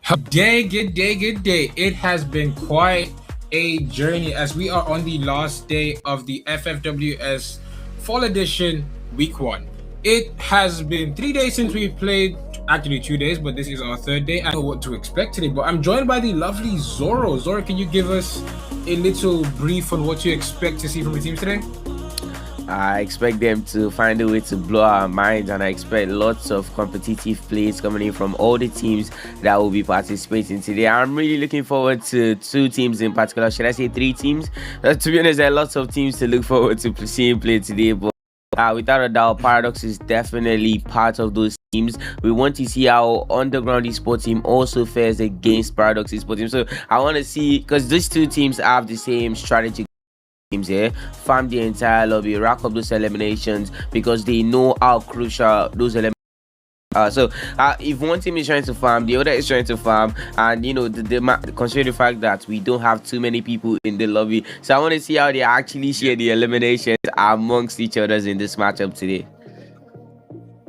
Good day, good day. It has been quite a journey as we are on the last day of the FFWS Fall Edition Week 1. It has been 3 days since we played, actually 2 days, but this is our third day. I don't know what to expect today, but I'm joined by the lovely Zoro. Zoro, can you give us a little brief on what you expect to see from the teams today? I expect them to find a way to blow our minds, and I expect lots of competitive plays coming in from all the teams that will be participating today. I'm really looking forward to 2 teams in particular. Should I say 3 teams? To be honest, there are lots of teams to look forward to seeing play today, but without a doubt, Paradox is definitely part of those teams. We want to see how Underground Esports team also fares against Paradox Esports team. So I want to see, because these 2 teams have the same strategy. Teams here farm the entire lobby, rack up those eliminations because they know how crucial those eliminations are. So if one team is trying to farm, the other is trying to farm, and you know, consider the fact that we don't have too many people in the lobby. So I want to see how they actually share the eliminations amongst each other in this matchup today.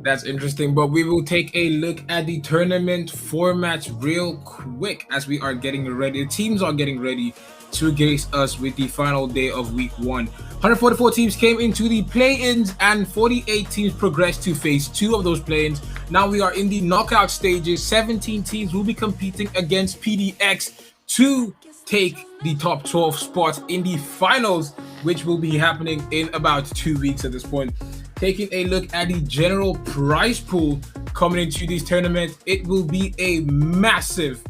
That's interesting, but we will take a look at the tournament formats real quick as we are getting ready. The teams are getting ready to grace us with the final day of week 1. 144 teams came into the play-ins and 48 teams progressed to phase 2 of those play-ins. Now we are in the knockout stages. 17 teams will be competing against PDX to take the top 12 spots in the finals, which will be happening in about 2 weeks at this point. Taking a look at the general prize pool coming into this tournament, it will be a massive,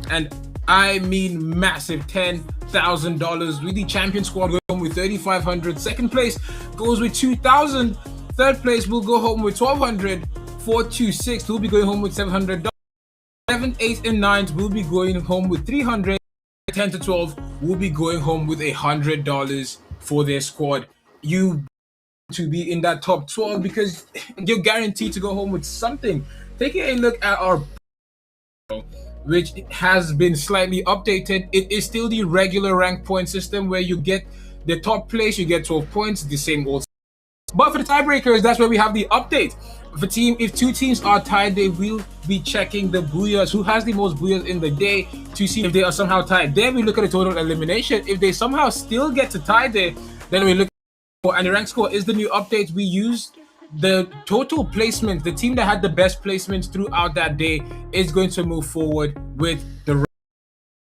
and I mean massive, $10,000 with the champion squad going home with $3,500. Second place goes with $2,000. Third place will go home with $1,200. 4 to 6 will be going home with $700. 7, 8, and 9 will be going home with $300. 10 to 12 will be going home with $100 for their squad. You to be in that top 12 because you're guaranteed to go home with something. Taking a look at our, which has been slightly updated, it is still the regular rank point system where you get the top place, you get 12 points, the same old. But for the tiebreakers, that's where we have the update. If 2 teams are tied, they will be checking the booyahs, who has the most booyahs in the day, to see if they are somehow tied. Then we look at the total elimination. If they somehow still get to tie there, then we look. And the rank score is the new update. We used the total placement. The team that had the best placements throughout that day is going to move forward with the rank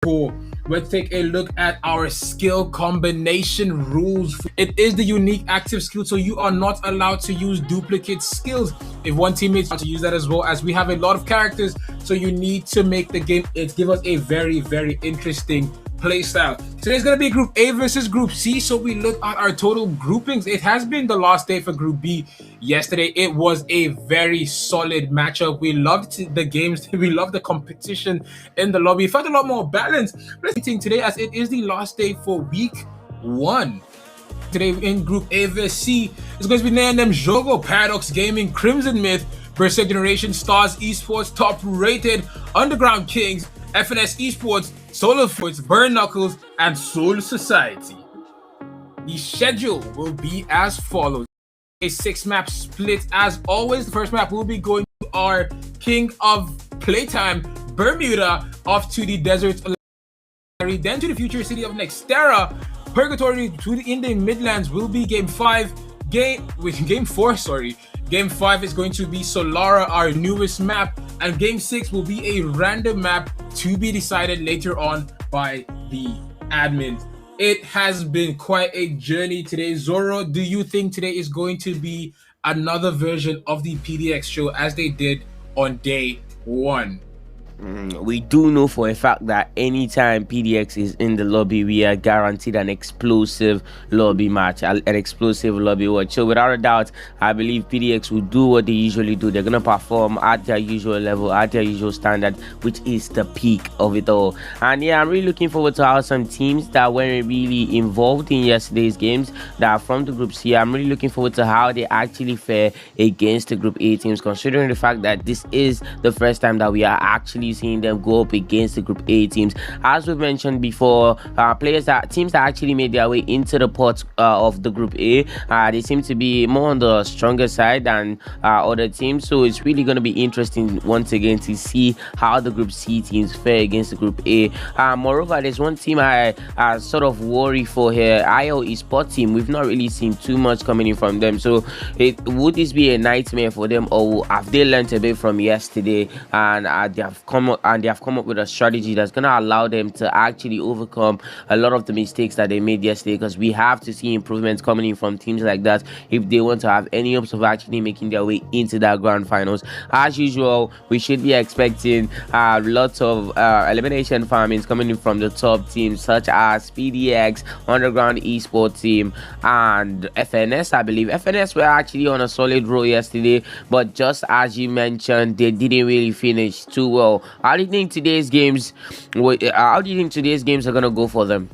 score. Let's take a look at our skill combination rules. It is the unique active skill, so you are not allowed to use duplicate skills. If one teammate wants to use that as well, as we have a lot of characters, so you need to make the game give us a very, very interesting playstyle. Today's gonna be Group A versus Group C, so we look at our total groupings. It has been the last day for Group B. Yesterday, it was a very solid matchup. We loved the games. We loved the competition in the lobby. It felt a lot more balanced. Let's see today, as it is the last day for Week 1. Today in Group A versus C, it's going to be Nandem Jogo, Paradox Gaming, Crimson Myth, Berserk Generation, Stars Esports, Top Rated, Underground Kings, FNS Esports, Solar Force, Burn Knuckles, and Soul Society. The schedule will be as follows. A 6-map split as always. The first map will be going to our King of Playtime, Bermuda, off to the desert, then to the future city of Nextera. Purgatory in the Midlands will be Game 4, sorry. Game 5 is going to be Solara, our newest map, and Game 6 will be a random map to be decided later on by the admins. It has been quite a journey today. Zoro, do you think today is going to be another version of the PDX show as they did on day 1? We do know for a fact that anytime PDX is in the lobby, we are guaranteed an explosive lobby match, an explosive lobby watch. So without a doubt, I believe PDX will do what they usually do. They're going to perform at their usual level, at their usual standard, which is the peak of it all. And yeah, I'm really looking forward to how some teams that weren't really involved in yesterday's games, that are from the Group C, I'm really looking forward to how they actually fare against the Group A teams, considering the fact that this is the first time that we are actually you seeing them go up against the Group A teams? As we mentioned before, teams that actually made their way into the pot of the Group A, they seem to be more on the stronger side than other teams. So it's really going to be interesting once again to see how the Group C teams fare against the Group A. Moreover, there's one team I sort of worry for here, IO Esports team. We've not really seen too much coming in from them. So would this be a nightmare for them, or have they learned a bit from yesterday and they have come up with a strategy that's going to allow them to actually overcome a lot of the mistakes that they made yesterday? Because we have to see improvements coming in from teams like that if they want to have any hopes of actually making their way into that grand finals. As usual, we should be expecting lots of elimination farmings coming in from the top teams such as PDX, Underground Esports team, and FNS. I believe FNS were actually on a solid roll yesterday, but just as you mentioned, they didn't really finish too well. How do you think today's games are gonna go for them?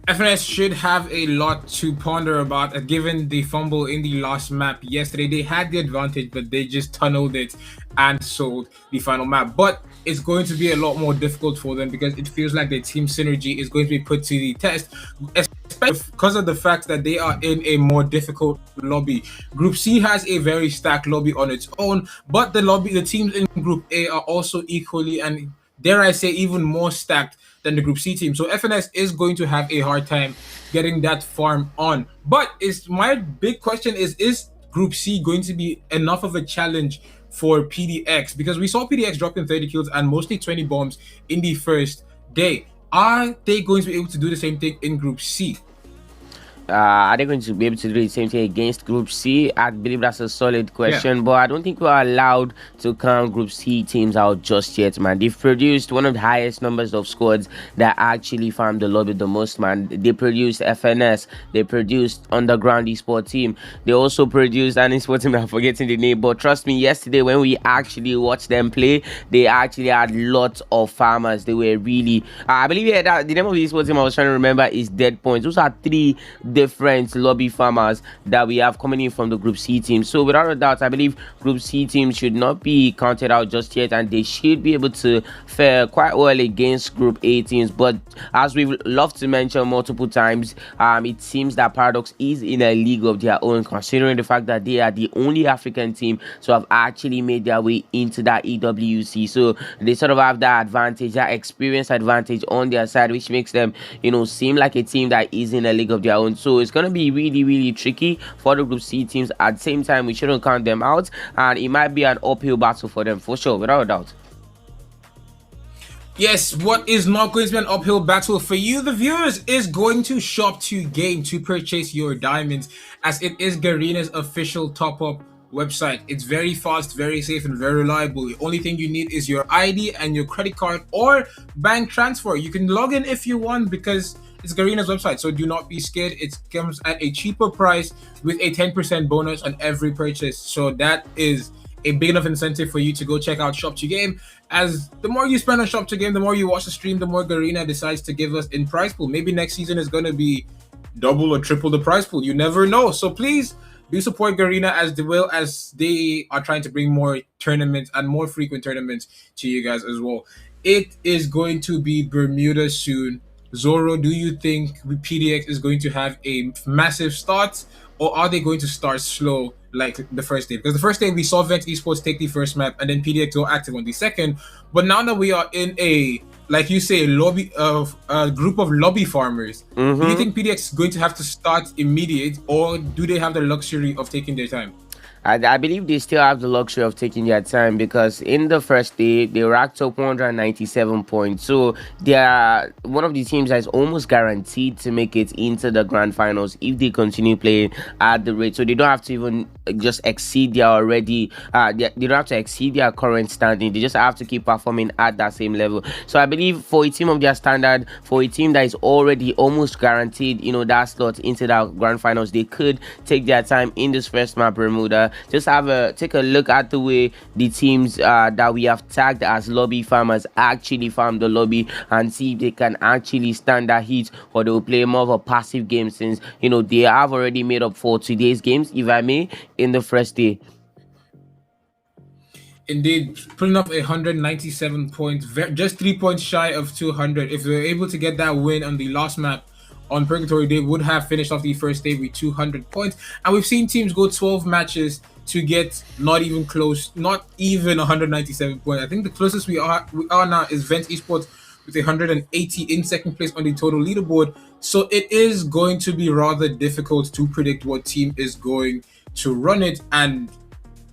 FNS should have a lot to ponder about, given the fumble in the last map yesterday. They had the advantage, but they just tunneled it and sold the final map. But it's going to be a lot more difficult for them because it feels like their team synergy is going to be put to the test, especially because of the fact that they are in a more difficult lobby. Group C has a very stacked lobby on its own, but the teams in Group A are also equally, and dare I say, even more stacked than the Group C team. So FNS is going to have a hard time getting that farm on. But my big question is Group C going to be enough of a challenge for PDX? Because we saw PDX dropping 30 kills and mostly 20 bombs in the first day. Are they going to be able to do the same thing in Group C? Are they going to be able to do the same thing against Group C? I believe that's a solid question, but I don't think we're allowed to count Group C teams out just yet, man. They've produced one of the highest numbers of squads that actually farmed the lobby the most, man. They produced FNS, they produced Underground Esports team, they also produced an esports team, I'm forgetting the name, but trust me, yesterday when we actually watched them play, they actually had lots of farmers. They were really, I believe that the name of the esports team I was trying to remember is Dead Points. Those are three different lobby farmers that we have coming in from the Group C team. So without a doubt, I believe Group C team should not be counted out just yet, and they should be able to fare quite well against Group A teams. But as we love to mention multiple times, it seems that Paradox is in a league of their own, considering the fact that they are the only African team to have actually made their way into that EWC. So they sort of have that advantage, that experience advantage on their side, which makes them, seem like a team that is in a league of their own. So it's going to be really, really tricky for the Group C teams. At the same time, we shouldn't count them out, and it might be an uphill battle for them for sure, without a doubt. Yes, what is not going to be an uphill battle for you, the viewers, is going to Shop2Game to purchase your diamonds, as it is Garena's official top-up website. It's very fast, very safe, and very reliable. The only thing you need is your ID and your credit card or bank transfer. You can log in if you want because it's Garena's website, so do not be scared. It comes at a cheaper price with a 10% bonus on every purchase. So that is a big enough incentive for you to go check out Shop2Game, as the more you spend on Shop2Game, the more you watch the stream, the more Garena decides to give us in prize pool. Maybe next season is going to be double or triple the prize pool. You never know. So please do support Garena as they are trying to bring more tournaments and more frequent tournaments to you guys as well. It is going to be Bermuda soon. Zoro, do you think PDX is going to have a massive start, or are they going to start slow like the first day? Because the first day we saw Vex Esports take the first map and then PDX go active on the second. But now that we are in a, like you say, a group of lobby farmers, do you think PDX is going to have to start immediate, or do they have the luxury of taking their time? I believe they still have the luxury of taking their time, because in the first day they racked up 197 points. So they are one of the teams that is almost guaranteed to make it into the grand finals if they continue playing at the rate. So they don't have to even just exceed their already they don't have to exceed their current standing. They just have to keep performing at that same level. So I believe for a team of their standard, for a team that is already almost guaranteed that slot into the grand finals, they could take their time in this first map, Bermuda. Just take a look at the way the teams that we have tagged as lobby farmers actually farm the lobby, and see if they can actually stand that heat, or they will play more of a passive game, since they have already made up for today's games, if I may, in the first day. Indeed, putting up 197 points, just 3 points shy of 200. If they're able to get that win on the last map on Purgatory, they would have finished off the first day with 200 points. And we've seen teams go 12 matches to get not even close, not even 197 points. I think the closest we are now is Vent Esports with 180 in second place on the total leaderboard. So it is going to be rather difficult to predict what team is going to run it. And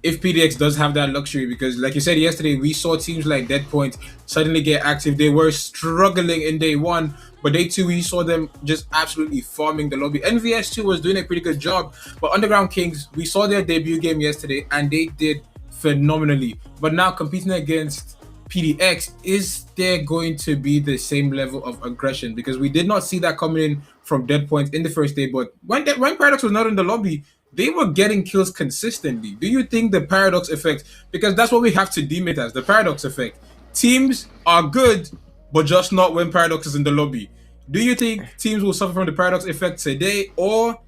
if PDX does have that luxury, because like you said yesterday, we saw teams like Deadpoint suddenly get active. They were struggling in day one, but day two, we saw them just absolutely farming the lobby. NVS2 was doing a pretty good job, but Underground Kings, we saw their debut game yesterday and they did phenomenally. But now competing against PDX, is there going to be the same level of aggression? Because we did not see that coming in from Deadpoint in the first day, but when Paradox was not in the lobby, they were getting kills consistently. Do you think the paradox effect, because that's what we have to deem it as, the paradox effect, teams are good, but just not when paradox is in the lobby? Do you think teams will suffer from the paradox effect today, or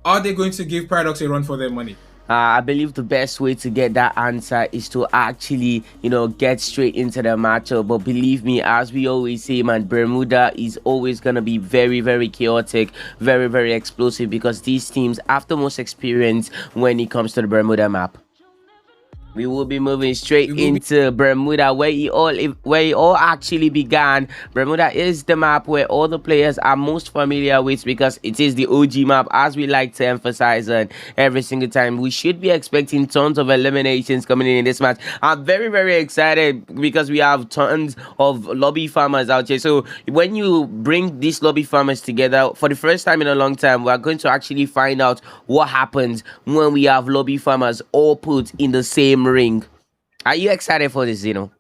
are they going to give paradox a run for their money? I believe the best way to get that answer is to actually, get straight into the matchup. But believe me, as we always say, man, Bermuda is always going to be very, very chaotic, very, very explosive, because these teams have the most experience when it comes to the Bermuda map. We will be moving straight into Bermuda, where it all actually began. Bermuda is the map where all the players are most familiar with, because it is the OG map, as we like to emphasize on every single time. We should be expecting tons of eliminations coming in this match. I'm very, very excited because we have tons of lobby farmers out here. So when you bring these lobby farmers together for the first time in a long time, we are going to actually find out what happens when we have lobby farmers all put in the same ring. Are you excited for this, Zeno?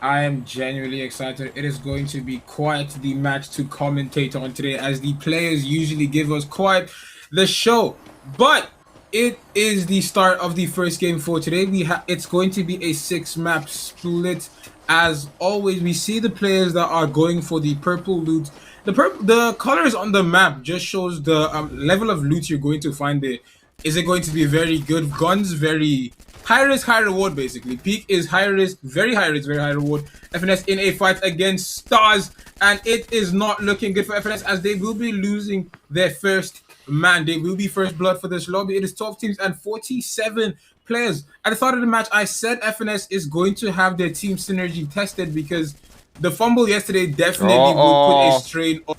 I am genuinely excited. It is going to be quite the match to commentate on today, as the players usually give us quite the show. But it is the start of the first game for today. It's going to be a 6-map split. As always, we see the players that are going for the purple loot. The colors on the map just shows the level of loot you're going to find there. Is it going to be very good? Guns, very high risk, high reward, basically. Peak is high risk, very high reward. FNS in a fight against Stars, and it is not looking good for FNS, as they will be losing their first man. They will be first blood for this lobby. It is 12 teams and 47 players. At the start of the match, I said FNS is going to have their team synergy tested, because the fumble yesterday definitely will put a strain on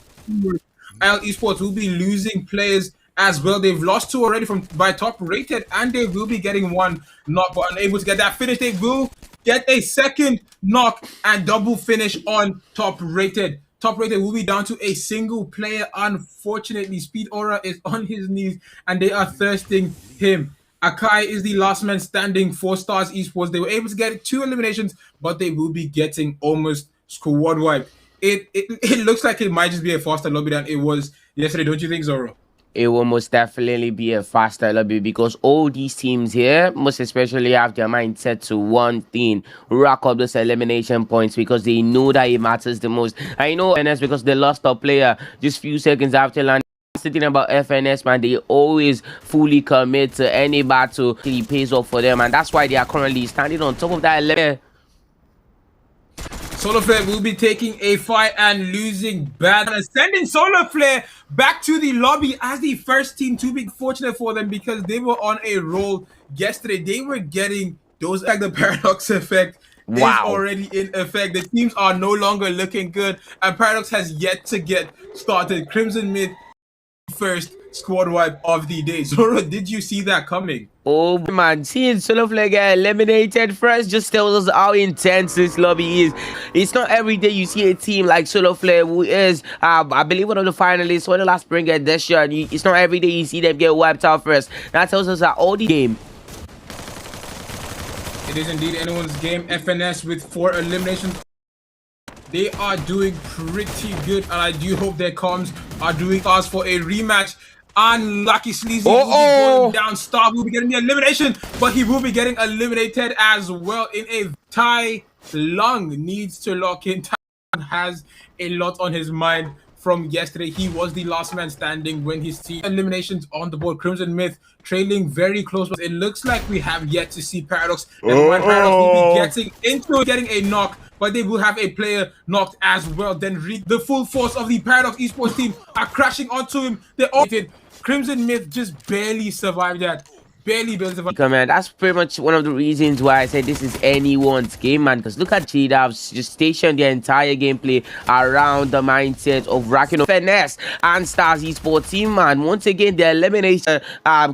IL Esports. Will be losing players as well. They've lost 2 already by top rated, and they will be getting 1 knock, but unable to get that finish. They will get a second knock and double finish on top rated. Top rated will be down to a single player. Unfortunately, Speed Aura is on his knees and they are thirsting him. Akai is the last man standing for Stars Esports. They were able to get 2 eliminations, but they will be getting almost squad wiped. It looks like it might just be a faster lobby than it was yesterday, don't you think, Zoro? It will most definitely be a faster lobby, because all these teams here most especially have their mind set to one thing: rack up those elimination points, because they know that it matters the most. I know FNS, because they lost a player just few seconds after landing. Thinking about FNS, man, they always fully commit to any battle. It pays off for them, and that's why they are currently standing on top of that 11. Solar Flare will be taking a fight and losing bad, and sending Solar Flare back to the lobby as the first team. To be fortunate for them, because they were on a roll yesterday. They were getting those, like the paradox effect is already in effect. The teams are no longer looking good, and paradox has yet to get started. Crimson Mid first squad wipe of the day. Zoro, did you see that coming? Oh man, seeing Solar Flare get eliminated first just tells us how intense this lobby is. It's not every day you see a team like Solar Flare, who is, I believe, one of the finalists for the last spring at this year. It's not every day you see them get wiped out first. That tells us that all the game. It is indeed anyone's game. FNS with 4 eliminations. They are doing pretty good, and I do hope their comms are doing us for a rematch. Unlucky Sleazy will be going down. Star will be getting the elimination, but he will be getting eliminated as well in a tie. Long needs to lock in. Has a lot on his mind from yesterday. He was the last man standing when his team eliminations on the board. Crimson Myth trailing very close. It looks like we have yet to see Paradox. Never mind, Paradox will be getting a knock, but they will have a player knocked as well. Then the full force of the Paradox esports team are crashing onto him. They're all Crimson Myth just barely survived that. Barely survived. Man, that's pretty much one of the reasons why I said this is anyone's game, man. Because look at Cheetahs just stationed their entire gameplay around the mindset of racking up finesse and Stars esports team, man. Once again, the elimination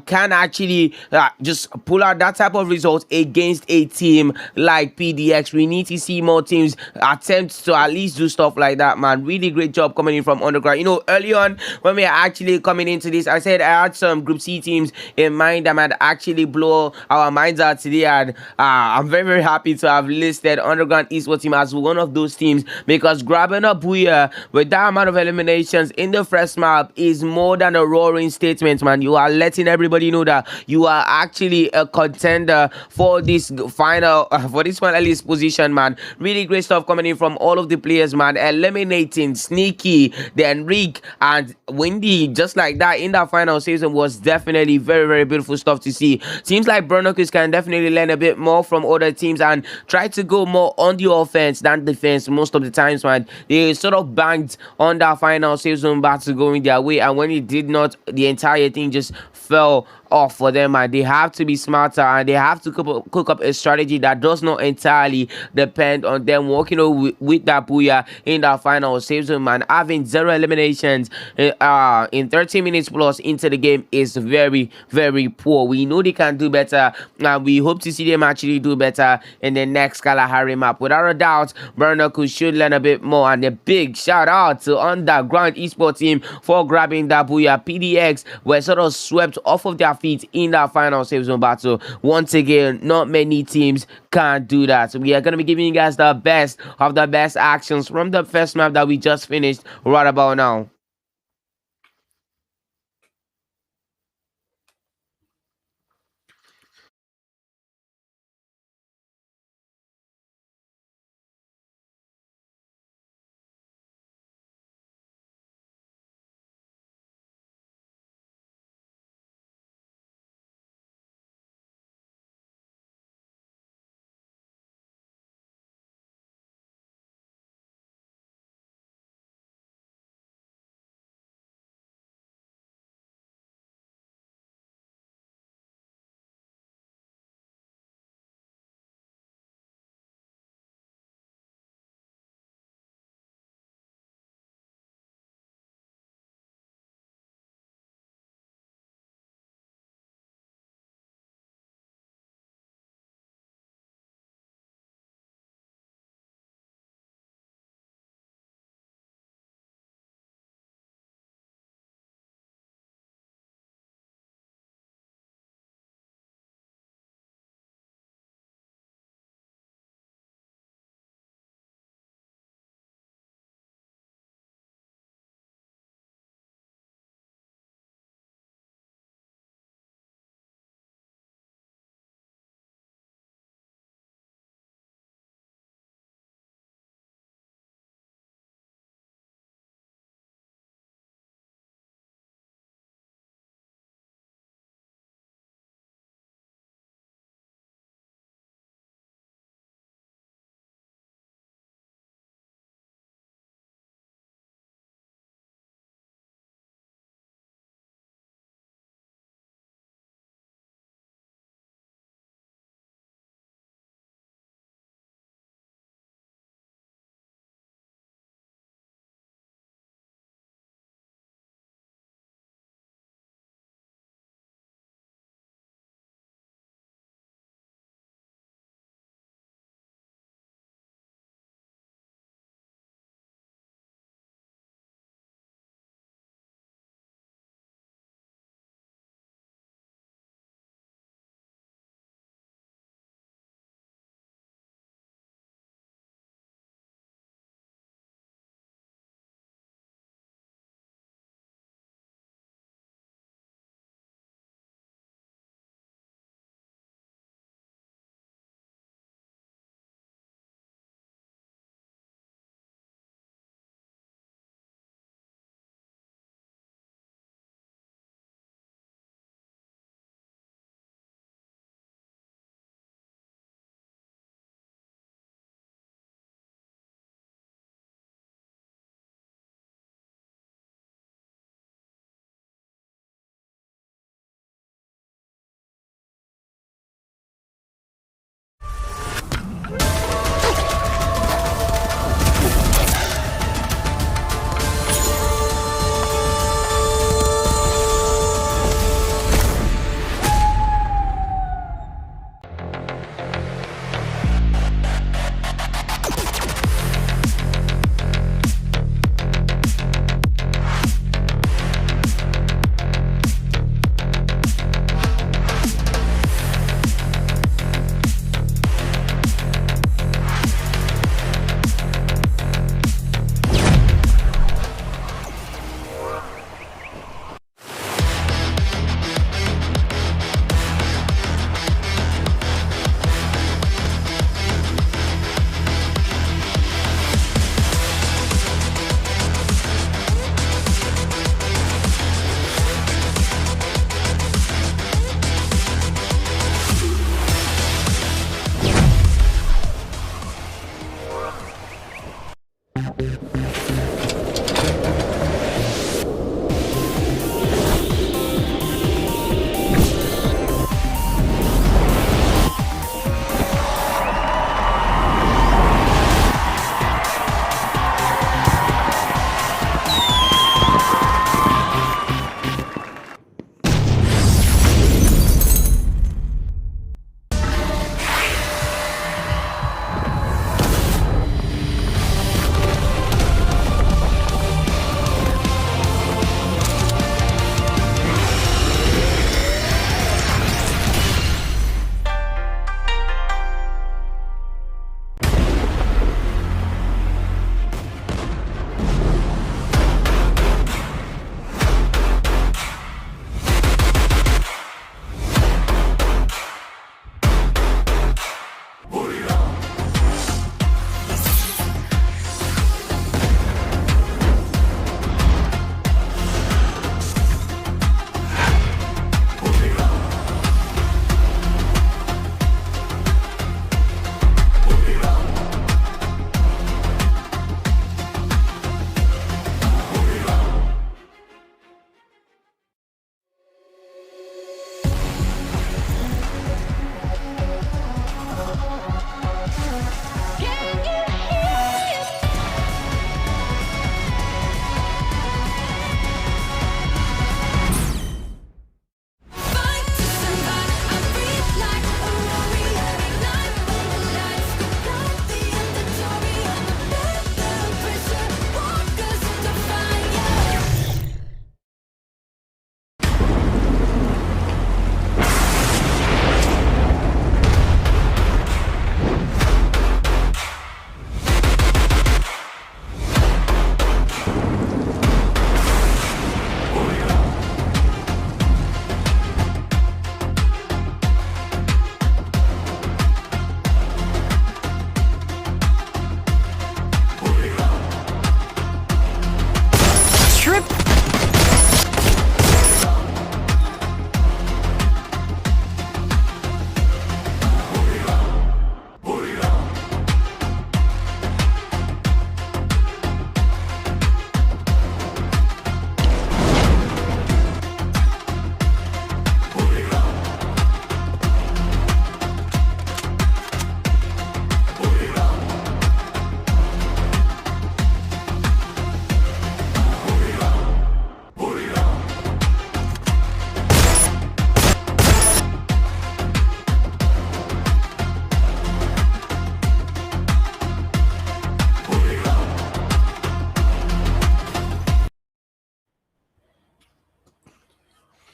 can actually just pull out that type of result against a team like PDX. We need to see more teams attempt to at least do stuff like that, man. Really great job coming in from Underground. You know, early on when we are actually coming into this, I said I had some Group C teams in mind that might actually blow our minds out today, and I'm very, very happy to have listed Underground esports team as one of those teams, because grabbing a booyah with that amount of eliminations in the first map is more than a roaring statement, man. You are letting everybody know that you are actually a contender for this final finalist position, man. Really great stuff coming in from all of the players, man. Eliminating Sneaky, then Rick and Windy just like that in that final season was definitely very, very beautiful stuff to see. Seems like Burnokers can definitely learn a bit more from other teams and try to go more on the offense than defense most of the times, man. They sort of banged on that final season battle going their way, and when it did not, the entire thing just fell off for them, and they have to be smarter, and they have to cook up a strategy that does not entirely depend on them walking over with that booyah in that final season, man. Having 0 eliminations in 30 minutes plus into the game is very, very poor. We know they can do better, and we hope to see them actually do better in the next Kalahari map. Without a doubt, Bernacle should learn a bit more, and a big shout out to Underground esports team for grabbing that booyah. PDX were sort of swept off of their feet in that final season battle. Once again, not many teams can do that. So we are going to be giving you guys the best of the best actions from the first map that we just finished right about now.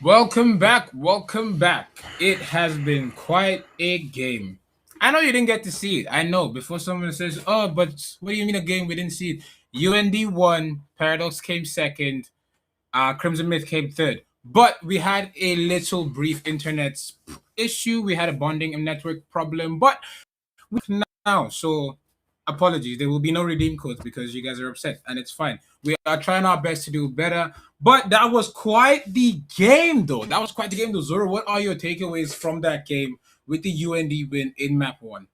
Welcome back. Welcome back. It has been quite a game. I know you didn't get to see it. I know. Before someone says, "Oh, but what do you mean a game we didn't see it?" UND won. Paradox came second. Crimson Myth came third. But we had a little brief internet issue. We had a bonding and network problem. But now, so apologies. There will be no redeem codes because you guys are upset, and it's fine. We are trying our best to do better. But that was quite the game, though. That was quite the game, though. Zoro, what are your takeaways from that game with the UND win in map one?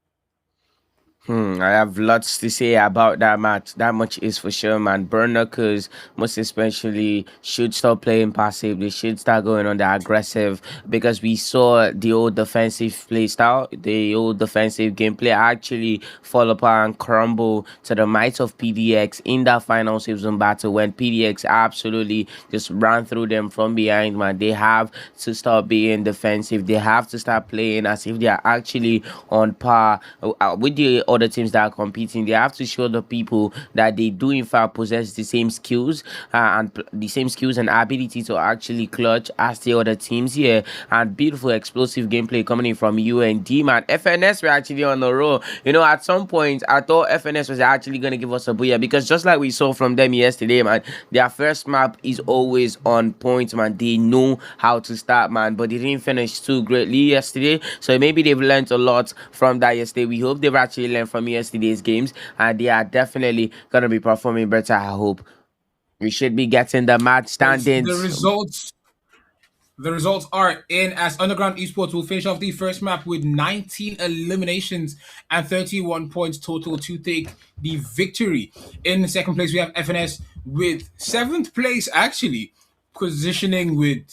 I have lots to say about that match. That much is for sure, man. Burn Knuckles, most especially, should stop playing passive. They should start going on the aggressive because we saw the old defensive play style, the old defensive gameplay actually fall apart and crumble to the might of PDX in that final season battle when PDX absolutely just ran through them from behind, man. They have to stop being defensive. They have to start playing as if they are actually on par with the other teams that are competing. They have to show the people that they do in fact possess the same skills the same skills and ability to actually clutch as the other teams here. And beautiful explosive gameplay coming in from UND, man. FNS were actually on the roll. You know, at some point I thought FNS was actually gonna give us a booyah because just like we saw from them yesterday, man, their first map is always on point, man. They know how to start, man, but they didn't finish too greatly yesterday. So maybe they've learned a lot from that yesterday. We hope they've actually learned from yesterday's games and they are definitely gonna be performing better. I hope we should be getting the match Because the standings. results The results are in as Underground Esports will finish off the first map with 19 eliminations and 31 points total to take the victory. In the second place, we have FNS with seventh place, actually, positioning with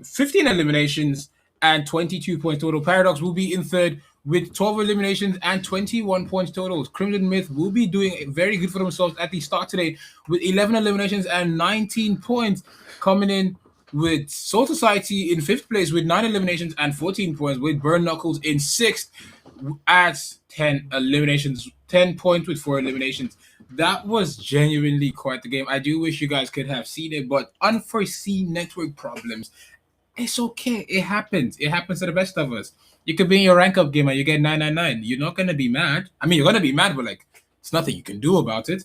15 eliminations and 22 points total. Paradox will be in third with 12 eliminations and 21 points total. Crimson Myth will be doing very good for themselves at the start today with 11 eliminations and 19 points, coming in with Soul Society in fifth place with 9 eliminations and 14 points, with Burn Knuckles in sixth at 10 eliminations, 10 points with 4 eliminations. That was genuinely quite the game. I do wish you guys could have seen it, but unforeseen network problems. It's okay. It happens. It happens to the best of us. You could be in your rank up game and you get 999. You're not gonna be mad. I mean, you're gonna be mad, but like, it's nothing you can do about it.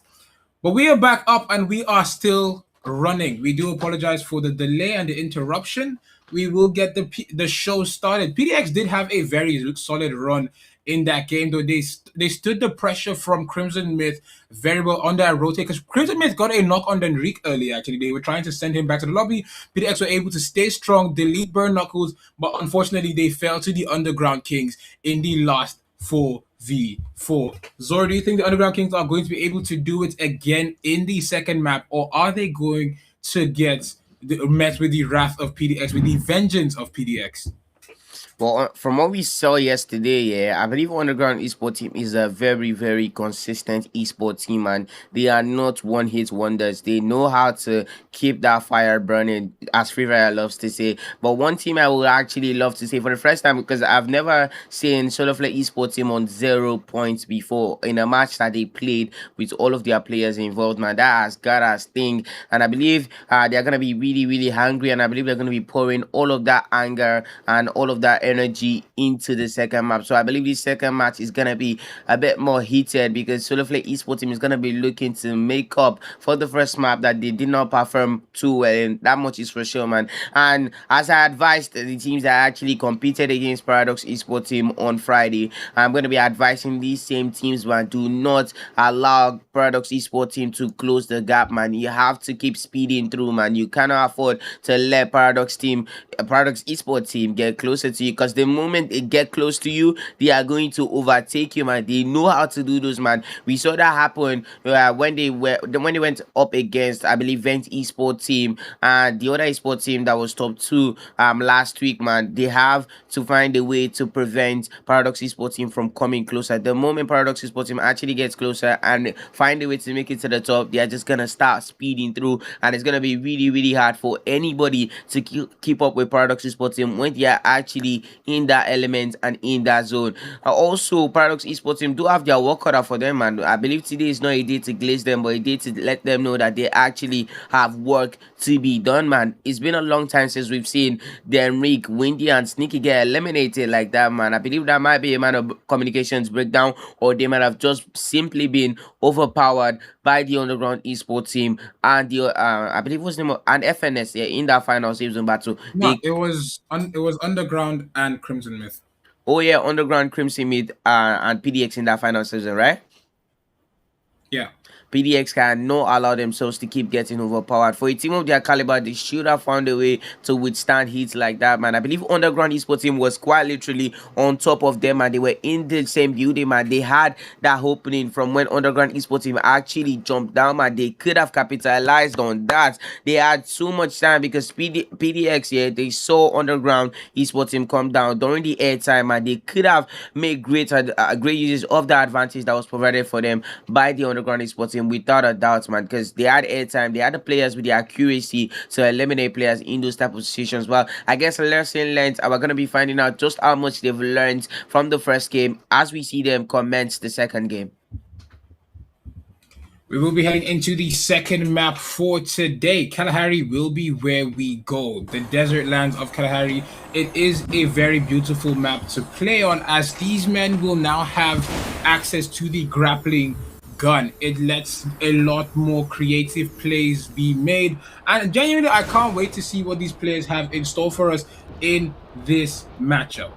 But we are back up and we are still running. We do apologize for the delay and the interruption. We will get the show started. PDX did have a very solid run in that game, though they stood the pressure from Crimson Myth very well on that rotate because Crimson Myth got a knock on Enrique early. Actually, they were trying to send him back to the lobby. PDX were able to stay strong, delete Burn Knuckles, but unfortunately they fell to the Underground Kings in the last 4v4. Zoro, do you think the Underground Kings are going to be able to do it again in the second map, or are they going to get met with the wrath of PDX, with the vengeance of PDX? Well, from what we saw yesterday, yeah, I believe Underground Esport team is a very, very consistent esport team, and they are not one-hit wonders. They know how to keep that fire burning, as Free Fire loves to say. But one team I would actually love to say for the first time, because I've never seen Solo Flare Esport team on 0 points before in a match that they played with all of their players involved, man. That has got us sting, and I believe they're gonna be really, really hungry, and I believe they're gonna be pouring all of that anger and all of that energy into the second map. So I believe this second match is gonna be a bit more heated because Solo Flare Esports team is gonna be looking to make up for the first map that they did not perform too well in. That much is for sure, man. And as I advised the teams that actually competed against Paradox Esports team on Friday, I'm gonna be advising these same teams, man, do not allow Paradox Esports team to close the gap, man. You have to keep speeding through, man. You cannot afford to let Paradox Esports team get closer to you, because the moment they get close to you, they are going to overtake you, man. They know how to do those, man. We saw that happen when they went up against, I believe, Vent Esports team and the other esports team that was top 2 last week, man. They have to find a way to prevent Paradox Esports team from coming closer. The moment Paradox Esports team actually gets closer and find a way to make it to the top, they are just gonna start speeding through, and it's gonna be really, really hard for anybody to keep up with Paradox Esports team when they are actually in that element and in that zone. Also, Paradox Esports team do have their work cut out for them, and I believe today is not a day to glaze them, but a day to let them know that they actually have work to be done, man. It's been a long time since we've seen Enrique, Windy, and Sneaky get eliminated like that, man. I believe that might be a matter of communications breakdown, or they might have just simply been overpowered by the underground esports team and the I believe what's the name of, and FNS, yeah, in that final season battle. No, They, it was Underground and Crimson Myth. oh yeah, underground Crimson Mid and PDX in that final season, right? Yeah. PDX cannot allow themselves to keep getting overpowered. For a team of their caliber, they should have found a way to withstand hits like that, man. I believe Underground Esports team was quite literally on top of them, and they were in the same building, man. They had that opening from when Underground Esports team actually jumped down, man. They could have capitalized on that. They had so much time because PDX, yeah, they saw Underground Esports team come down during the airtime, man. They could have made great uses of the advantage that was provided for them by the Underground Esports team, without a doubt, man, because they had airtime, they had the players with the accuracy to eliminate players in those type of situations. Well, I guess a lesson learned, and we're going to be finding out just how much they've learned from the first game as we see them commence the second game. We will be heading into the second map for today. Kalahari will be where we go. The desert lands of Kalahari. It is a very beautiful map to play on, as these men will now have access to the grappling gun. It lets a lot more creative plays be made, and genuinely I can't wait to see what these players have in store for us in this matchup.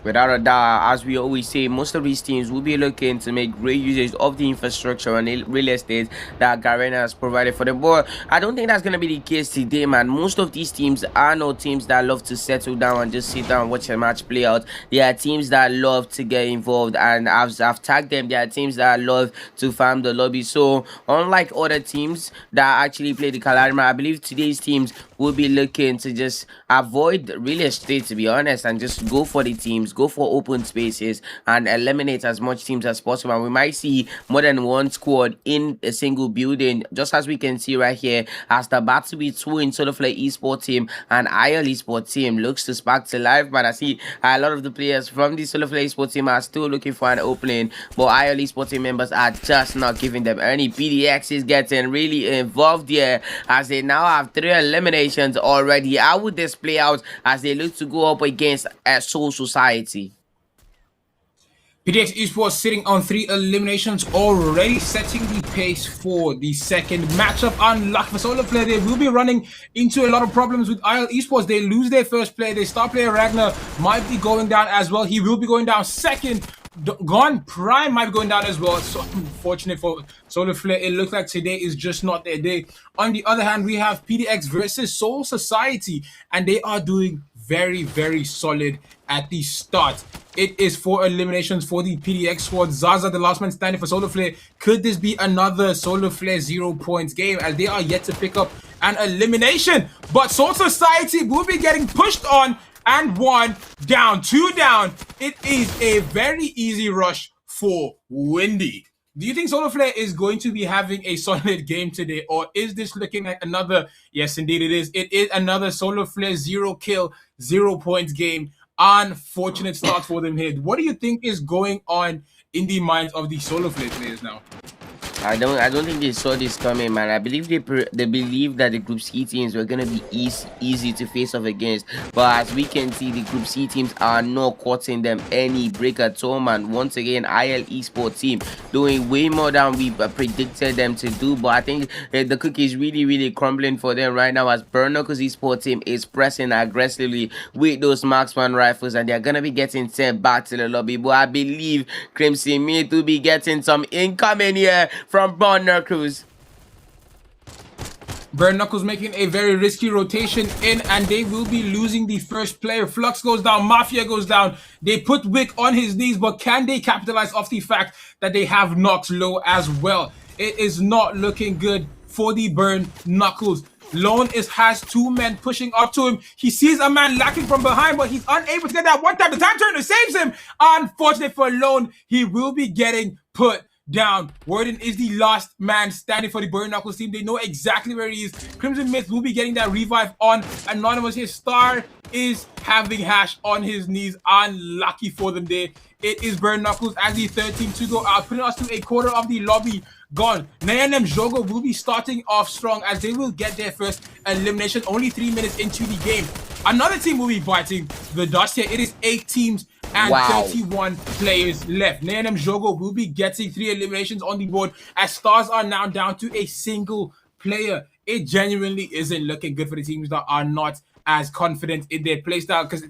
Without a doubt, as we always say, most of these teams will be looking to make great usage of the infrastructure and real estate that Garena has provided for them. But I don't think that's going to be the case today, man. Most of these teams are not teams that love to settle down and just sit down and watch a match play out. They are teams that love to get involved, and I've tagged them. They are teams that love to farm the lobby. So unlike other teams that actually play the Kalahari, I believe today's teams will be looking to just avoid real estate, to be honest, and just go for the teams, go for open spaces, and eliminate as much teams as possible. And we might see more than one squad in a single building, just as we can see right here, as the battle between Soloflare Esports team and IL Esports team looks to spark to life. But I see a lot of the players from the Soloflare Esports team are still looking for an opening, but IL Esports team members are just not giving them any. PDX is getting really involved here, as they now have 3 eliminations already. How would this play out as they look to go up against Soul Society? PDX Esports sitting on 3 eliminations already, setting the pace for the second matchup. Unlucky for Soloflare, they will be running into a lot of problems with IL Esports. They lose their first player. Their star player Ragnar might be going down as well. He will be going down second. Gone Prime might be going down as well. So unfortunate for Soloflare. It looks like today is just not their day. On the other hand, we have PDX versus Soul Society, and they are doing very, very solid at the start. It is 4 eliminations for the PDX squad. Zaza, the last man standing for Soloflare. Could this be another Soloflare 0 points game, as they are yet to pick up an elimination? But Soul Society will be getting pushed on, and 1 down, 2 down. It is a very easy rush for Windy. Do you think Soloflare is going to be having a solid game today, or is this looking like another? Yes, indeed it is. It is another Soloflare 0 kill, 0 points game. Unfortunate start for them here. What do you think is going on in the minds of the Soloflare players now? I don't think they saw this coming, man. I believe they believe that the Group C teams were gonna be easy to face off against, but as we can see, the Group C teams are not causing them any break at all, man. Once again, IL Esports team doing way more than we predicted them to do, but I think the cookie is really crumbling for them right now, as Burnuckles Esports team is pressing aggressively with those marksman rifles, and they're gonna be getting sent back to the lobby. But I believe Crimson Mid will be getting some incoming here from Burn Knuckles. Burn Knuckles making a very risky rotation in, and they will be losing the first player. Flux goes down, Mafia goes down. They put Wick on his knees, but can they capitalize off the fact that they have Nox low as well? It is not looking good for the Burn Knuckles. Lone has 2 men pushing up to him. He sees a man lacking from behind, but he's unable to get that one tap. The time turner saves him. Unfortunate for Lone, he will be getting put down. Warden is the last man standing for the Burn Knuckles team. They know exactly where he is. Crimson Myth will be getting that revive on Anonymous. His star is having Hash on his knees. Unlucky for them there. It is Burn Knuckles as the third team to go out, putting us to a quarter of the lobby gone. Nayanem Jogo will be starting off strong as they will get their first elimination only 3 minutes into the game. Another team will be biting the dust here. It is 8 teams and 31 players left. Nayanem Jogo will be getting 3 eliminations on the board as stars are now down to a single player. It genuinely isn't looking good for the teams that are not as confident in their playstyle, because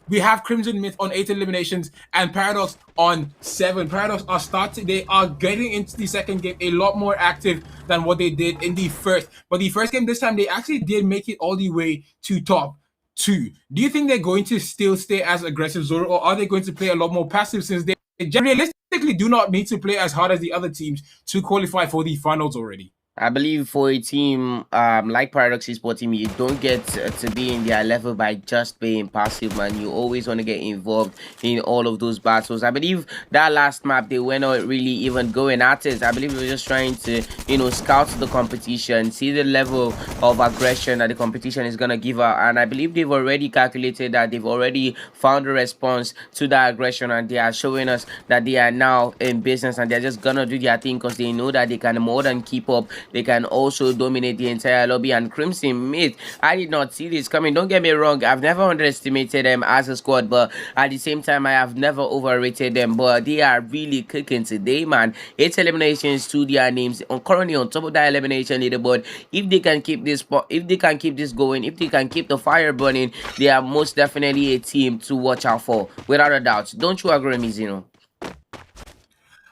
we have Crimson Myth on 8 eliminations and Paradox on 7. Paradox are starting, they are getting into the second game a lot more active than what they did in the first. But the first game this time, they actually did make it all the way to top 2. Do you think they're going to still stay as aggressive, Zoro, or are they going to play a lot more passive, since they realistically do not need to play as hard as the other teams to qualify for the finals already? I believe for a team like Paradox Esports team, you don't get to be in their level by just being passive, man. You always want to get involved in all of those battles. I believe that last map, they were not really even going at it. I believe they were just trying to, you know, scout the competition, see the level of aggression that the competition is going to give out. And I believe they've already calculated that, they've already found a response to that aggression, and they are showing us that they are now in business and they're just going to do their thing because they know that they can more than keep up. They can also dominate the entire lobby. And Crimson Myth, I did not see this coming. Don't get me wrong, I've never underestimated them as a squad, but at the same time, I have never overrated them. But they are really cooking today, man. 8 eliminations to their names, currently on top of that elimination leaderboard. If they can keep this, if they can keep this going, if they can keep the fire burning, they are most definitely a team to watch out for, without a doubt. Don't you agree, Mizino?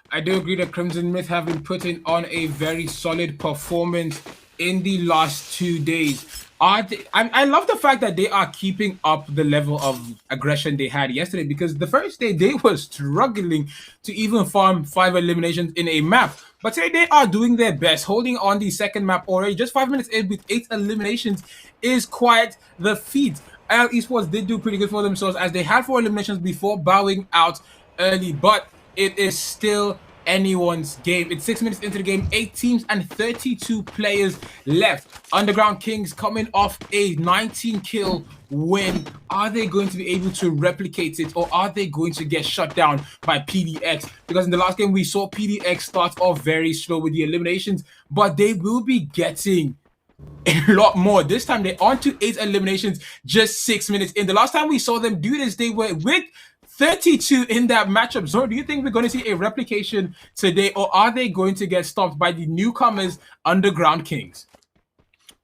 I do agree that Crimson Myth have been putting on a very solid performance in the last 2 days. I love the fact that they are keeping up the level of aggression they had yesterday, because the first day they were struggling to even farm 5 eliminations in a map. But today they are doing their best, holding on the second map already. Just 5 minutes in with 8 eliminations is quite the feat. Esports did do pretty good for themselves as they had 4 eliminations before bowing out early, but it is still anyone's game. It's 6 minutes into the game, 8 teams and 32 players left. Underground Kings coming off a 19-kill win. Are they going to be able to replicate it, or are they going to get shut down by PDX? Because in the last game, we saw PDX start off very slow with the eliminations, but they will be getting a lot more. This time they're on to 8 eliminations just 6 minutes in. The last time we saw them do this, they were with 32 in that matchup. Zoro, do you think we're going to see a replication today, or are they going to get stopped by the newcomers, Underground Kings?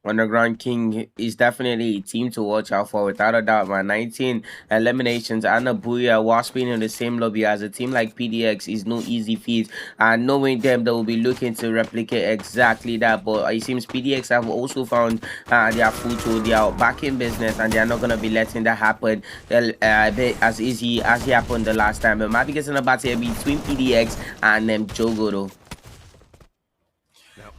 Underground King is definitely a team to watch out for, without a doubt, man. 19 eliminations and a booyah whilst being in the same lobby as a team like PDX is no easy feat, and knowing them, they will be looking to replicate exactly that. But it seems PDX have also found their foothold. They are back in business and they are not going to be letting that happen as easy as it happened the last time. But might be getting a battle between PDX and Jogo though.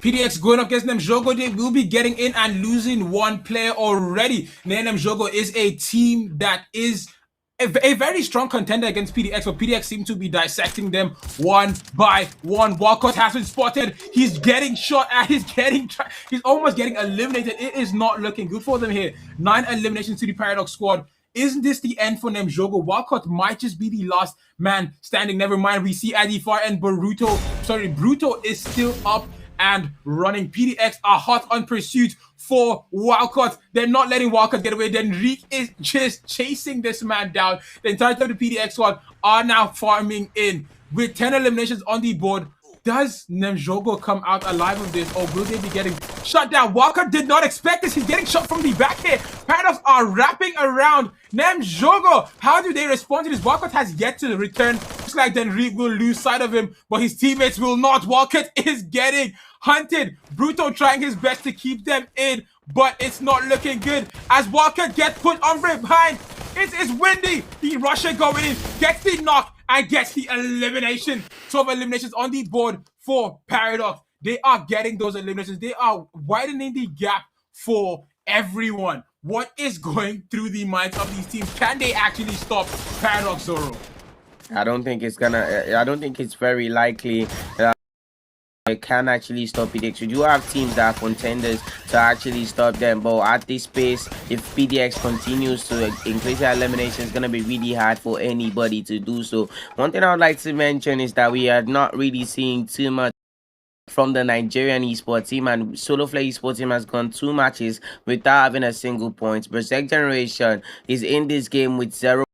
PDX going up against Jogo, they will be getting in and losing 1 player already. Jogo is a team that is a very strong contender against PDX, but PDX seem to be dissecting them one by one. Walcott has been spotted. He's getting shot at. He's almost getting eliminated. It is not looking good for them here. 9 eliminations to the Paradox squad. Isn't this the end for Jogo? Walcott might just be the last man standing. Never mind. We see at the far end, Bruto is still up and running. PDX are hot on pursuit for Walcott. They're not letting Walcott get away. Then Reek is just chasing this man down. The entirety of the PDX squad are now farming in with 10 eliminations on the board. Does Jogo come out alive of this, or will they be getting shut down? Walcott did not expect this. He's getting shot from the back here. Paradox are wrapping around Jogo. How do they respond to this? Walcott has yet to return. Looks like Denrique will lose sight of him, but his teammates will not. Walcott is getting hunted. Bruto trying his best to keep them in, but it's not looking good as Walcott gets put on behind. It is windy. The rusher going in, gets the knock, and gets the elimination. 12 eliminations on the board for Paradox. They are getting those eliminations. They are widening the gap for everyone. What is going through the minds of these teams? Can they actually stop Paradox, Zoro? I don't think it's very likely. can actually stop PDX. We do have teams that are contenders to actually stop them, but at this pace, if PDX continues to increase their elimination, it's going to be really hard for anybody to do so. One thing I would like to mention is that we are not really seeing too much from the Nigerian esports team, and Solo Flare esports team has gone 2 matches without having a single point. Berserk Generation is in this game with 0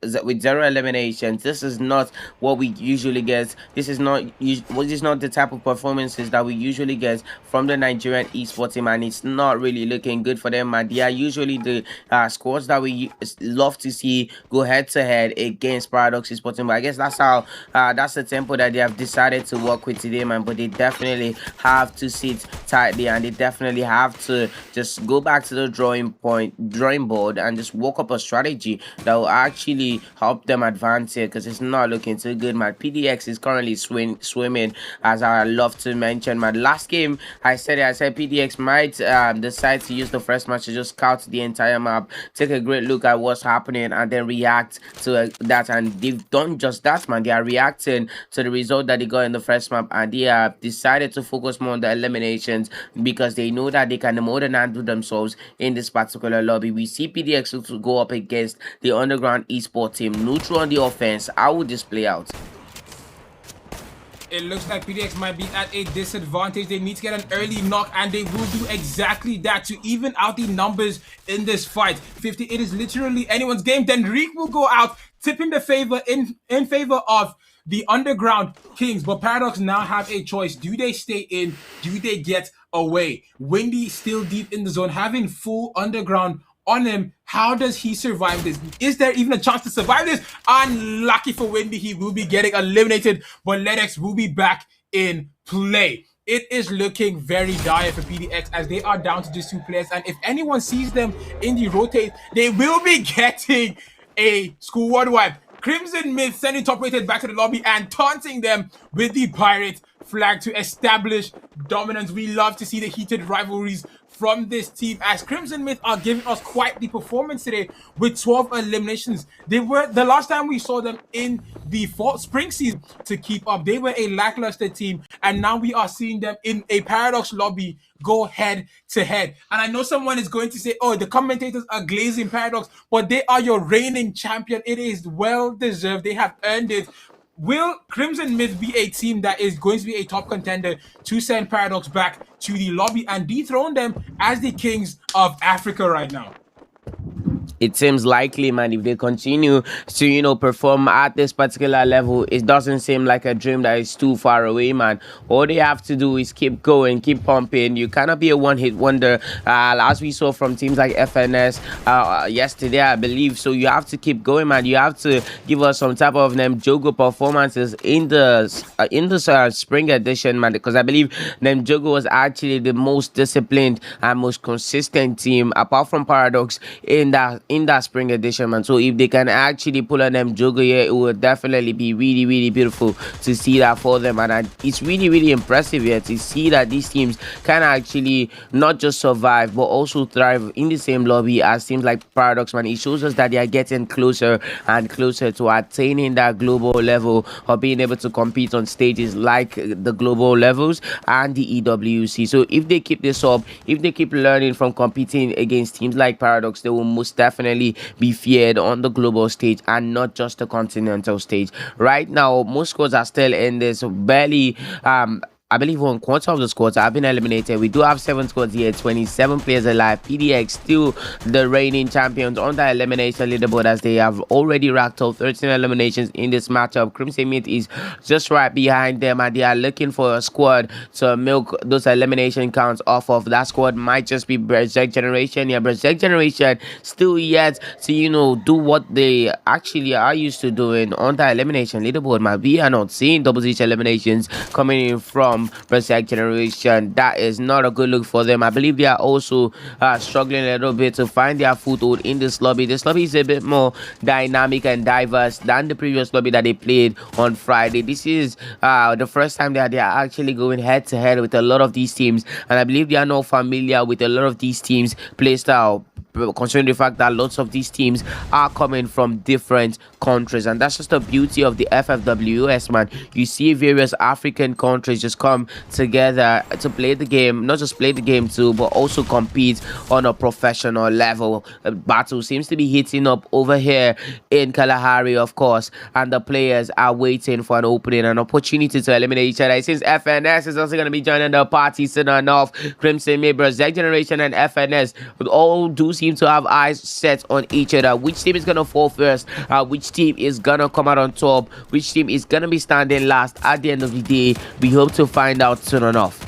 eliminations. This is not what we usually get. This is not the type of performances that we usually get from the Nigerian esports team, and it's not really looking good for them. And they are usually the squads that we love to see go head to head against Paradox esports team. But I guess that's how that's the tempo that they have decided to work with today, man. But they definitely have to sit tightly, and they definitely have to just go back to the drawing board, and just work up a strategy that will actually help them advance here, because it's not looking too good, man. PDX is currently swimming, as I love to mention, man. Last game I said PDX might decide to use the first match to just scout the entire map, take a great look at what's happening, and then react to that. And they've done just that, man. They are reacting to the result that they got in the first map, and they have decided to focus more on the eliminations, because they know that they can more than handle themselves in this particular lobby. We see PDX to go up against the underground esports team. Neutral on the offense. How would this play out? It looks like PDX might be at a disadvantage. They need to get an early knock, and they will do exactly that to even out the numbers in this fight. 50, it is literally anyone's game. Then Reek will go out, tipping the favor in favor of the underground Kings. But Paradox now have a choice. Do they stay in? Do they get away? Windy still deep in the zone, having full underground on him. How does he survive this? Is there even a chance to survive this? Unlucky for Windy, he will be getting eliminated, but Ledex will be back in play. It is looking very dire for PDX, as they are down to just 2 players, and if anyone sees them in the rotate, they will be getting a squad wipe. Crimson Myth sending top rated back to the lobby and taunting them with the pirate flag to establish dominance. We love to see the heated rivalries from this team, as Crimson Myth are giving us quite the performance today with 12 eliminations. They were, the last time we saw them in the spring season to keep up, they were a lackluster team, and now we are seeing them in a Paradox lobby go head to head. And I know someone is going to say, oh, the commentators are glazing Paradox, but they are your reigning champion. It is well deserved. They have earned it. Will Crimson Myth be a team that is going to be a top contender to send Paradox back to the lobby and dethrone them as the kings of Africa right now? It seems likely, man. If they continue to, perform at this particular level, it doesn't seem like a dream that is too far away, man. All they have to do is keep going, keep pumping. You cannot be a one-hit wonder, as we saw from teams like FNS yesterday, I believe. So you have to keep going, man. You have to give us some type of Jogo performances in the spring edition, man, because I believe Jogo was actually the most disciplined and most consistent team, apart from Paradox, in that spring edition, man. So if they can actually pull on Jogo here, it will definitely be really, really beautiful to see that for them. And it's really, really impressive here to see that these teams can actually not just survive but also thrive in the same lobby as teams like Paradox, man. It shows us that they are getting closer and closer to attaining that global level, or being able to compete on stages like the global levels and the EWC. So if they keep this up, if they keep learning from competing against teams like Paradox, they will most definitely be feared on the global stage and not just the continental stage. Right now, most squads are still in this barely I believe 1/4 of the squads have been eliminated. We do have 7 squads here, 27 players alive. PDX still the reigning champions on the elimination leaderboard, as they have already racked up 13 eliminations in this matchup. Crimson Myth is just right behind them, and they are looking for a squad to milk those elimination counts off of. That squad might just be Berserk Generation. Yeah, Berserk Generation still yet to do what they actually are used to doing on the elimination leaderboard, man. We are not seeing double-digit eliminations coming in from Berserk Generation. That is not a good look for them. I believe they are also struggling a little bit to find their foothold in this lobby. This lobby is a bit more dynamic and diverse than the previous lobby that they played on Friday. This is the first time that they are actually going head to head with a lot of these teams, and I believe they are not familiar with a lot of these teams' play style, considering the fact that lots of these teams are coming from different countries. And that's just the beauty of the FFWS, man. You see various African countries just come come together to play the game, not just play the game too, but also compete on a professional level. Battle seems to be heating up over here in Kalahari, of course, and the players are waiting for an opening, an opportunity to eliminate each other. Since FNS is also going to be joining the party soon enough, Crimson Mabers, Z Generation, and FNS all do seem to have eyes set on each other. Which team is going to fall first? Which team is going to come out on top? Which team is going to be standing last at the end of the day? We hope to find out soon enough.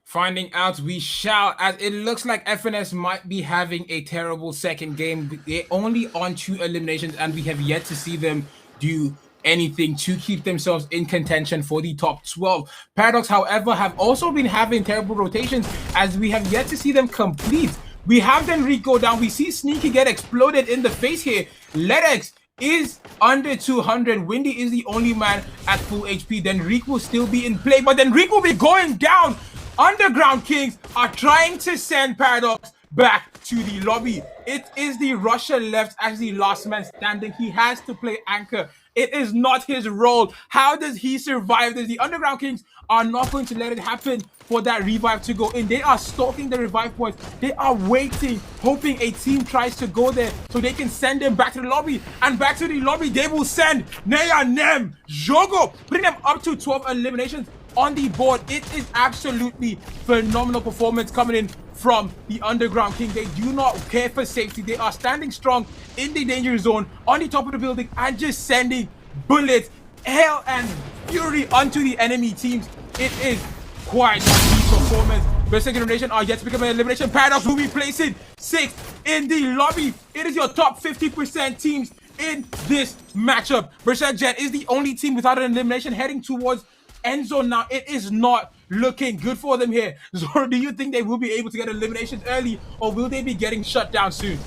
Finding out we shall, as it looks like FNS might be having a terrible second game. They're only on 2 eliminations, and we have yet to see them do anything to keep themselves in contention for the top 12. Paradox, however, have also been having terrible rotations, as we have yet to see them complete. We have then Rico down. We see Sneaky get exploded in the face here. Ledex is under 200. Windy is the only man at full HP. Then Reek will still be in play, but then Reek will be going down. Underground Kings are trying to send Paradox back to the lobby. It is the Russia left as the last man standing. He has to play anchor. It is not his role. How does he survive this? The Underground Kings are not going to let it happen for that revive to go in. They are stalking the revive points. They are waiting, hoping a team tries to go there so they can send them back to the lobby. And back to the lobby, they will send Nea, Nem, Jogo, putting them up to 12 eliminations on the board. It is absolutely phenomenal performance coming in from the Underground King. They do not care for safety. They are standing strong in the danger zone on the top of the building and just sending bullets, hell and fury onto the enemy teams. It is quite a deep performance. Berserk Generation are yet to become an elimination. Paradox will be placing 6th in the lobby. It is your top 50% teams in this matchup. Berserk Gen is the only team without an elimination heading towards end zone now. It is not looking good for them here. Zoro, do you think they will be able to get eliminations early, or will they be getting shut down soon?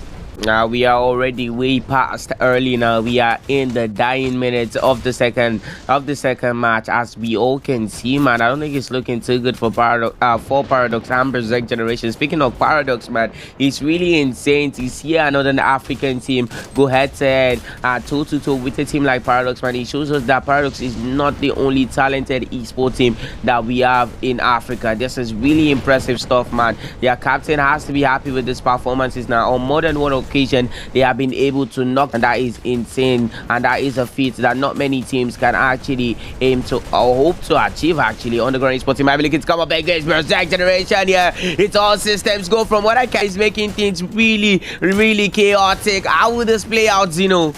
Now we are already way past early. Now we are in the dying minutes of the second match, as we all can see, man. I don't think it's looking too good for Paradox and Berserk Generation. Speaking of Paradox, man, it's really insane to see another African team go head to head, toe to toe with a team like Paradox, man. It shows us that Paradox is not the only talented esport team that we have in Africa. This is really impressive stuff, man. Their captain has to be happy with these performances now. On more than one occasion, they have been able to knock, and that is insane, and that is a feat that not many teams can actually aim to or hope to achieve. Actually, on the ground esports team, I believe it's come up against Berserk Generation here. It's all systems go from what I can is making things really chaotic. How will this play out, Zeno?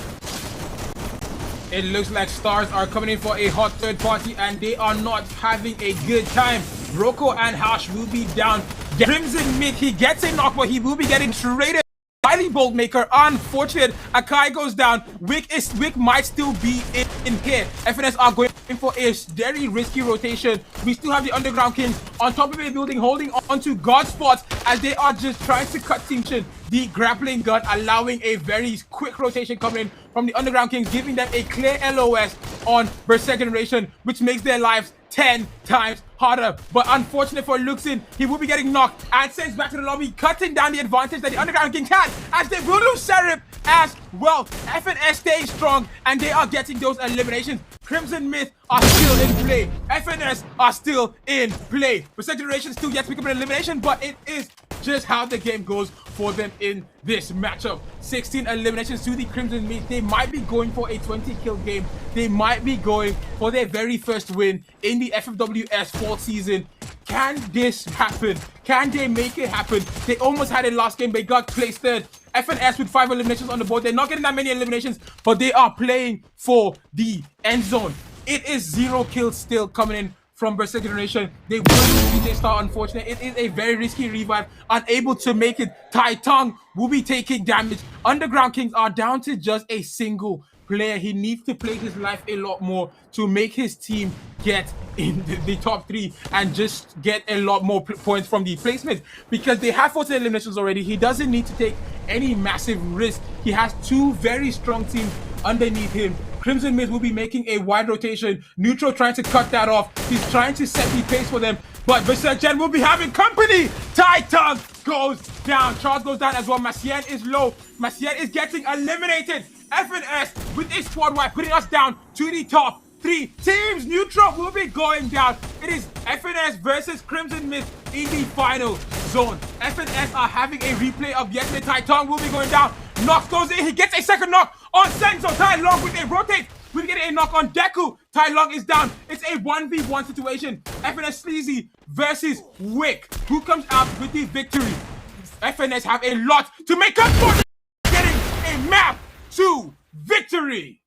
It looks like Stars are coming in for a hot third party, and they are not having a good time. Rocco and Hash will be down. Crimson mid, he gets a knock, but he will be getting traded by the Bolt Maker. Unfortunate. Akai goes down. Wick might still be in here. FNS are going for a very risky rotation. We still have the Underground Kings on top of a building holding on to God spots as they are just trying to cut tension. The grappling gun allowing a very quick rotation coming in from the Underground Kings, giving them a clear LOS on Berserk Generation, which makes their lives 10 times harder. But unfortunate for Luxin, he will be getting knocked and sent back to the lobby, cutting down the advantage that the Underground Kings had, as they will lose Serif as well. FNS staying strong, and they are getting those eliminations. Crimson Myth are still in play. FNS are still in play. Berserk Generation still yet to become an elimination, but it is just how the game goes for them in this matchup. 16 eliminations to the Crimson Myth. They might be going for a 20-kill game. They might be going for their very first win in the FFWS fall season. Can this happen? Can they make it happen? They almost had it last game. They got placed third. FNS with 5 eliminations on the board. They're not getting that many eliminations, but they are playing for the end zone. It is 0 kills still coming in from Berserk Generation. They will lose DJ Star, unfortunately. It is a very risky revive. Unable to make it. Tai Tong will be taking damage. Underground Kings are down to just a single player. He needs to play his life a lot more to make his team get in the top 3 and just get a lot more points from the placements, because they have 14 eliminations already. He doesn't need to take any massive risk. He has 2 very strong teams underneath him. Crimson Mist will be making a wide rotation. Neutral trying to cut that off. He's trying to set the pace for them, but Berserk Gen will be having company. Titan goes down. Charles goes down as well. Macian is low. Macian is getting eliminated. FNS with a squad wide, putting us down to the top three teams neutral will be going down. It is FNS versus Crimson Mist in the final zone. FNS are having a replay of yesterday. Tai Tong will be going down. Nox goes in. He gets a second knock on Senso. Tai Long with a rotate. We get a knock on Deku. Tai Long is down. It's a 1v1 situation. FNS Sleazy versus Wick. Who comes out with the victory? FNS have a lot to make up for, getting a map to victory.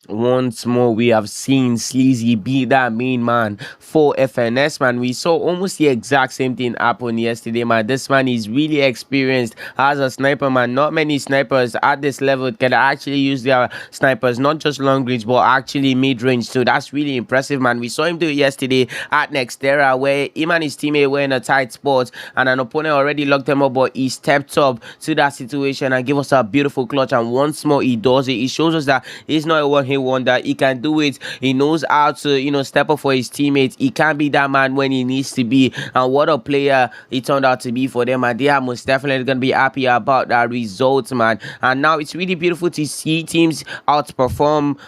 Once more, we have seen Sleazy be that main man for FNS, man. We saw almost the exact same thing happen yesterday, man. This man is really experienced as a sniper, man. Not many snipers at this level can actually use their snipers, not just long range, but actually mid range. So that's really impressive, man. We saw him do it yesterday at Nextera, where him and his teammate were in a tight spot, and an opponent already locked them up, but he stepped up to that situation and gave us a beautiful clutch. And once more, he does it. He shows us that he's not a one-hit wonder. He can do it. He knows how to, step up for his teammates. He can be that man when he needs to be. And what a player he turned out to be for them. And they are most definitely going to be happy about that result, man. And now it's really beautiful to see teams outperform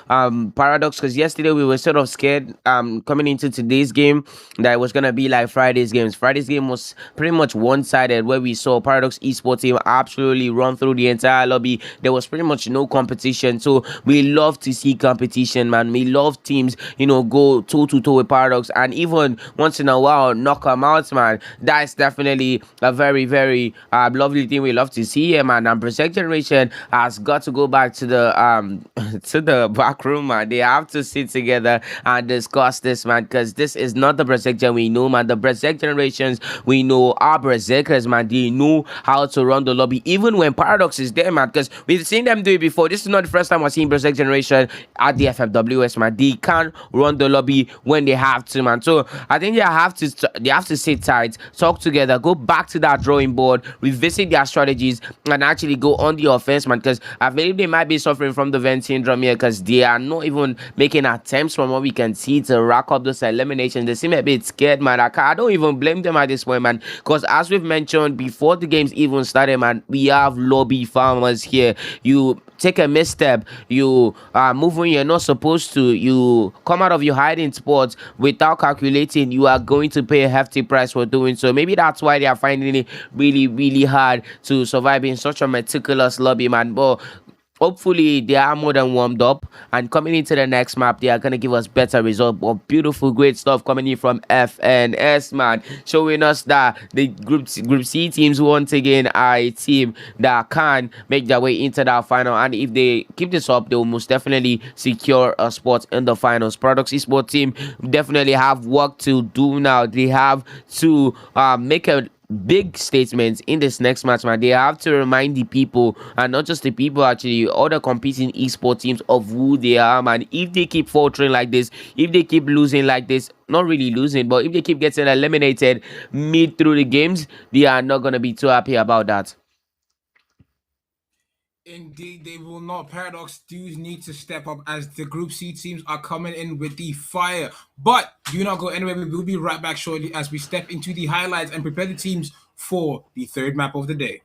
Paradox, because yesterday we were sort of scared coming into today's game that it was going to be like Friday's games. Friday's game was pretty much one-sided, where we saw Paradox esports team absolutely run through the entire lobby. There was pretty much no competition. So we love to see competition, man. We love teams, go toe-to-toe with Paradox, and even once in a while knock them out, man. That's definitely a very, very lovely thing we love to see here, man. And Berserk Generation has got to go back to the to the back room, man. They have to sit together and discuss this, man, because this is not the Berserk Gen we know, man. The Berserk Generations we know are Berserkers, man. They know how to run the lobby, even when Paradox is there, man, because we've seen them do it before. This is not the first time I've seen Berserk Generation at the FFWS, man. They can run the lobby when they have to, man. So I think they have to sit tight, talk together, go back to that drawing board, revisit their strategies, and actually go on the offense, man, because I believe they might be suffering from the vent syndrome here, because they are not even making attempts, from what we can see, to rack up those eliminations. They seem a bit scared, man. I don't even blame them at this point, man, because as we've mentioned before the games even started, man, we have lobby farmers here. You take a misstep, you move when you're not supposed to, you come out of your hiding spot without calculating, you are going to pay a hefty price for doing so. Maybe that's why they are finding it really, really hard to survive in such a meticulous lobby, man. But hopefully they are more than warmed up, and coming into the next map they are going to give us better results. But beautiful, great stuff coming in from FNS, man, showing us that the group C teams once again are a team that can make their way into that final, and if they keep this up, they will most definitely secure a spot in the finals. Paradox esports team definitely have work to do now. They have to make a big statements in this next match, man. They have to remind the people, and not just the people, actually other competing esports teams, of who they are, man. If they keep faltering like this, if they keep losing like this, not really losing, but if they keep getting eliminated mid through the games, they are not going to be too happy about that. Indeed, they will not. Paradox do need to step up, as the Group C teams are coming in with the fire. But do not go anywhere. We will be right back shortly as we step into the highlights and prepare the teams for the third map of the day.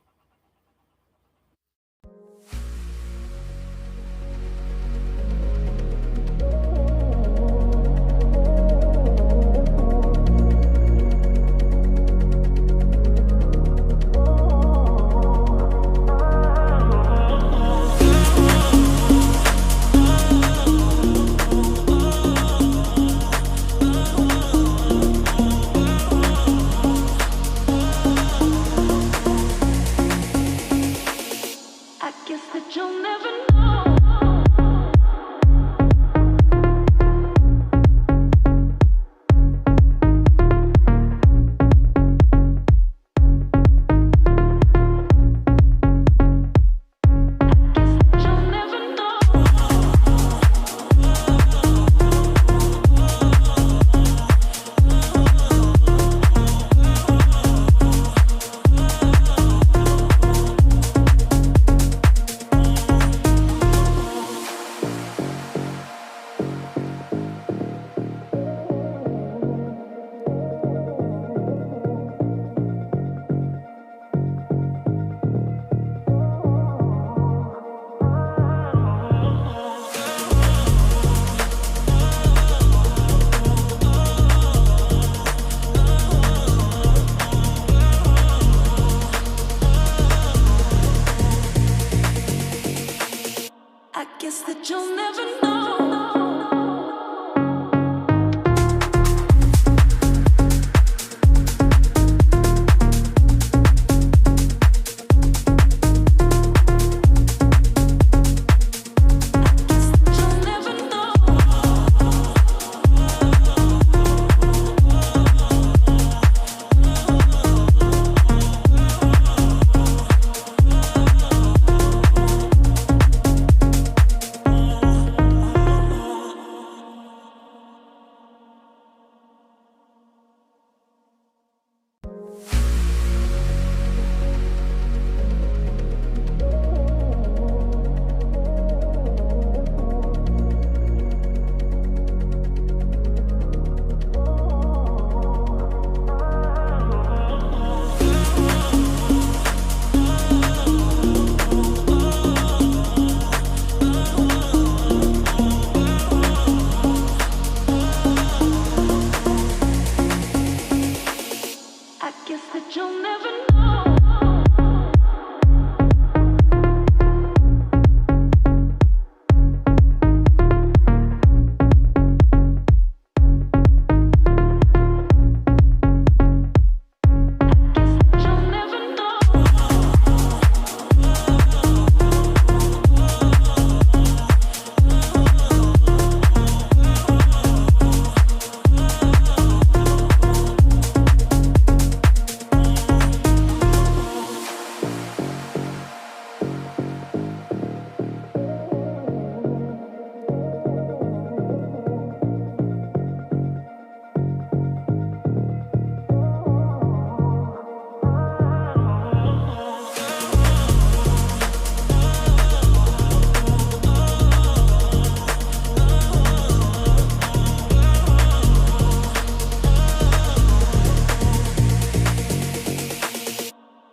Guess that you'll never know.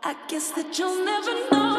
I guess that you'll never know.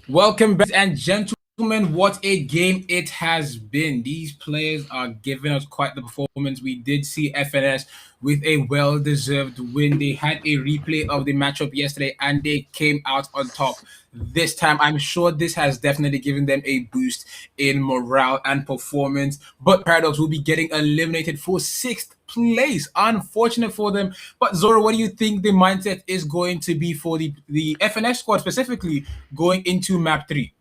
Welcome back, and gentlemen. What a game it has been. These players are giving us quite the performance. We did see FNS with a well-deserved win. They had a replay of the matchup yesterday, and they came out on top this time. I'm sure this has definitely given them a boost in morale and performance. But Paradox will be getting eliminated for sixth place. Unfortunate for them. But Zoro, what do you think the mindset is going to be for the FNS squad specifically going into map 3?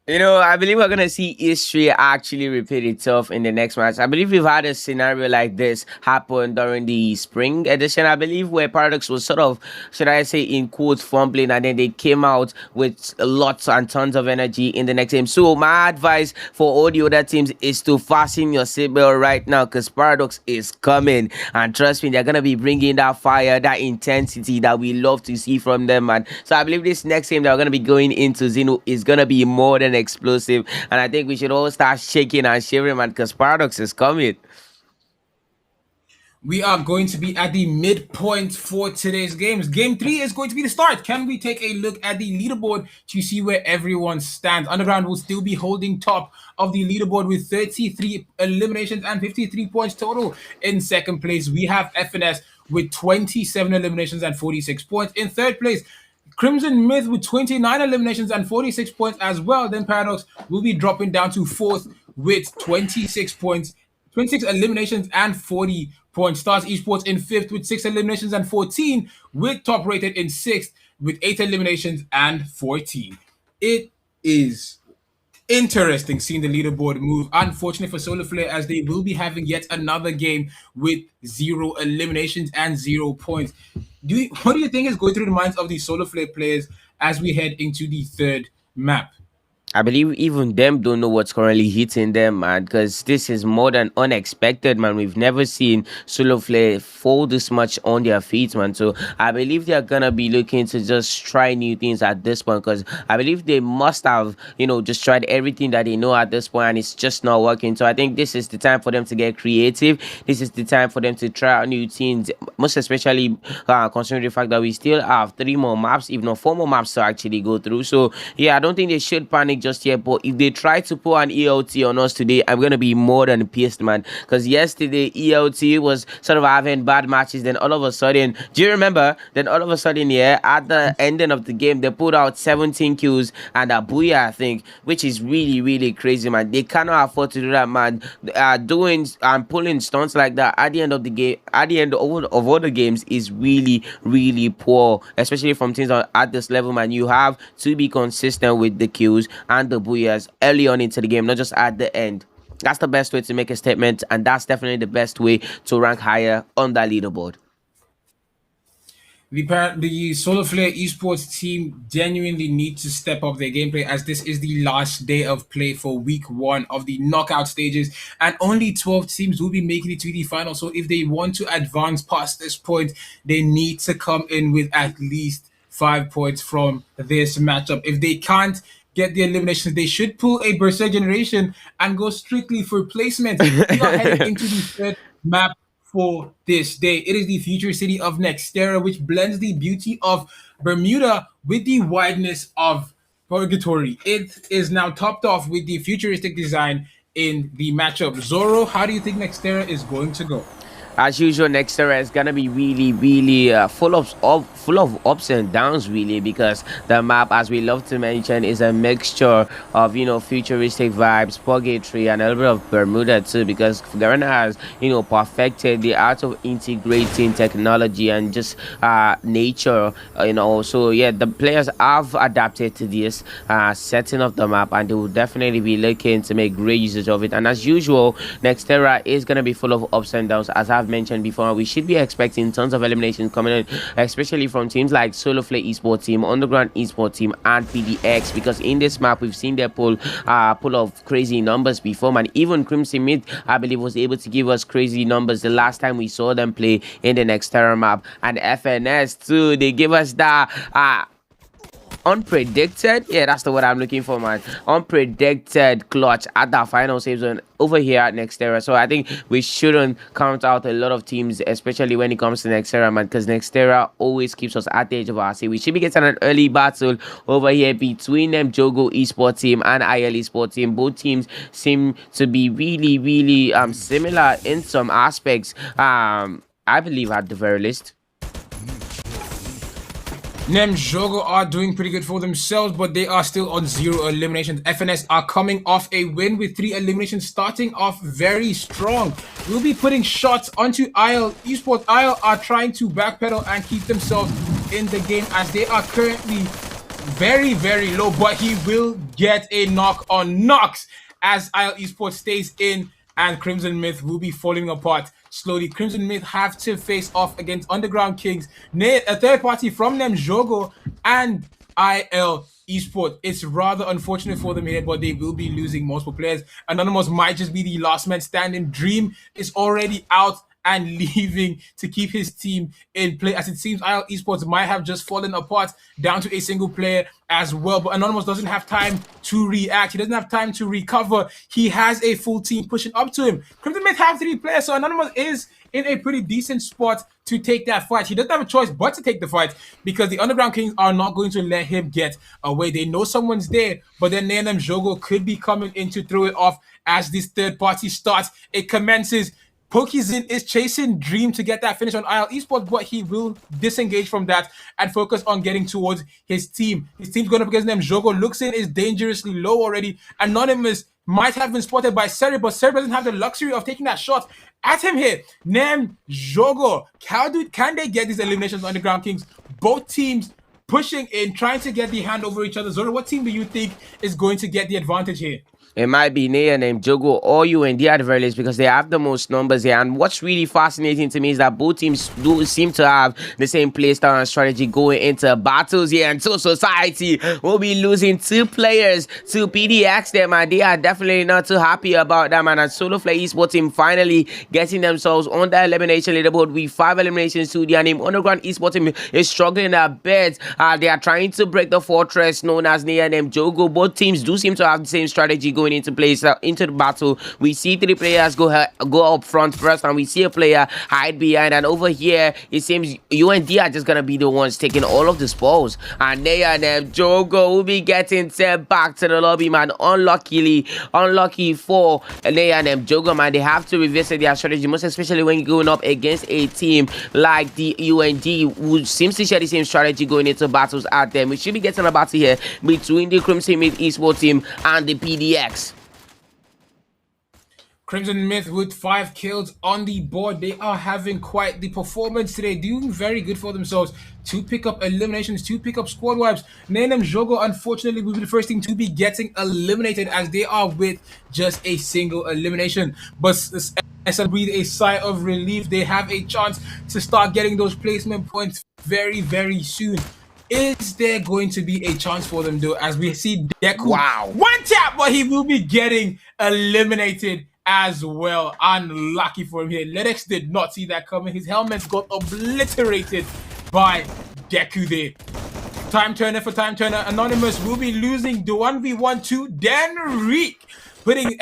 You know, I believe we're gonna see history actually repeat itself in the next match. I believe we've had a scenario like this happen during the spring edition. I believe where Paradox was sort of, should I say, in quotes, fumbling, and then they came out with lots and tons of energy in the next game. So my advice for all the other teams is to fasten your seatbelt right now, because Paradox is coming, and trust me, they're gonna be bringing that fire, that intensity that we love to see from them, man. So I believe this next game that we're gonna be going into, Zeno, is gonna be more than explosive, and I think we should all start shaking and shivering, man, because Paradox is coming. We are going to be at the midpoint for today's games. Game 3 is going to be the start. Can we take a look at the leaderboard to see where everyone stands? Underground will still be holding top of the leaderboard with 33 eliminations and 53 points total. In second place, we have FNS with 27 eliminations and 46 points. In third place, Crimson Myth with 29 eliminations and 46 points as well. Then Paradox will be dropping down to fourth with 26 points, 26 eliminations and 40 points. Stars Esports in fifth with 6 eliminations and 14, with top rated in sixth with 8 eliminations and 14. It is interesting seeing the leaderboard move. Unfortunate for Solar Flare as they will be having yet another game with 0 eliminations and 0 points. What do you think is going through the minds of these Solar Flare players as we head into the third map? I believe even them don't know what's currently hitting them, man, because this is more than unexpected, man. We've never seen Solo Flare fall this much on their feet, man. So I believe they're gonna be looking to just try new things at this point, because I believe they must have, just tried everything that they know at this point, and it's just not working. So I think this is the time for them to get creative. This is the time for them to try out new things, most especially considering the fact that we still have 3 more maps, if not 4 more maps to actually go through. So yeah, I don't think they should panic just yet, but if they try to pull an ELT on us today, I'm gonna be more than pissed, man. Because yesterday ELT was sort of having bad matches, then all of a sudden, do you remember? Then all of a sudden, yeah, at the ending of the game, they pulled out 17 kills and a booyah, I think, which is really, really crazy, man. They cannot afford to do that, man. Doing and pulling stunts like that at the end of the game, at the end of all the games, is really, really poor, especially from teams at this level, man. You have to be consistent with the kills and the booyahs early on into the game, not just at the end. That's the best way to make a statement, and that's definitely the best way to rank higher on that leaderboard. The Solar Flare esports team genuinely need to step up their gameplay as this is the last day of play for week 1 of the knockout stages, and only 12 teams will be making it to the final. So if they want to advance past this point, they need to come in with at least 5 points from this matchup. If they can't get the eliminations, they should pull a Berserk Generation and go strictly for placement. We are heading into the third map for this day. It is the future city of Nextera, which blends the beauty of Bermuda with the wideness of Purgatory. It is now topped off with the futuristic design in the matchup. Zoro, how do you think Nextera is going to go? As usual, next era is gonna be really, really full of ups and downs, really, because the map, as we love to mention, is a mixture of futuristic vibes, purgatory, and a little bit of Bermuda too. Because Garena has perfected the art of integrating technology and just nature. So yeah, the players have adapted to this setting of the map, and they will definitely be looking to make great usage of it. And as usual, next era is gonna be full of ups and downs, as I've mentioned before. We should be expecting tons of eliminations coming in, especially from teams like Solo Flare Esports Team, Underground Esports Team, and PDX, because in this map we've seen their pull of crazy numbers before, man. Even Crimson Myth, I believe, was able to give us crazy numbers the last time we saw them play in the next Terra map. And FNS too, they give us that unpredicted, yeah, that's the word I'm looking for, man. Unpredicted clutch at that final save zone over here at Nextera. So I think we shouldn't count out a lot of teams, especially when it comes to Nextera, man, because Nextera always keeps us at the edge of our seat. We should be getting an early battle over here between them, Jogo Esports Team and IL Esports Team. Both teams seem to be really, really similar in some aspects, I believe, at the very least. Jogo are doing pretty good for themselves, but they are still on 0 eliminations. FNS are coming off a win with 3 eliminations, starting off very strong. We'll be putting shots onto IL Esports. IL are trying to backpedal and keep themselves in the game as they are currently very, very low, but he will get a knock on Nox as IL Esports stays in, and Crimson Myth will be falling apart slowly. Crimson Myth have to face off against Underground Kings, a third party from them, Jogo and IL Esports. It's rather unfortunate for them here, but they will be losing multiple players. Anonymous might just be the last man standing. Dream is already out and leaving to keep his team in play, as it seems IL Esports might have just fallen apart down to a single player as well. But Anonymous doesn't have time to react. He doesn't have time to recover. He has a full team pushing up to him. Crimson Myth have 3 players, so Anonymous is in a pretty decent spot to take that fight. He doesn't have a choice but to take the fight, because the Underground Kings are not going to let him get away. They know someone's there, but then Nanam Jogo could be coming in to throw it off as this third party starts. It commences. Pokizin is chasing Dream to get that finish on IL Esports, but he will disengage from that and focus on getting towards his team. His team's going up against them. Jogo looks in, is dangerously low already. Anonymous might have been spotted by Seri, but Seri doesn't have the luxury of taking that shot at him here. Nem Jogo, can they get these eliminations on the Ground Kings? Both teams pushing in, trying to get the hand over each other. Zoro, what team do you think is going to get the advantage here? It might be Naya named Jogo or UND at the very least because they have the most numbers here. And what's really fascinating to me is that both teams do seem to have the same playstyle and strategy going into battles here. And so Society will be losing 2 players to PDX them, and they are definitely not too happy about that, man. And Solo Flare Esports team finally getting themselves on the elimination leaderboard with 5 eliminations to their name. Underground Esports team is struggling a bit. They are trying to break the fortress known as Naya named Jogo. Both teams do seem to have the same strategy going into place into the battle. We see 3 players go up front first, and we see a player hide behind. And over here, it seems UND are just gonna be the ones taking all of the spoils, and they and them Jogo will be getting sent back to the lobby, man. Unlucky for they and them Jogo, man. They have to revisit their strategy, most especially when you're going up against a team like the UND, who seems to share the same strategy going into battles at them. We should be getting a battle here between the Crimson Mid Esports team and the PDX. Crimson Myth with 5 kills on the board. They are having quite the performance today, doing very good for themselves to pick up eliminations, to pick up squad wipes. Nanem Jogo, unfortunately, will be the first team to be getting eliminated as they are with just a single elimination. But as I breathe a sigh of relief, they have a chance to start getting those placement points very, very soon. Is there going to be a chance for them though, as we see Deku? Wow. 1 tap, but he will be getting eliminated as well. Unlucky for him here. Ledex did not see that coming. His helmet got obliterated by Deku there. Time Turner for Time Turner. Anonymous will be losing the 1v1 to Denrique, putting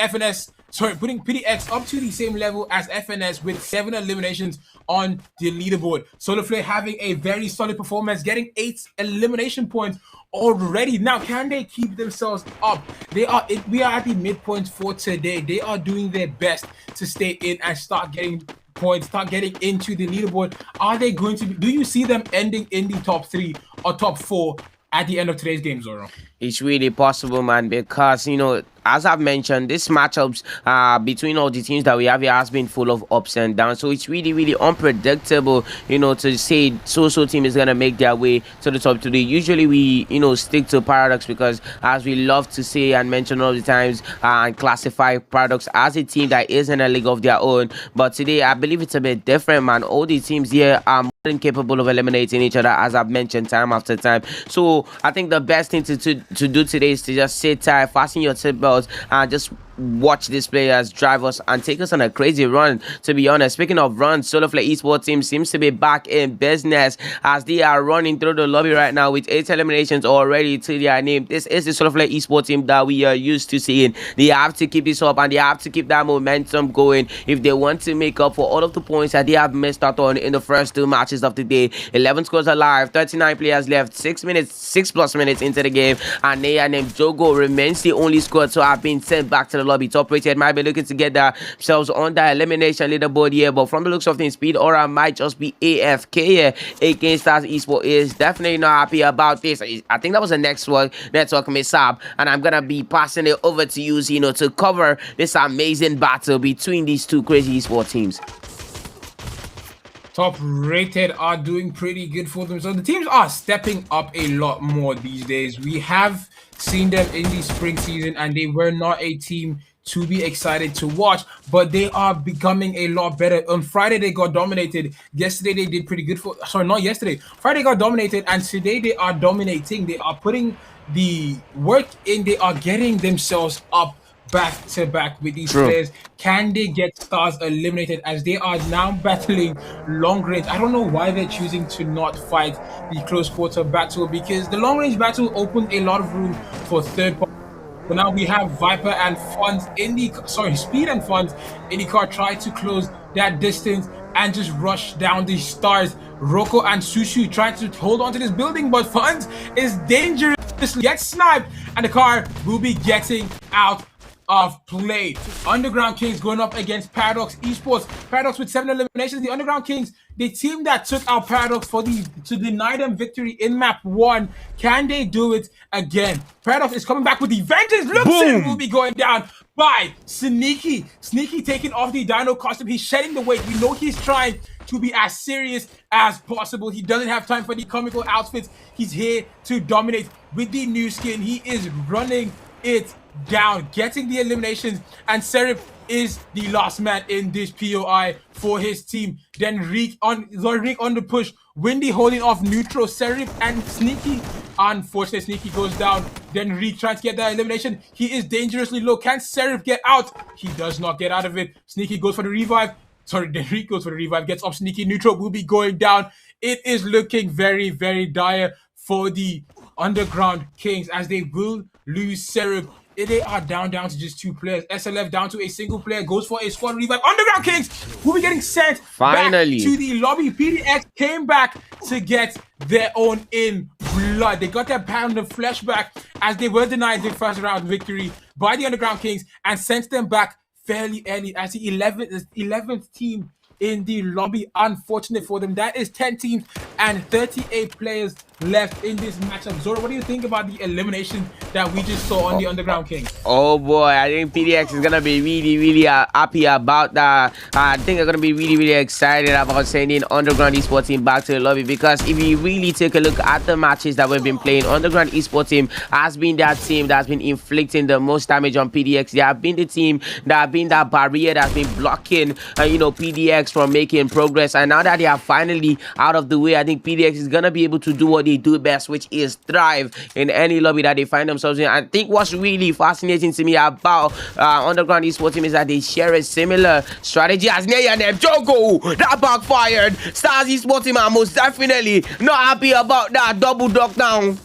PDX up to the same level as FNS with 7 eliminations on the leaderboard. Solo Flare having a very solid performance, getting 8 elimination points already. Now, can they keep themselves up? We are at the midpoint for today. They are doing their best to stay in and start getting points, start getting into the leaderboard. Are they going to do you see them ending in the top 3 or top 4 at the end of today's game, Zoro? It's really possible, man, because, you know, as I've mentioned, this matchups between all the teams that we have here has been full of ups and downs. So it's really, really unpredictable, you know, to say so team is going to make their way to the top today. Usually we, you know, stick to Paradox because, as we love to say and mention all the times, and classify Paradox as a team that is in a league of their own. But today, I believe it's a bit different, man. All the teams here are more than capable of eliminating each other, as I've mentioned time after time. So I think the best thing to do today is to just sit tight, fasten your seatbelts, and just watch these players drive us and take us on a crazy run. To be honest, speaking of runs, Solo Flare Esports team seems to be back in business as they are running through the lobby right now with 8 eliminations already to their name. This is the Solo Flare Esports team that we are used to seeing. They have to keep this up and they have to keep that momentum going if they want to make up for all of the points that they have missed out on in the first 2 matches of the day. 11 scores alive, 39 players left, 6 plus minutes into the game, and Naya named Jogo remains the only squad to have been sent back to the lobby. Top rated might be looking to get themselves on the elimination leaderboard here, but from the looks of things, Speed Aura might just be AFK here against Stars Esports. Is definitely not happy about this. I think that was the next one, network mishap, and I'm gonna be passing it over to you, Zeno, to cover this amazing battle between these 2 crazy esports teams. Top rated are doing pretty good for them. So the teams are stepping up a lot more these days. We have seen them in the spring season and they were not a team to be excited to watch, but they are becoming a lot better. On Friday, they got dominated. Yesterday, they did pretty good for, sorry, not yesterday. Friday got dominated, and today they are dominating. They are putting the work in. They are getting themselves up back to back with these players. Can they get Stars eliminated as they are now battling long range? I don't know why they're choosing to not fight the close quarter battle, because the long range battle opened a lot of room for third party. But now we have Viper and Funds in the, Speed and Funds in the car try to close that distance and just rush down the Stars. Roko and Sushi try to hold on to this building, but Funds is dangerous, gets sniped, and the car will be getting out of play. Underground Kings going up against Paradox Esports. Paradox with 7 eliminations. The Underground Kings, the team that took out Paradox to deny them victory in map 1. Can they do it again? Paradox is coming back with the vengeance. Luxon will be going down by Sneaky. Sneaky taking off the Dino costume. He's shedding the weight. We know he's trying to be as serious as possible. He doesn't have time for the comical outfits. He's here to dominate with the new skin. He is running it down, getting the eliminations, and Serif is the last man in this POI for his team. Then Reek on the push, Windy holding off neutral, Serif and Sneaky. Unfortunately, Sneaky goes down. Then Reek trying to get that elimination. He is dangerously low. Can Serif get out? He does not get out of it. Sneaky goes for the revive. Sorry, then Reek goes for the revive, gets off Sneaky. Neutral will be going down. It is looking very, very dire for the Underground Kings as they will lose Serif. They are down to just 2 players. SLF down to a single player, goes for a squad revive. Underground Kings will be getting sent Finally back to the lobby. PDX came back to get their own in blood. They got their pound of flesh back as they were denied the first round victory by the Underground Kings and sent them back fairly early as the 11th team in the lobby. Unfortunate for them. That is 10 teams and 38 players left in this matchup. Zoro, what do you think about the elimination that we just saw on the Underground Kings? Oh boy, I think PDX is gonna be really happy about that. I think they're gonna be really excited about sending Underground Esports team back to the lobby, because if you really take a look at the matches that we've been playing, Underground Esports team has been that team that's been inflicting the most damage on PDX. They have been the team that have been that barrier that's been blocking PDX from making progress, and now that they are finally out of the way, I think PDX is gonna be able to do what they do best, which is thrive in any lobby that they find themselves in. I think what's really fascinating to me about Underground Esports team is that they share a similar strategy as Ney and them. Jogo, that backfired. Stars Esports team are most definitely not happy about that double duck down.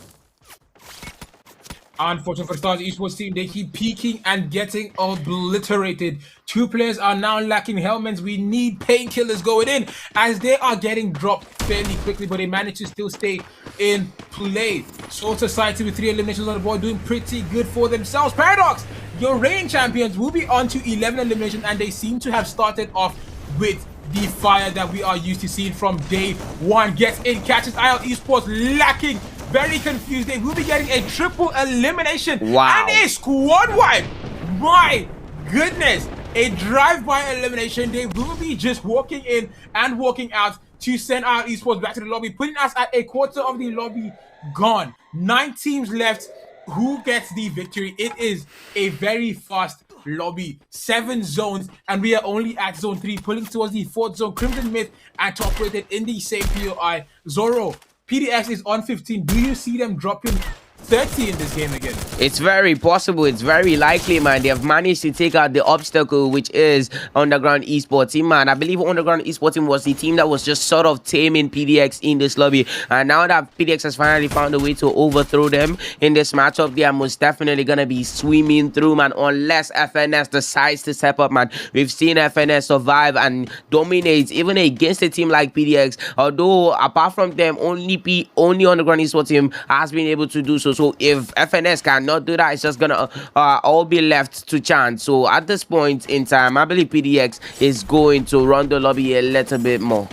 Unfortunately for Stars Esports team, they keep peeking and getting obliterated. 2 players are now lacking helmets. We need painkillers going in as they are getting dropped fairly quickly, but they manage to still stay in play. Soul Society with 3 eliminations on the board, doing pretty good for themselves. Paradox, your reigning champions, will be on to 11 eliminations, and they seem to have started off with the fire that we are used to seeing from day 1. Gets in, catches IL Esports lacking. Very confused. They will be getting a triple elimination. Wow. And a squad wipe. My goodness. A drive-by elimination. They will be just walking in and walking out to send our esports back to the lobby, putting us at a quarter of the lobby gone. 9 teams left. Who gets the victory? It is a very fast lobby. 7 zones, and we are only at zone 3, pulling towards the 4th zone. Crimson Myth and top rated in the same POI. Zoro, PDX is on 15. Do you see them dropping 30 in this game again? It's very possible. It's very likely, man. They have managed to take out the obstacle, which is Underground Esports team, man. I believe Underground Esports team was the team that was just sort of taming PDX in this lobby, and now that PDX has finally found a way to overthrow them in this matchup, they are most definitely gonna be swimming through, man, unless FNS decides to step up, man. We've seen FNS survive and dominate even against a team like PDX, although apart from them, only Underground Esports team has been able to do so. So if FNS cannot do that, it's just gonna all be left to chance. So at this point in time, I believe PDX is going to run the lobby a little bit more.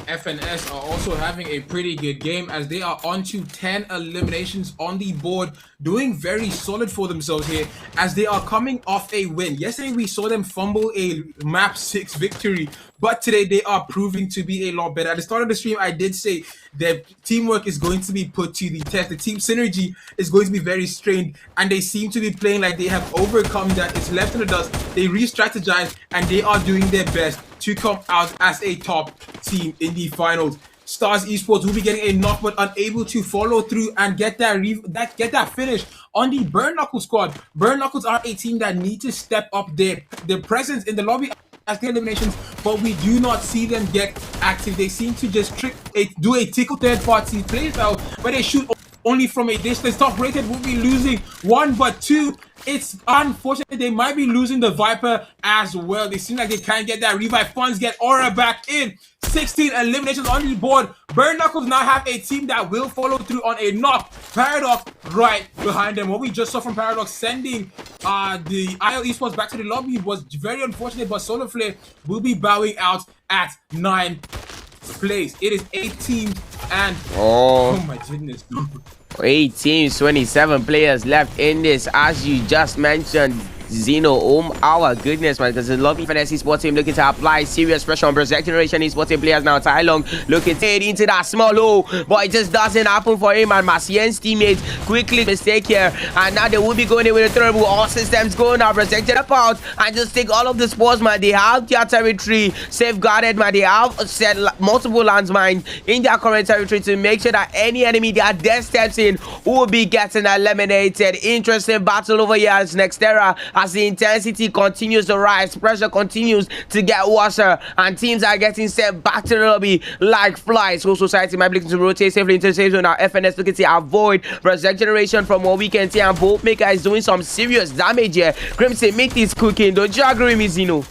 FNS are also having a pretty good game as they are on to 10 eliminations on the board, doing very solid for themselves here as they are coming off a win. Yesterday we saw them fumble a map 6 victory, but today they are proving to be a lot better. At the start of the stream, I did say that teamwork is going to be put to the test. The team synergy is going to be very strained, and they seem to be playing like they have overcome that. It's left in the dust. They re-strategize, and they are doing their best to come out as a top team in the finals. Stars Esports will be getting a knock, but unable to follow through and get that finish on the Burn Knuckles squad. Burn Knuckles are a team that need to step up their presence in the lobby as the eliminations, but we do not see them get active. They seem to just do a tickle third party play style where they shoot only from a distance. Top rated will be losing 1, but 2. It's unfortunate. They might be losing the Viper as well. They seem like they can't get that revive. Funds get Aura back in. 16 eliminations on the board. Burn Knuckles now have a team that will follow through on a knock. Paradox right behind them. What we just saw from Paradox sending the IL Esports back to the lobby was very unfortunate, but Solar Flare will be bowing out at 9th place. It is 8 teams and oh my goodness. 8 teams, 27 players left in this. As you just mentioned, Zeno. Oh our goodness, man, because the lobby FNS esports team looking to apply serious pressure on Berserk Generation esports team players now. Tai Long looking to head into that small hole, but it just doesn't happen for him, and Macien's teammates quickly mistake here, and now they will be going in with a terrible all systems going now. Berserk out and just take all of the sports, man. They have their territory safeguarded, man. They have set multiple landmines in their current territory to make sure that any enemy that death steps in will be getting eliminated. Interesting battle over here as Nextera, as the intensity continues to rise, pressure continues to get worse, and teams are getting sent back to the lobby like flies. Whole society might be looking to rotate safely into the safe zone. Now FNS looking to avoid Berserk Generation from what we can see, and Bolt Maker is doing some serious damage here. Crimson Myth is cooking. Don't you agree with me, Zeno?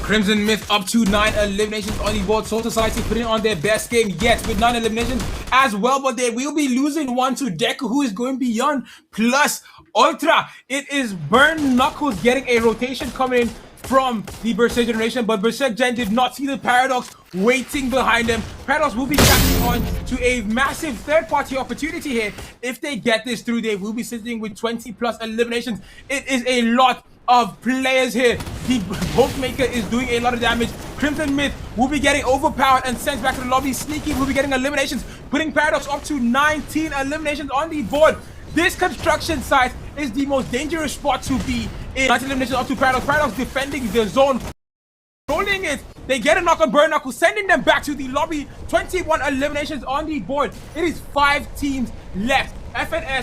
Crimson Myth up to 9 eliminations on the board. Soul Society putting on their best game yet with 9 eliminations as well, but they will be losing one to Deku, who is going beyond plus Ultra. It is Burn Knuckles getting a rotation coming in from the Berserk Generation, but Berserk Gen did not see the Paradox waiting behind them. Paradox will be catching on to a massive third-party opportunity here. If they get this through, they will be sitting with 20 plus eliminations. It is a lot of players here. The Bolt Maker is doing a lot of damage. Crimson Myth will be getting overpowered and sent back to the lobby. Sneaky will be getting eliminations, putting Paradox up to 19 eliminations on the board. This construction site is the most dangerous spot to be in. 19 eliminations up to Paradox. Paradox defending the zone, rolling it. They get a knock on Burn Knuckle, sending them back to the lobby. 21 eliminations on the board. It is 5 teams left. FNS,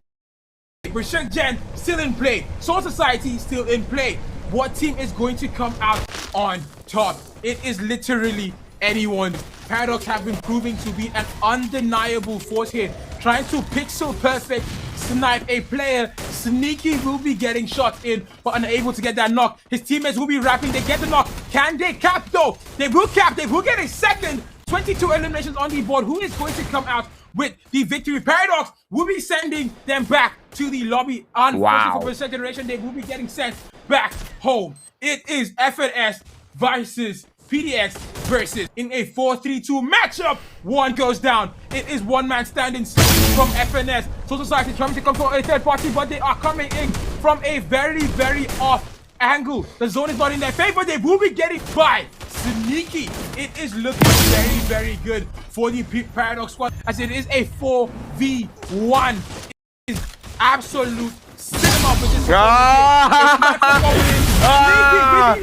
Berserk Gen still in play. Soul Society still in play. What team is going to come out on top? It is literally anyone. Paradox have been proving to be an undeniable force here, trying to pixel perfect snipe a player. Sneaky will be getting shot in, but unable to get that knock. His teammates will be rapping. They get the knock. Can they cap though? They will cap. They will get a second. 22 eliminations on the board. Who is going to come out with the victory? Paradox will be sending them back to the lobby. Unfortunately for Berserk Generation, they will be getting sent back home. It is FNS versus PDX versus in a 4-3-2 matchup. One goes down. It is one man standing from FNS. Soul Society trying to come from a third party, but they are coming in from a very off angle. The zone is not in their favor. They will be getting by. Sneaky. It is looking very good for the Paradox squad, as it is a 4v1. It is absolute cinema for this. Sneaky,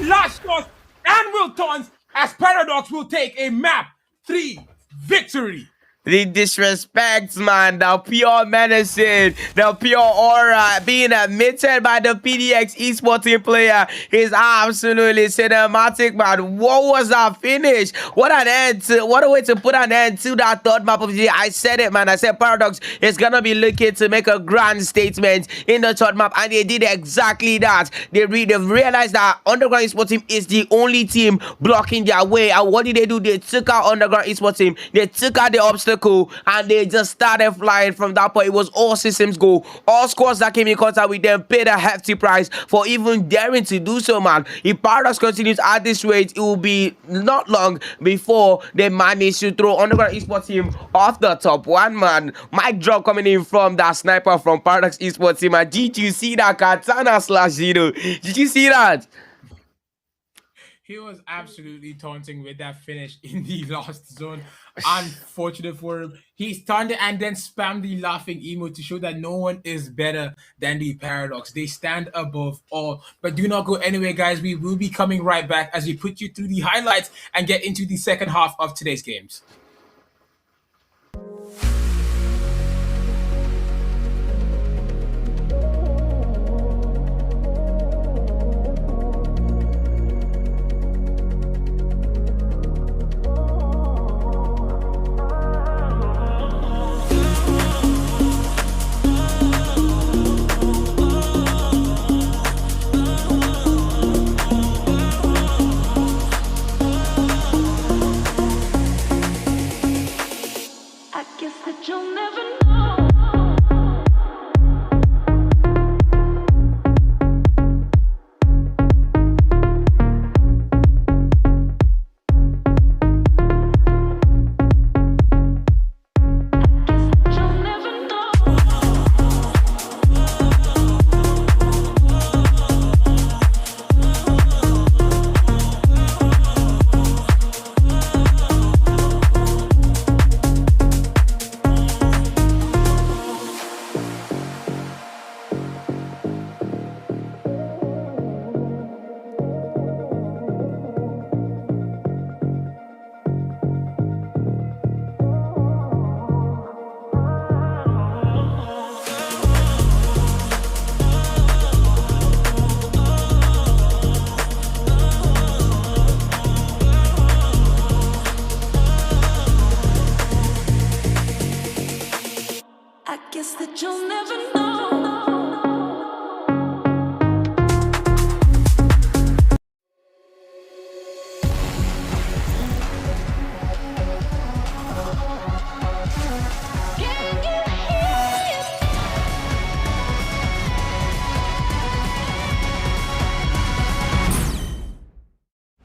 last shots and will taunt, as Paradox will take a map 3 victory. The disrespect, man, the pure menacing, the pure aura being admitted by the PDX esports team player is absolutely cinematic, man. What was that finish? What an end to, what a way to put an end to that third map of the day. I said it, man. I said Paradox is gonna be looking to make a grand statement in the third map, and they did exactly that. They've realized that Underground esports team is the only team blocking their way, and what did they do? They took out Underground esports team. They took out the obstacle, and they just started flying from that point. It was all systems go. All squads that came in contact with them paid a hefty price for even daring to do so, man. If Paradox continues at this rate, it will be not long before they manage to throw Underground esports team off the top one, man. Mic drop coming in from that sniper from Paradox esports team. And did you see that katana slash Zero? Did you see that? He was absolutely taunting with that finish in the last zone. Unfortunate for him. He stunned and then spammed the laughing emote to show that no one is better than the Paradox. They stand above all. But do not go anywhere, guys. We will be coming right back as we put you through the highlights and get into the second half of today's games. you'll never know. Can you hear it?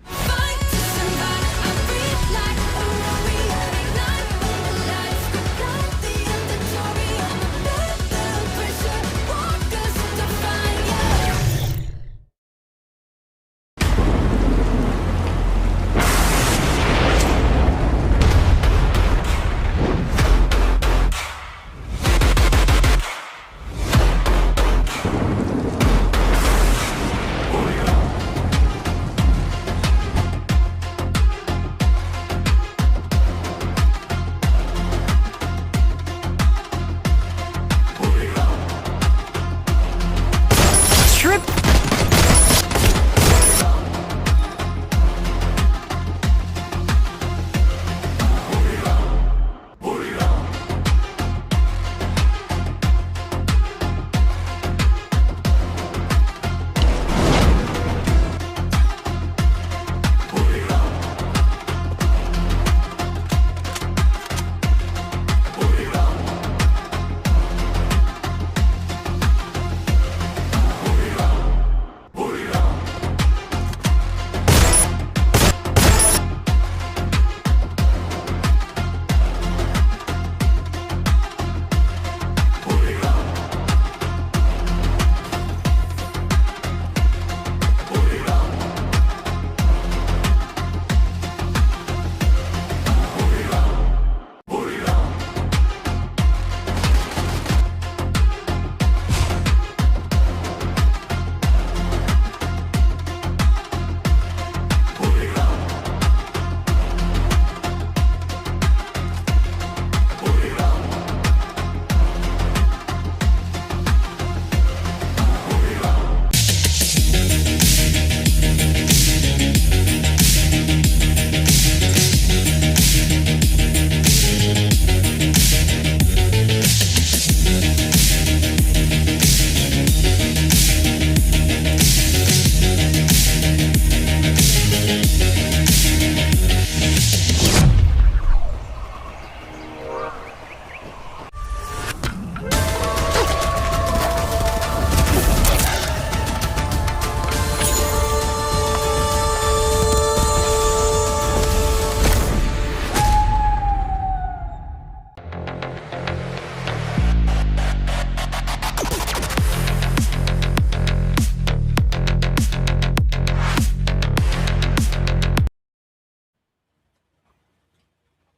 Fight to survive. I breathe like a warrior. Ignite the lights. Got the inventory on the pressure. Walkers to fire. Trip.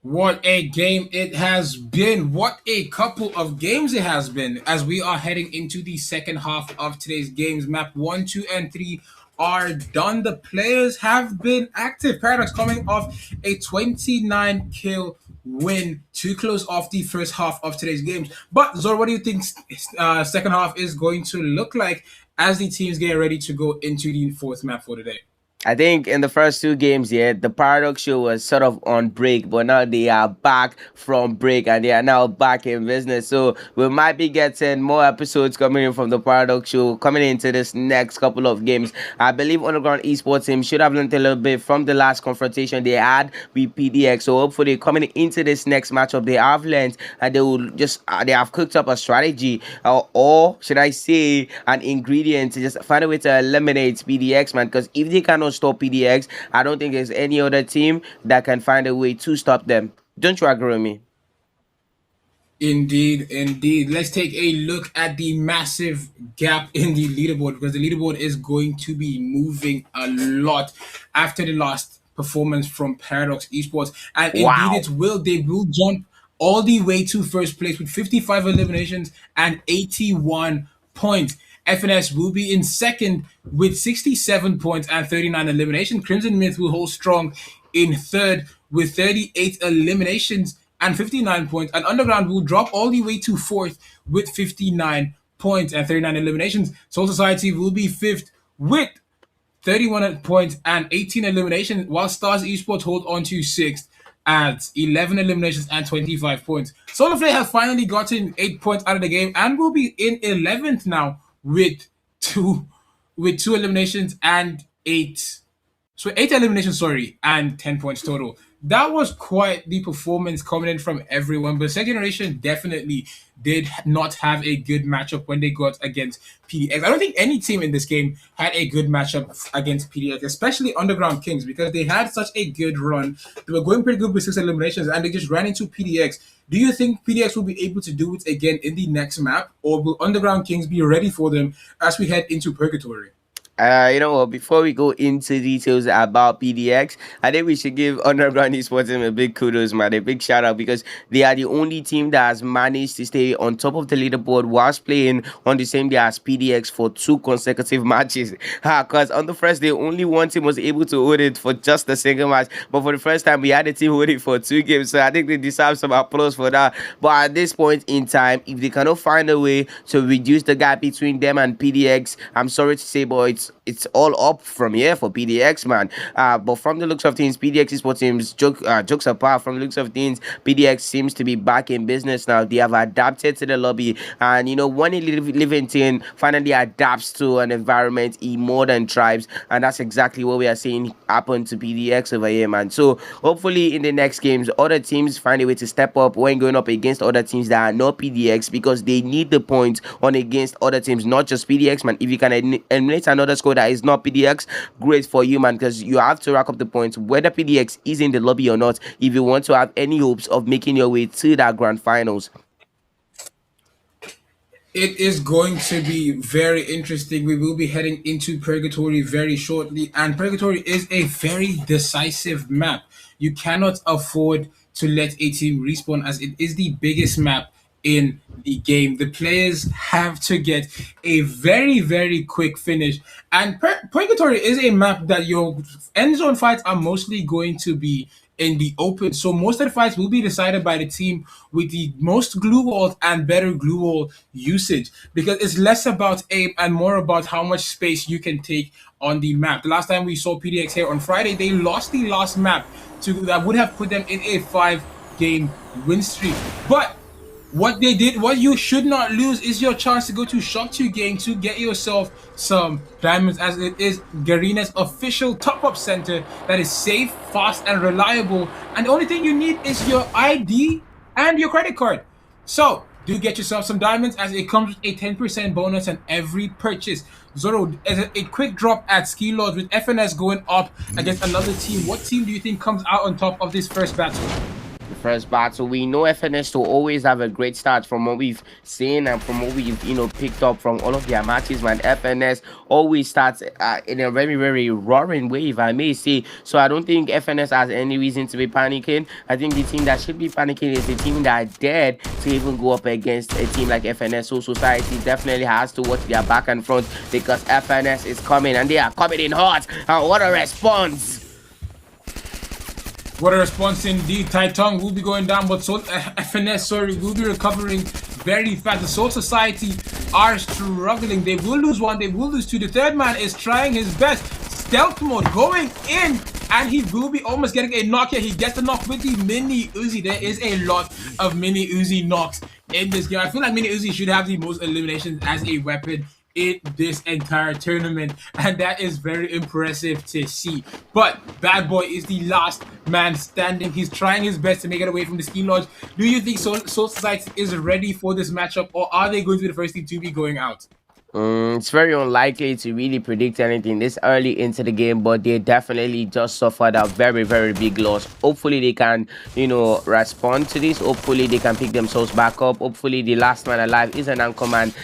What a game it has been. What a couple of games it has been as we are heading into the second half of today's games. Map 1, 2, and 3 are done. The players have been active. Paradox coming off a 29 kill win to close off the first half of today's games. But Zor, what do you think second half is going to look like as the teams get ready to go into the fourth map for today? I think in the first two games, yeah, the Paradox Show was sort of on break, but now they are back from break and they are now back in business. So we might be getting more episodes coming in from the Paradox Show coming into this next couple of games. I believe Underground Esports team should have learned a little bit from the last confrontation they had with PDX. So hopefully coming into this next matchup, they have learned and they will just they have cooked up a strategy or should I say an ingredient to just find a way to eliminate PDX, man. Because if they cannot stop PDX, I don't think there's any other team that can find a way to stop them. Don't you agree with me? Indeed, indeed. Let's take a look at the massive gap in the leaderboard because the leaderboard is going to be moving a lot after the last performance from Paradox Esports. And Wow. indeed, it will. They will jump all the way to first place with 55 eliminations and 81 points. FNS will be in second with 67 points and 39 eliminations. Crimson Myth will hold strong in third with 38 eliminations and 59 points. And Underground will drop all the way to fourth with 59 points and 39 eliminations. Soul Society will be fifth with 31 points and 18 eliminations, while Stars Esports hold on to sixth at 11 eliminations and 25 points. Solaflay has finally gotten 8 points out of the game and will be in 11th now with two eliminations and eight eliminations, sorry, and 10 points total. That was quite the performance coming in from everyone. But Second Generation definitely did not have a good matchup when they got against PDX. I don't think any team in this game had a good matchup against PDX, especially Underground Kings, because they had such a good run. They were going pretty good with 6 eliminations, and they just ran into PDX. Do you think PDX will be able to do it again in the next map, or will Underground Kings be ready for them as we head into Purgatory? You know what? Before we go into details about PDX, I think we should give Underground Esports team a big kudos, man, a big shout out, because they are the only team that has managed to stay on top of the leaderboard whilst playing on the same day as PDX for 2 consecutive matches. Because on the first day, only one team was able to hold it for just a single match, but for the first time, we had a team hold it for 2 games. So I think they deserve some applause for that. But at this point in time, if they cannot find a way to reduce the gap between them and PDX, I'm sorry to say, but it's all up from here for PDX, man. But from the looks of things, PDX Esports teams, jokes apart, from the looks of things, PDX seems to be back in business now. They have adapted to the lobby, and you know, when a living team finally adapts to an environment, he more than tribes, and that's exactly what we are seeing happen to PDX over here, man. So hopefully in the next games, other teams find a way to step up when going up against other teams that are not PDX, because they need the points on against other teams, not just PDX, man. If you can eliminate another score that is not PDX, great for you, man, because you have to rack up the points whether PDX is in the lobby or not if you want to have any hopes of making your way to that grand finals. It is going to be very interesting. We will be heading into Purgatory very shortly, and Purgatory is a very decisive map. You cannot afford to let a team respawn, as it is the biggest map in the game. The players have to get a very, very quick finish. And Purgatory is a map that your end zone fights are mostly going to be in the open. So most of the fights will be decided by the team with the most glue walls and better glue wall usage, because it's less about aim and more about how much space you can take on the map. The last time we saw PDX here on Friday, they lost the last map that would have put them in a 5-game win streak. But what you should not lose is your chance to go to Shock 2 game to get yourself some diamonds, as it is Garena's official top-up center that is safe, fast, and reliable. And the only thing you need is your ID and your credit card. So do get yourself some diamonds, as it comes with a 10% bonus on every purchase. Zoro, as a quick drop at Ski Lords with FNS going up against another team. What team do you think comes out on top of this first battle? First battle, we know FNS to always have a great start from what we've seen and from what we've picked up from all of their matches, man. FNS always starts in a very, very roaring way, if I may say. So I don't think FNS has any reason to be panicking. I think the team that should be panicking is the team that dared to even go up against a team like FNS. So Society definitely has to watch their back and front, because FNS is coming, and they are coming in hot. And what a response! What a response indeed. Taitung will be going down, but FNS, will be recovering very fast. The Soul Society are struggling. They will lose 1, they will lose 2. The third man is trying his best. Stealth mode going in, and he will be almost getting a knock here. He gets the knock with the Mini Uzi. There is a lot of Mini Uzi knocks in this game. I feel like Mini Uzi should have the most eliminations as a weapon in this entire tournament, and that is very impressive to see. But Bad Boy is the last man standing. He's trying his best to make it away from the Ski Lodge. Do you think Soul Society is ready for this matchup, or are they going to be the first team to be going out? It's very unlikely to really predict anything this early into the game, but they definitely just suffered a very, very big loss. Hopefully they can, respond to this. Hopefully they can pick themselves back up. Hopefully the last man alive is an anchorman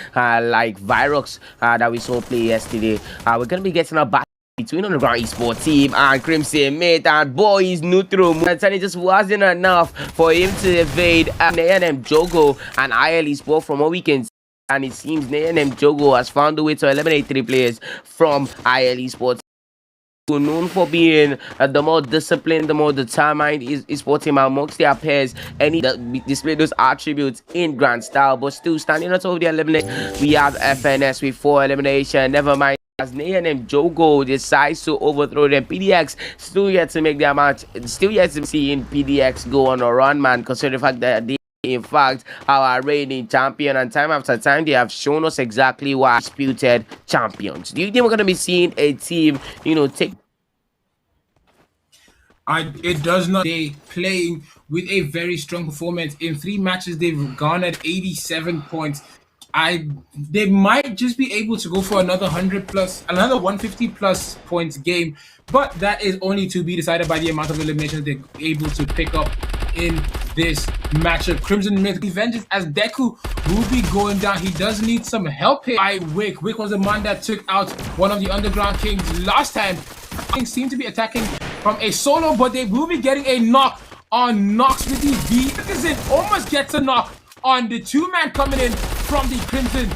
like Virox that we saw play yesterday. We're going to be getting a back between Underground Esports team and Crimson, mate, and boy, is neutral. And it just wasn't enough for him to evade A&M Jogo and IL Esports from what we can see. And it seems A&M Jogo has found a way to eliminate 3 players from IL Esports, who are known for being the more disciplined, the more determined esports team amongst their peers, and display those attributes in grand style. But still standing on top of the elimination, we have FNS with 4 elimination. Never mind as Naya and Jogo decides to overthrow them. PDX still yet to make their match, still yet to see in PDX go on a run, man, considering the fact that they in fact our reigning champion, and time after time they have shown us exactly why disputed champions. Do you think we're going to be seeing a team, take It does not. They playing with a very strong performance. In 3 matches, they've garnered 87 points. They might just be able to go for another 100 plus, another 150 plus points game, but that is only to be decided by the amount of eliminations they're able to pick up in this matchup. Crimson Myth Vengeance as Deku will be going down. He does need some help here by Wick. Wick was the man that took out one of the Underground Kings last time. Kings seem to be attacking from a solo, but they will be getting a knock on Nox with the V. Crimson almost gets a knock on the 2-man coming in from the Crimson.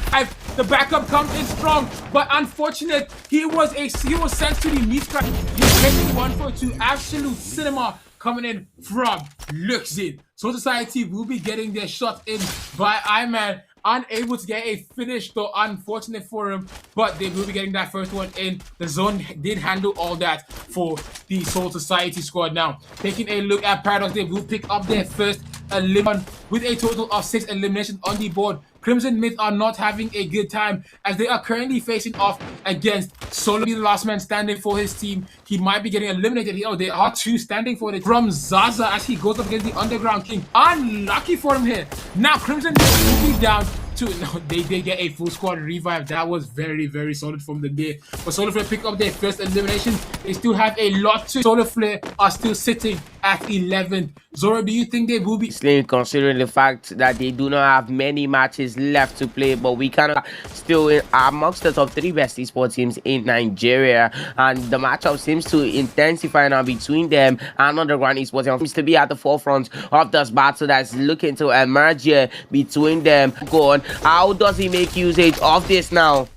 The backup comes in strong, but unfortunate. He was sent to the meat scratch. He's taking 1 for 2. Absolute cinema coming in from Luxin. So Society will be getting their shot in by Iman. Unable to get a finish, though, unfortunate for him, but they will be getting that first one in. The zone did handle all that for the Soul Society squad. Now, taking a look at Paradox, they will pick up their first elimination with a total of 6 eliminations on the board. Crimson Myth are not having a good time as they are currently facing off against Solo, the last man standing for his team. He might be getting eliminated. Oh, they are 2 standing for it from Zaza as he goes up against the Underground King. Unlucky for him here. Now Crimson Myth will be down to, no, they get a full squad revive. That was very, very solid from the day. But Solar Flare pick up their first elimination. They still have a lot to. Solar Flare are still sitting at 11th. Zoro, do you think they will be considering the fact that they do not have many matches left to play, but we kind of still are amongst the top 3 best esports teams in Nigeria, and the matchup seems to intensify now between them and Underground esports team seems to be at the forefront of this battle that's looking to emerge here between them. Go on, how does he make usage of this now?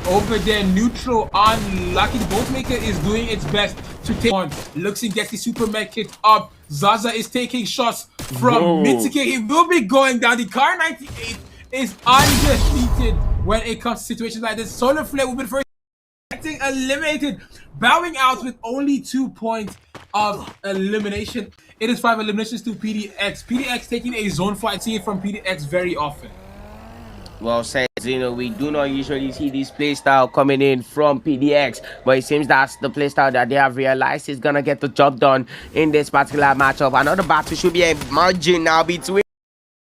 Over there, neutral, unlucky. Boatmaker is doing its best to take on. Luxin gets the super med kit up. Zaza is taking shots from Mitsuki. He will be going down. The car 98 is undefeated when it comes to situations like this. Solar Flare will be the first getting eliminated, bowing out with only 2 points of elimination. It is 5 eliminations to PDX. PDX taking a zone fight. See it from PDX very often. Well said, we do not usually see this playstyle coming in from PDX, but it seems that's the playstyle that they have realized is gonna get the job done in this particular matchup. Another battle should be emerging now between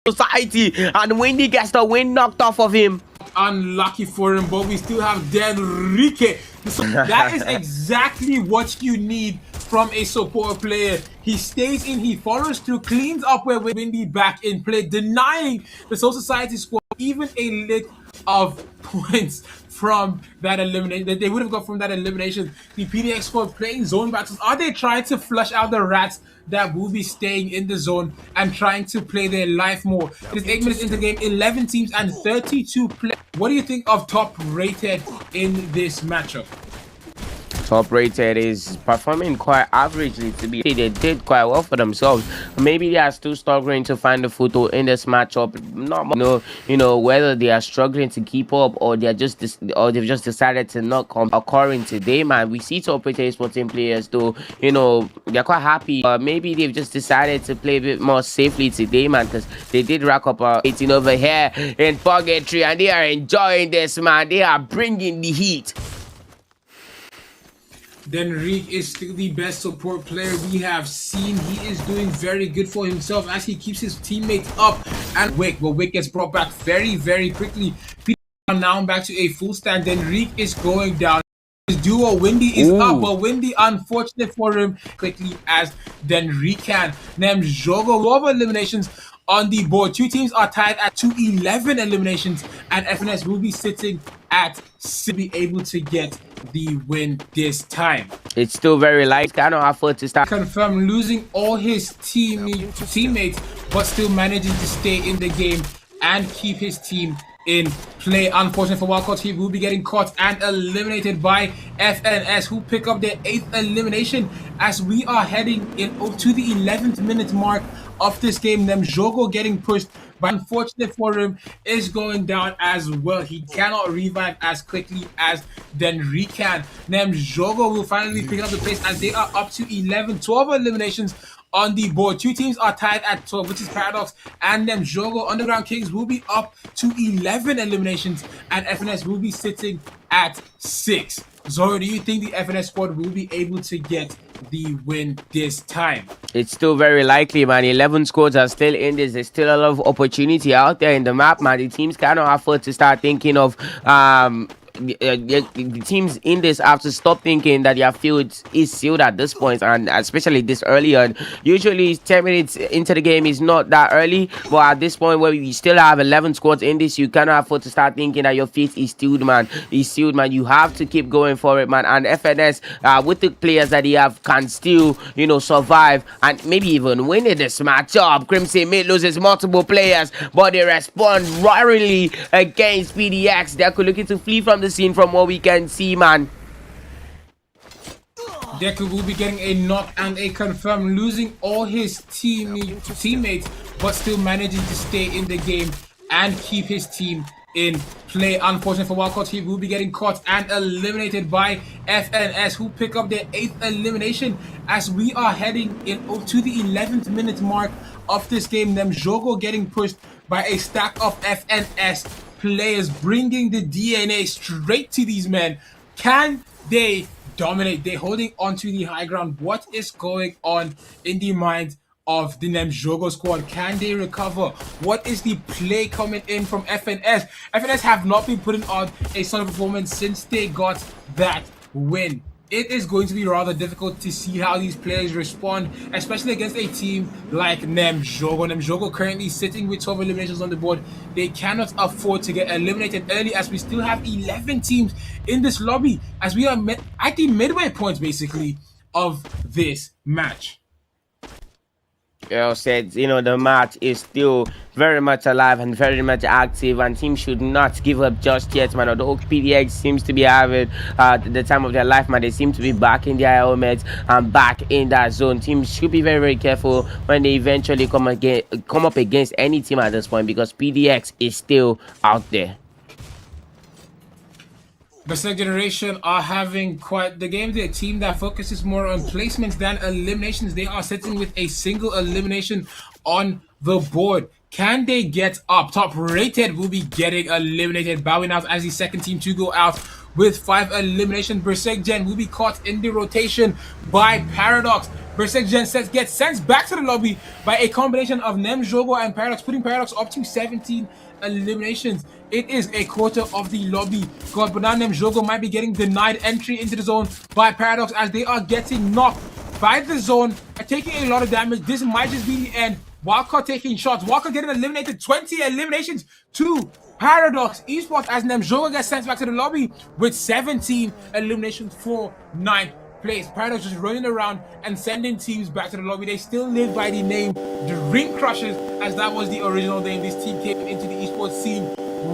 Society, and Windy gets the wind knocked off of him. Unlucky for him, but we still have Denrique. So that is exactly what you need from a support player. He stays in, he follows through, cleans up where Windy back in play, denying the Soul Society squad even a lick of points from that elimination that they would have got from that elimination. The PDX squad playing zone battles. Are they trying to flush out the rats that will be staying in the zone and trying to play their life more? It is 8 minutes into the game, 11 teams and 32 players. What do you think of top rated in this matchup? Top rated is performing quite averagely to be. They did quite well for themselves. Maybe they are still struggling to find the foothold in this matchup. Not whether they are struggling to keep up or they've just decided to not come occurring today, man. We see top rated sporting players though, they're quite happy. Maybe they've just decided to play a bit more safely today, man, because they did rack up 18 over here in Purgatory and they are enjoying this, man. They are bringing the heat. Denrique is still the best support player we have seen. He is doing very good for himself as he keeps his teammates up. And Wick, but Wick gets brought back very, very quickly. Peter now back to a full stand. Denrique is going down. His duo Windy is up, but Windy, unfortunate for him, quickly as Denrique can. Them Jogo over eliminations on the board. 2 teams are tied at 211 eliminations, and FNS will be sitting at to be able to get the win this time. It's still very light. Kind of effort to start. Confirm losing all his teammates, but still managing to stay in the game and keep his team in play. Unfortunate for Wildcard, he will be getting caught and eliminated by FNS, who pick up their 8th elimination as we are heading in to the 11th minute mark of this game. Them Jogo getting pushed but unfortunate for him, is going down as well. He cannot revive as quickly as Denri can. Jogo will finally pick up the pace as they are up to 11, 12 eliminations on the board. Two teams are tied at 12, which is Paradox and Jogo. Underground Kings will be up to 11 eliminations, and FNS will be sitting at 6. Zoro, do you think the FNS squad will be able to get the win this time? It's still very likely, man. 11 squads are still in this. There's still a lot of opportunity out there in the map, man. The teams cannot afford to start thinking of the teams in this have to stop thinking that their field is sealed at this point, and especially this early on. Usually 10 minutes into the game is not that early, but at this point where we still have 11 squads in this, you cannot afford to start thinking that your fate is sealed, man. Is sealed, man. You have to keep going for it, man. And FNS, with the players that they have, can still, you know, survive and maybe even win in this matchup. Crimson Mid loses multiple players, but they respond royally against PDX. They're looking to flee from the scene from what we can see, man. Deku will be getting a knock and a confirm, losing all his teammates, but still managing to stay in the game and keep his team in play. Unfortunately for Wildcard, he will be getting caught and eliminated by FNS, who pick up their 8th elimination as we are heading to the 11th minute mark of this game. Jogo getting pushed by a stack of FNS players, bringing the DNA straight to these men. Can they dominate? They're holding on to the high ground. What is going on in the mind of the Jogo squad? Can they recover? What is the play coming in from FNS? FNS have not been putting on a solid performance since they got that win. It is going to be rather difficult to see how these players respond, especially against a team like Jogo. Jogo currently sitting with 12 eliminations on the board. They cannot afford to get eliminated early, as we still have 11 teams in this lobby, as we are at the midway point, basically, of this match. Said, you know, the match is still very much alive and very much active, and teams should not give up just yet, man. Although PDX seems to be having the time of their life, man, they seem to be back in their helmets and back in that zone. Teams should be very, very careful when they eventually come up against any team at this point, because PDX is still out there. Berserk Generation are having quite the game. They're a team that focuses more on placements than eliminations. They are sitting with a single elimination on the board. Can they get up? Top Rated will be getting eliminated, bowing out as the second team to go out with 5 eliminations. Berserk Gen will be caught in the rotation by Paradox. Berserk Gen gets sent back to the lobby by a combination of Jogo and Paradox, putting Paradox up to 17 eliminations. It is a quarter of the lobby. God, but now Jogo might be getting denied entry into the zone by Paradox, as they are getting knocked by the zone and taking a lot of damage. This might just be the end. Wildcard taking shots. Wildcard getting eliminated. 20 eliminations to Paradox Esports, as Jogo gets sent back to the lobby with 17 eliminations for 9th place. Paradox just running around and sending teams back to the lobby. They still live by the name the Ring Crushers, as that was the original name this team came into the esports scene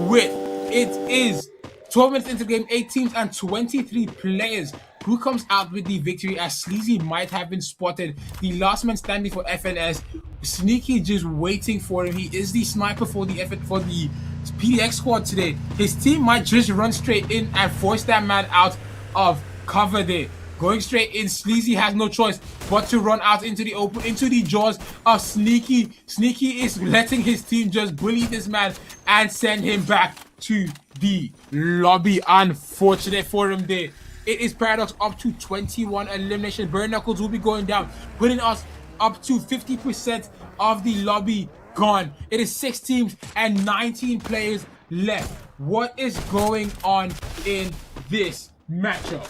with. It is 12 minutes into the game, 8 teams and 23 players. Who comes out with the victory, as Sleazy might have been spotted, the last man standing for FNS. Sneaky just waiting for him. He is the sniper for the PDX squad today. His team might just run straight in and force that man out of cover there. Going straight in, Sleazy has no choice but to run out into the open, into the jaws of Sneaky. Sneaky is letting his team just bully this man and send him back to the lobby. Unfortunate for him there. It is Paradox up to 21 elimination. Burn Knuckles will be going down, putting us up to 50% of the lobby gone. It is 6 teams and 19 players left. What is going on in this matchup?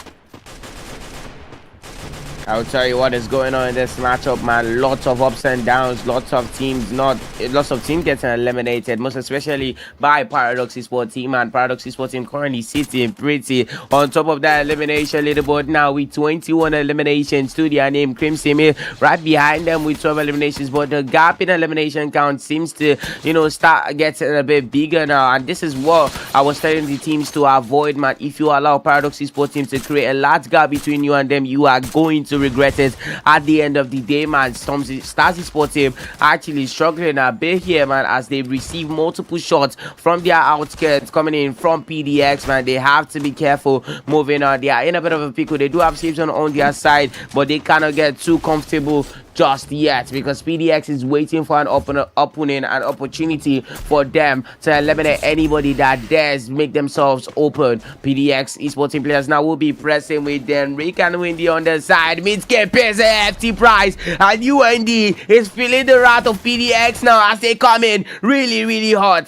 I'll tell you what is going on in this matchup, man. Lots of ups and downs, lots of teams getting eliminated, most especially by Paradox Esports team, and Paradox Esports team currently sitting pretty on top of that elimination leaderboard now with 21 eliminations to their name. Crimson Mid right behind them with 12 eliminations, but the gap in elimination count seems to, you know, start getting a bit bigger now, and this is what I was telling the teams to avoid, man. If you allow Paradox Esports team to create a large gap between you and them, you are going to to regret it at the end of the day, man. Stars Esports team actually struggling a bit here, man, as they receive multiple shots from their outskirts coming in from PDX, man. They have to be careful moving on. They are in a bit of a pickle. They do have saves on their side, but they cannot get too comfortable just yet because PDX is waiting for an opening, an opportunity for them to eliminate anybody that dares make themselves open. PDX esports team players now will be pressing with them. Rick and Windy on the side. Midscape pays a hefty price, and UND is feeling the wrath of PDX now as they come in really hot.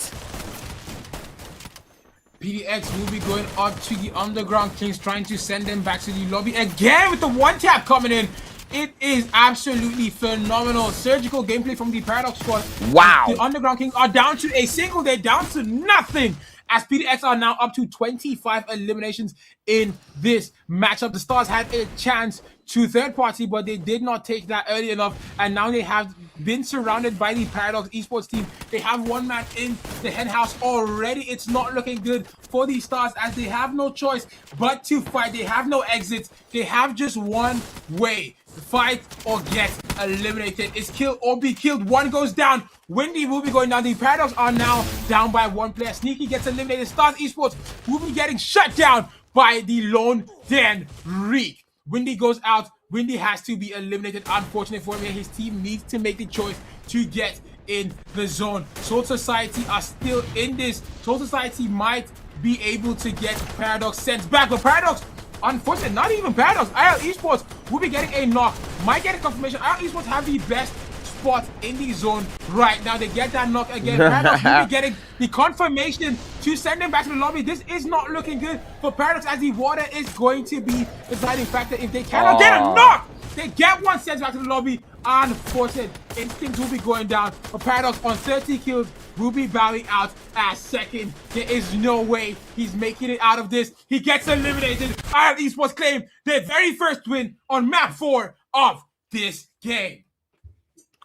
PDX will be going up to the underground Kings, trying to send them back to the lobby again with the one tap coming in. It is absolutely phenomenal. Surgical gameplay from the Paradox squad. Wow. The underground Kings are down to a single. They're down to nothing, as PDX are now up to 25 eliminations in this matchup. The Stars had a chance to third party, but they did not take that early enough, and now they have been surrounded by the Paradox esports team. They have one man in the hen house already. It's not looking good for the Stars, as they have no choice but to fight. They have no exits. They have just one way: fight or get eliminated. It's kill or be killed. One goes down. Windy will be going down. The Paradox are now down by one player. Sneaky gets eliminated. Stars Esports will be getting shut down by the lone Dan Reek. Windy goes out. Windy has to be eliminated. Unfortunate for him. His team needs to make the choice to get in the zone. Soul Society are still in this. Soul Society might be able to get Paradox sent back, but Paradox, unfortunately, not even Paradox. IL Esports will be getting a knock. Might get a confirmation. IL Esports have the best spot in the zone right now. They get that knock again. Paradox will be getting the confirmation to send them back to the lobby. This is not looking good for Paradox, as the water is going to be the deciding factor. If they cannot get a knock, they get one sent back to the lobby. Unfortunate. Instincts will be going down. But Paradox on 30 kills will be bowing out as second. There is no way he's making it out of this. He gets eliminated. IL Esports claim their very first win on map 4 of this game.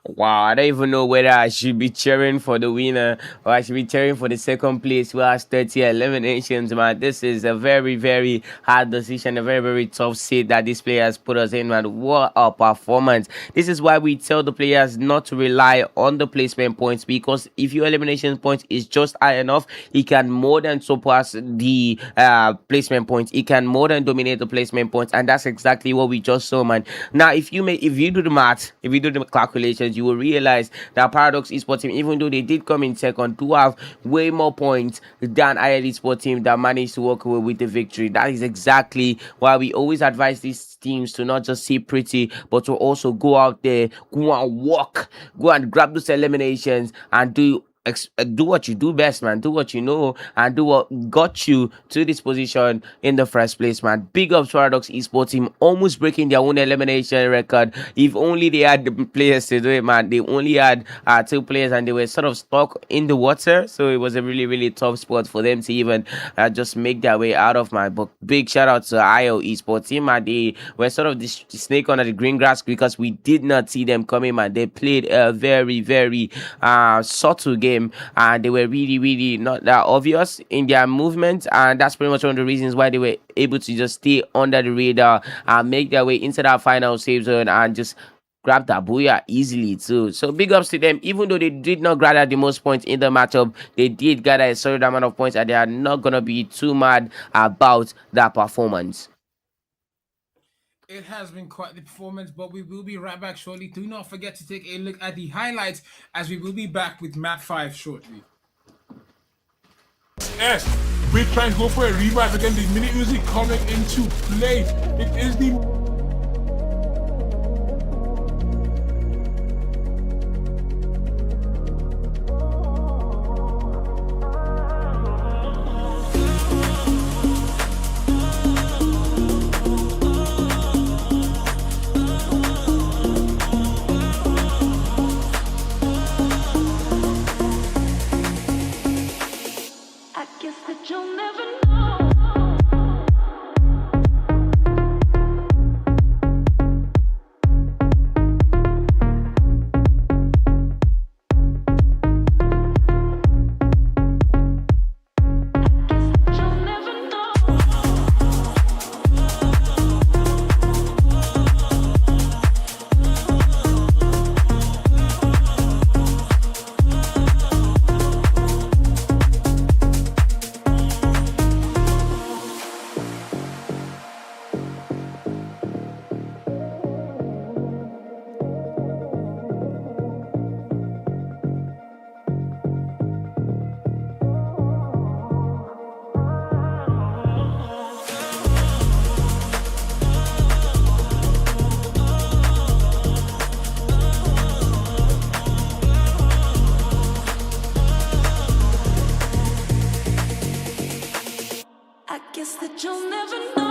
Wow, I don't even know whether I should be cheering for the winner or I should be cheering for the second place who has 30 eliminations, man. This is a very hard decision, a very tough seat that these players put us in, man. What a performance. This is why we tell the players not to rely on the placement points, because if your elimination point is just high enough, it can more than surpass the placement points. It can more than dominate the placement points, and that's exactly what we just saw, man. Now, if you do the math, if you do the calculations, you will realize that Paradox esports team, even though they did come in second, do have way more points than IL esports team that managed to walk away with the victory. That is exactly why we always advise these teams to not just see pretty, but to also go out there, go and walk, go and grab those eliminations and do what you do best, man. Do what you know and do what got you to this position in the first place, man. Big up to Paradox esports team, almost breaking their own elimination record. If only they had the players to do it, man. They only had 2 players and they were sort of stuck in the water, so it was a really tough spot for them to even just make their way out of, my book. Big shout out to IO esports team, man. They were sort of the snake under the green grass because we did not see them coming, man. They played a very subtle game, and they were really not that obvious in their movement, and that's pretty much one of the reasons why they were able to just stay under the radar and make their way into that final save zone and just grab that booyah easily too. So big ups to them. Even though they did not gather the most points in the matchup, they did gather a solid amount of points, and they are not gonna be too mad about that performance. It has been quite the performance, but we will be right back shortly. Do not forget to take a look at the highlights, as we will be back with map 5 shortly. Yes, we're trying to go for a revive again. The mini Uzi coming into play. It is the I guess that you'll never know. You'll never know. I guess that you'll never know.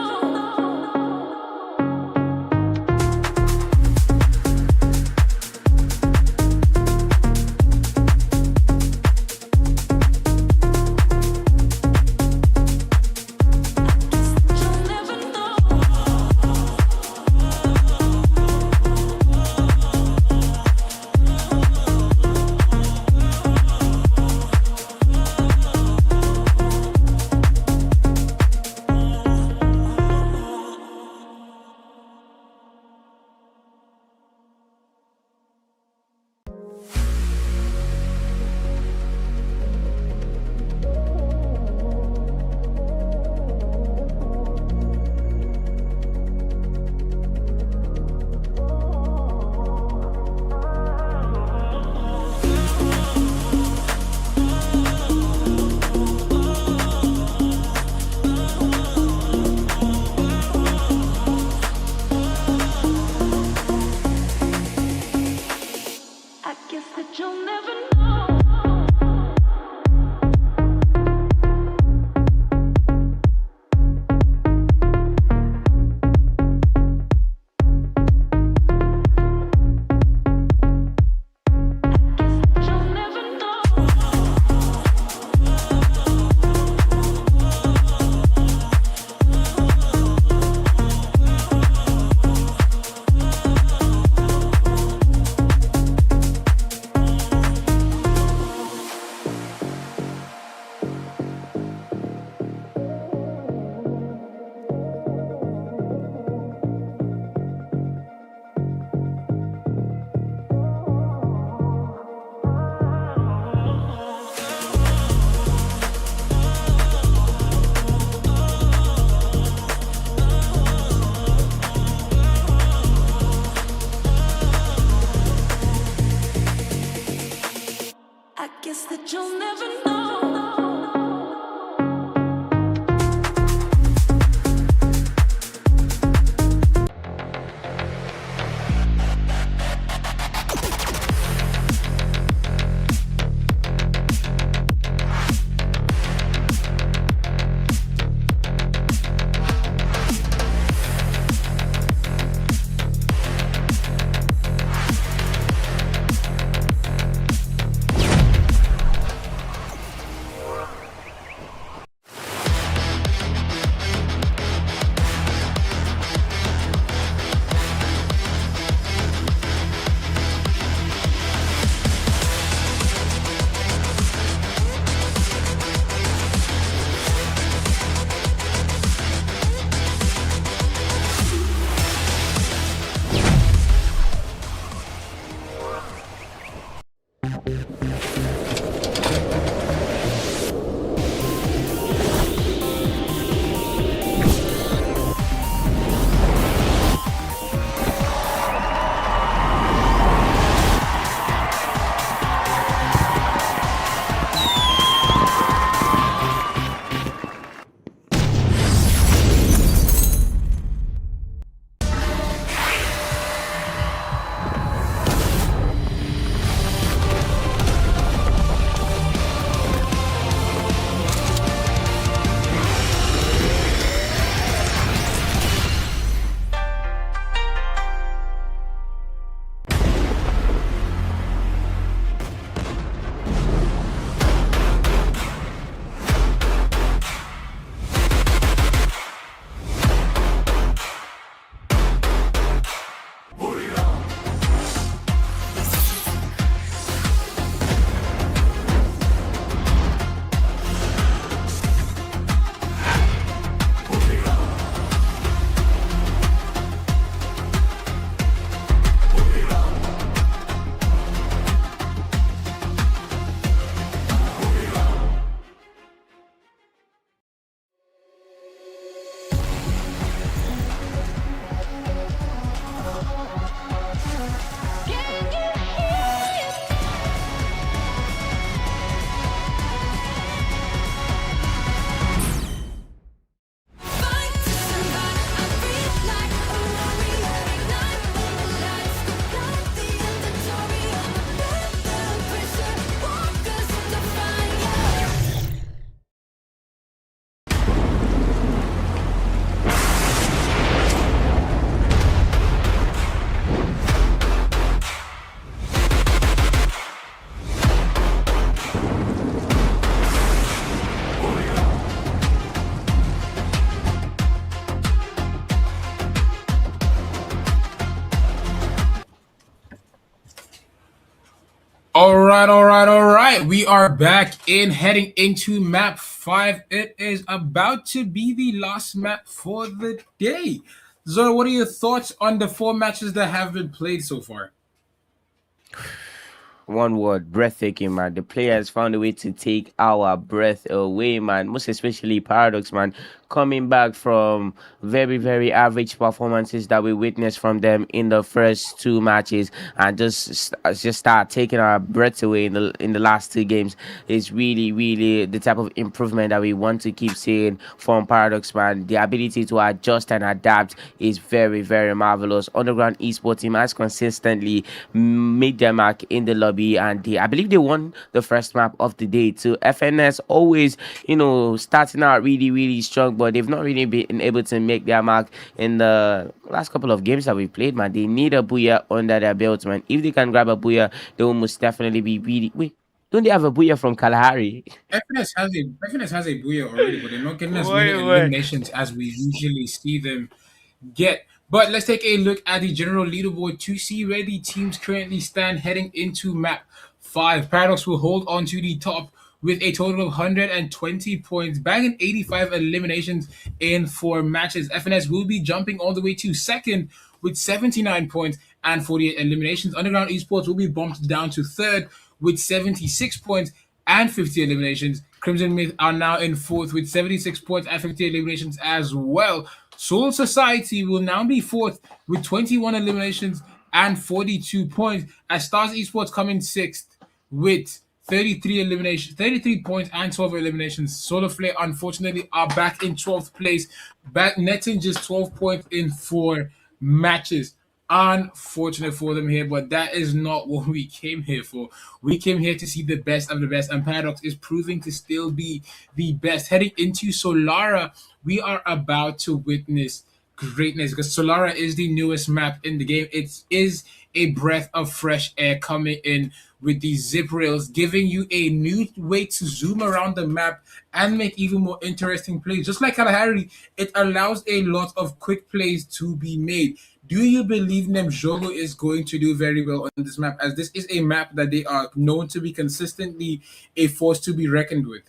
All right. We are back in heading into map 5. It is about to be the last map for the day. Zoro, what are your thoughts on the 4 matches that have been played so far? One word, breathtaking, man. The players found a way to take our breath away, man. Most especially Paradox, man. Coming back from very, very average performances that we witnessed from them in the first 2 matches, and just start taking our breath away in the last 2 games is really, really the type of improvement that we want to keep seeing from Paradox, man. The ability to adjust and adapt is very, very marvelous. Underground esports team has consistently made their mark in the lobby, and I believe they won the first map of the day too. FNS always, starting out really, really strong, but they've not really been able to make their mark in the last couple of games that we played, man. They need a booyah under their belt, man. If they can grab a booyah, they will most definitely be really. Wait, don't they have a booyah from Kalahari? FNS has a booyah already, but they're not getting as many What? eliminations as we usually see them get. But let's take a look at the general leaderboard to see where the teams currently stand heading into map 5. Paradox will hold on to the top with a total of 120 points, bagging 85 eliminations in 4 matches. FNS will be jumping all the way to second with 79 points and 48 eliminations. Underground Esports will be bumped down to third with 76 points and 50 eliminations. Crimson Myth are now in fourth with 76 points and 50 eliminations as well. Soul Society will now be fourth with 21 eliminations and 42 points, as Stars Esports come in sixth with 33 points and 12 eliminations. Solar Flare, unfortunately, are back in 12th place, back netting just 12 points in 4 matches. Unfortunate for them here, but that is not what we came here for. We came here to see the best of the best, and Paradox is proving to still be the best. Heading into Solara, we are about to witness greatness because Solara is the newest map in the game. It is a breath of fresh air coming in with these zip rails, giving you a new way to zoom around the map and make even more interesting plays. Just like Kalahari, it allows a lot of quick plays to be made. Do you believe Nemjogo is going to do very well on this map, as this is a map that they are known to be consistently a force to be reckoned with?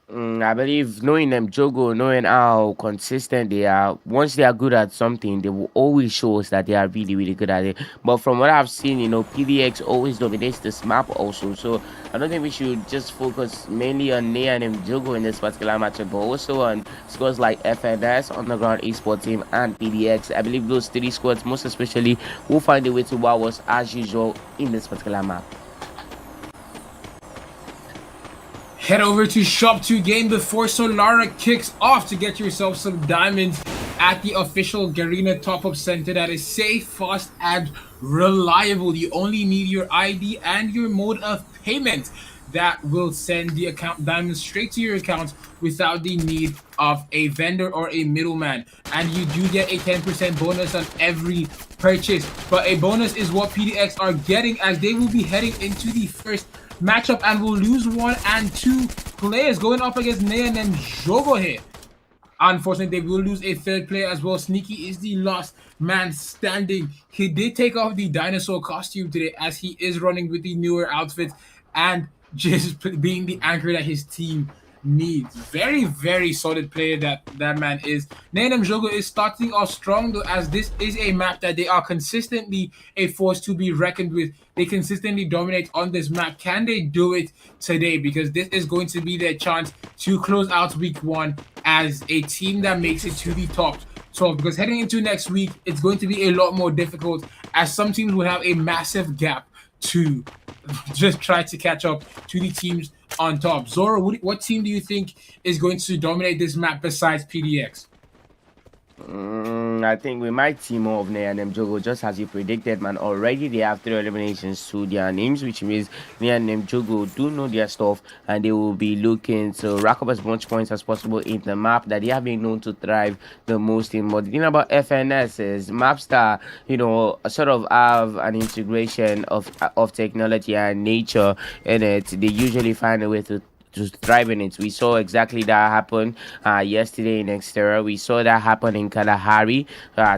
I believe knowing them, Jogo, knowing how consistent they are, once they are good at something, they will always show us that they are really, really good at it. But from what I've seen, PDX always dominates this map also. So I don't think we should just focus mainly on Nea and Jogo in this particular matchup, but also on scores like FNS, Underground Esports Team, and PDX. I believe those 3 squads, most especially, will find a way to wow us as usual in this particular map. Head over to Shop 2 Game before Solara kicks off to get yourself some diamonds at the official Garena top-up center that is safe, fast, and reliable. You only need your ID and your mode of payment that will send the account diamonds straight to your account without the need of a vendor or a middleman. And you do get a 10% bonus on every purchase. But a bonus is what PDX are getting, as they will be heading into the first matchup and will lose 1 and 2 players going up against Nea and Jogo here. Unfortunately, they will lose a 3rd player as well. Sneaky is the last man standing. He did take off the dinosaur costume today, as he is running with the newer outfit and just being the anchor that his team needs. Very, very solid player that man is. Nainem Jogo is starting off strong though, as this is a map that they are consistently a force to be reckoned with. They consistently dominate on this map. Can they do it today? Because this is going to be their chance to close out week 1 as a team that makes it to the top 12. Because heading into next week, it's going to be a lot more difficult, as some teams will have a massive gap to just try to catch up to the teams on top. Zoro, what team do you think is going to dominate this map besides PDX? I think we might see more of Nea and Jogo, just as you predicted, man. Already they have 3 eliminations to their names, which means Nea and Jogo do know their stuff, and they will be looking to rack up as much points as possible in the map that they have been known to thrive the most in. But the thing about FNS is maps that, sort of have an integration of technology and nature in it. They usually find a way to to thrive in it. We saw exactly that happen yesterday in Exeter. We saw that happen in Kalahari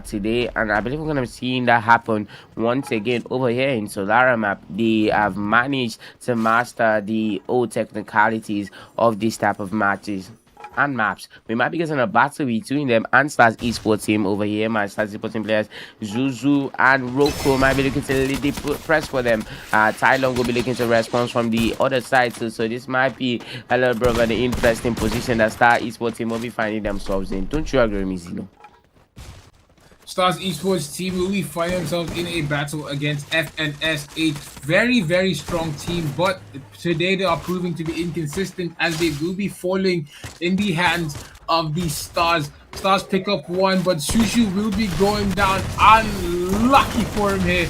today, and I believe we're gonna be seeing that happen once again over here in Solara map. They have managed to master the old technicalities of this type of matches and maps. We might be getting a battle between them and Stars Esports team over here. My Stars Esports team players Zuzu and Roko might be looking to lead the press for them. Tai Long will be looking to response from the other side too. So this might be a little bit of an interesting position that Star Esports team will be finding themselves in. Don't you agree, Mizino? Stars Esports team will be finding themselves in a battle against FNS, a very, very strong team, but today they are proving to be inconsistent as they will be falling in the hands of the Stars. Stars pick up one, but Shushu will be going down. Unlucky for him here.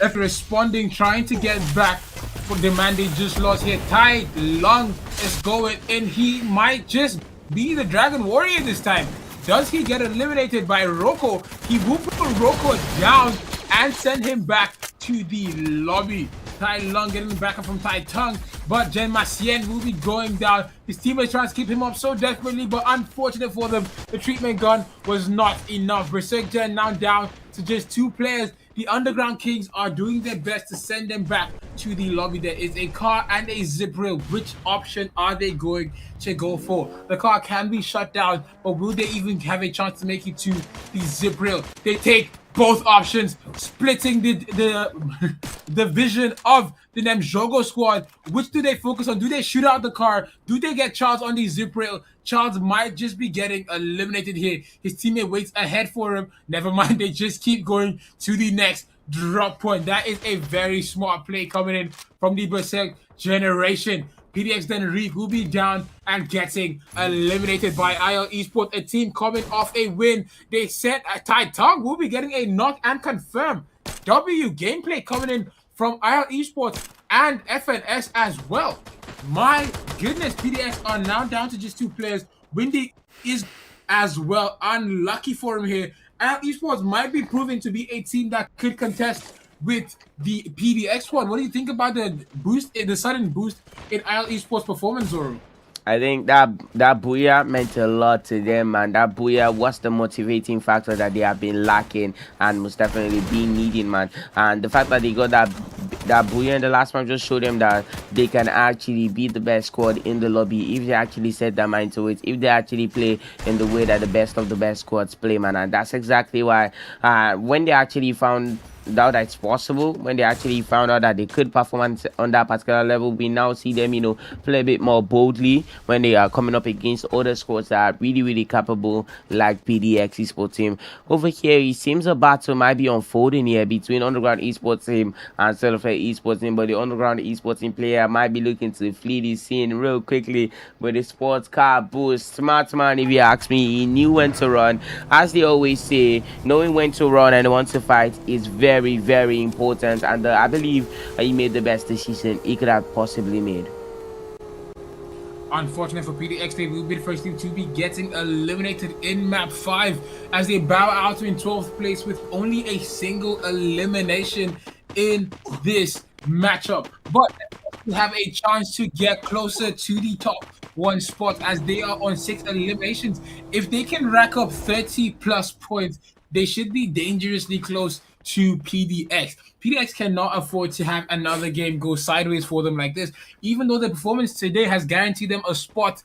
After responding, trying to get back for the man they just lost here. Tai Long is going in. He might just be the Dragon Warrior this time. Does he get eliminated by Roko? He will put Roko down and send him back to the lobby. Tai Long getting the backup from Tai Tung, but Jen Macien will be going down. His teammates trying to keep him up so desperately, but unfortunate for them, the treatment gun was not enough. Berserk Jen now down to just 2 players. The Underground Kings are doing their best to send them back to the lobby. There is a car and a zip rail. Which option are they going to go for? The car can be shut down, but will they even have a chance to make it to the zip rail? They take both options, splitting the vision of the Nemjogo squad. Which do they focus on? Do they shoot out the car? Do they get Charles on the zip rail? Charles might just be getting eliminated here. His teammate waits ahead for him. Never mind, they just keep going to the next drop point. That is a very smart play coming in from the Berserk generation. PDX then Reek will be down and getting eliminated by IL Esports, a team coming off a win. They said Tai Tung will be getting a knock and confirm. W gameplay coming in from IL Esports and FNS as well. My goodness, PDX are now down to just 2 players. Windy is as well. Unlucky for him here. IL Esports might be proving to be a team that could contest with the PDX one. What do you think about the boost, the sudden boost in IL Esports performance, Zoro? I think that booyah meant a lot to them, and that booyah was the motivating factor that they have been lacking and most definitely been needing, man. And the fact that they got that booyah in the last match just showed them that they can actually be the best squad in the lobby if they actually set their mind to it, if they actually play in the way that the best of the best squads play, man. And that's exactly why when they actually found out that it's possible, when they actually found out that they could perform on that particular level, we now see them, play a bit more boldly when they are coming up against other squads that are really capable, like PDX Esports team. Over here, it seems a battle might be unfolding here between Underground Esports team and Cellular Esports team, but the Underground Esports team player might be looking to flee the scene real quickly with the sports car boost. Smart man, if you ask me, he knew when to run. As they always say, knowing when to run and when to fight is very important, and I believe he made the best decision he could have possibly made. Unfortunate for PDX, they will be the first team to be getting eliminated in map 5 as they bow out in 12th place with only a single elimination in this matchup. But they have a chance to get closer to the top 1 spot as they are on 6 eliminations. If they can rack up 30 plus points, they should be dangerously close to PDX. PDX cannot afford to have another game go sideways for them like this. Even though the performance today has guaranteed them a spot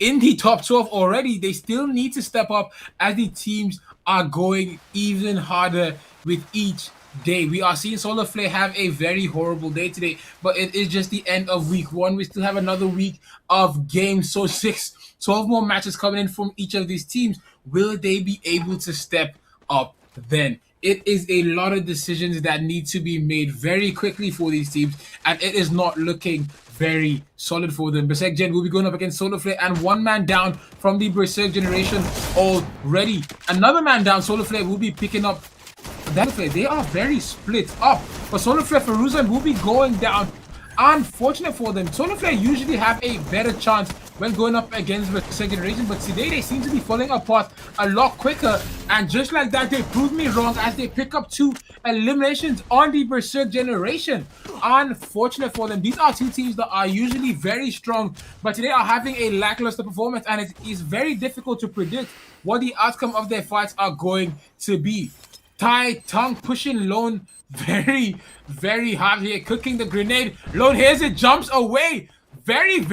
in the top 12 already, they still need to step up as the teams are going even harder with each day. We are seeing Solar Flare have a very horrible day today, but it is just the end of week 1. We still have another week of games, so 12 more matches coming in from each of these teams. Will they be able to step up then? It is a lot of decisions that need to be made very quickly for these teams, and it is not looking very solid for them. Berserk Gen will be going up against Solar Flare, and 1 man down from the Berserk generation already. Another man down, Solar Flare will be picking up that Flare. They are very split up, but Solar Flare Feruzan will be going down. Unfortunate for them. Solar Flare usually have a better chance when going up against Berserk Generation, but today they seem to be falling apart a lot quicker. And just like that, they proved me wrong as they pick up 2 eliminations on the Berserk Generation. Unfortunate for them. These are 2 teams that are usually very strong, but today are having a lackluster performance, and it is very difficult to predict what the outcome of their fights are going to be. Tai Tongue pushing Lone very, very hard here, cooking the grenade. Lone hears it, jumps away. Very,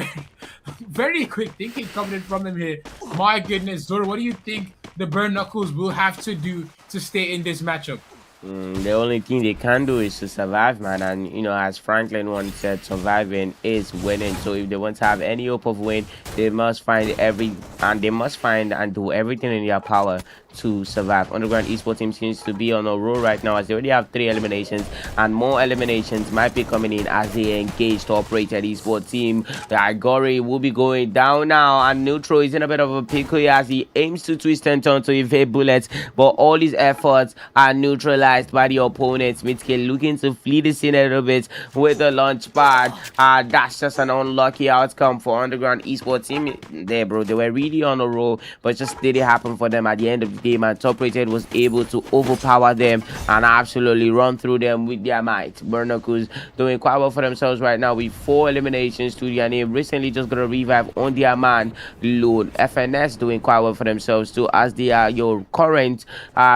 very quick thinking coming from him here. My goodness, Zoro, what do you think the Burn Knuckles will have to do to stay in this matchup? The only thing they can do is to survive, man. And as Franklin once said, surviving is winning. So if they want to have any hope of win, they must find and do everything in their power to survive. Underground esports team seems to be on a roll right now as they already have 3 eliminations, and more eliminations might be coming in as they engage to operate an esports team. The Igori will be going down now, and Neutral is in a bit of a pickle here as he aims to twist and turn to evade bullets, but all his efforts are neutralized by the opponents. Mitsuki looking to flee the scene a little bit with a launch pad. That's just an unlucky outcome for Underground esports team there, bro. They were really on a roll, but just didn't happen for them at the end of the game, and Top Rated was able to overpower them and absolutely run through them with their might. Burnakus doing quite well for themselves right now with 4 eliminations to their name. Recently just got a revive on their man Lone. FNS doing quite well for themselves too, as they are your current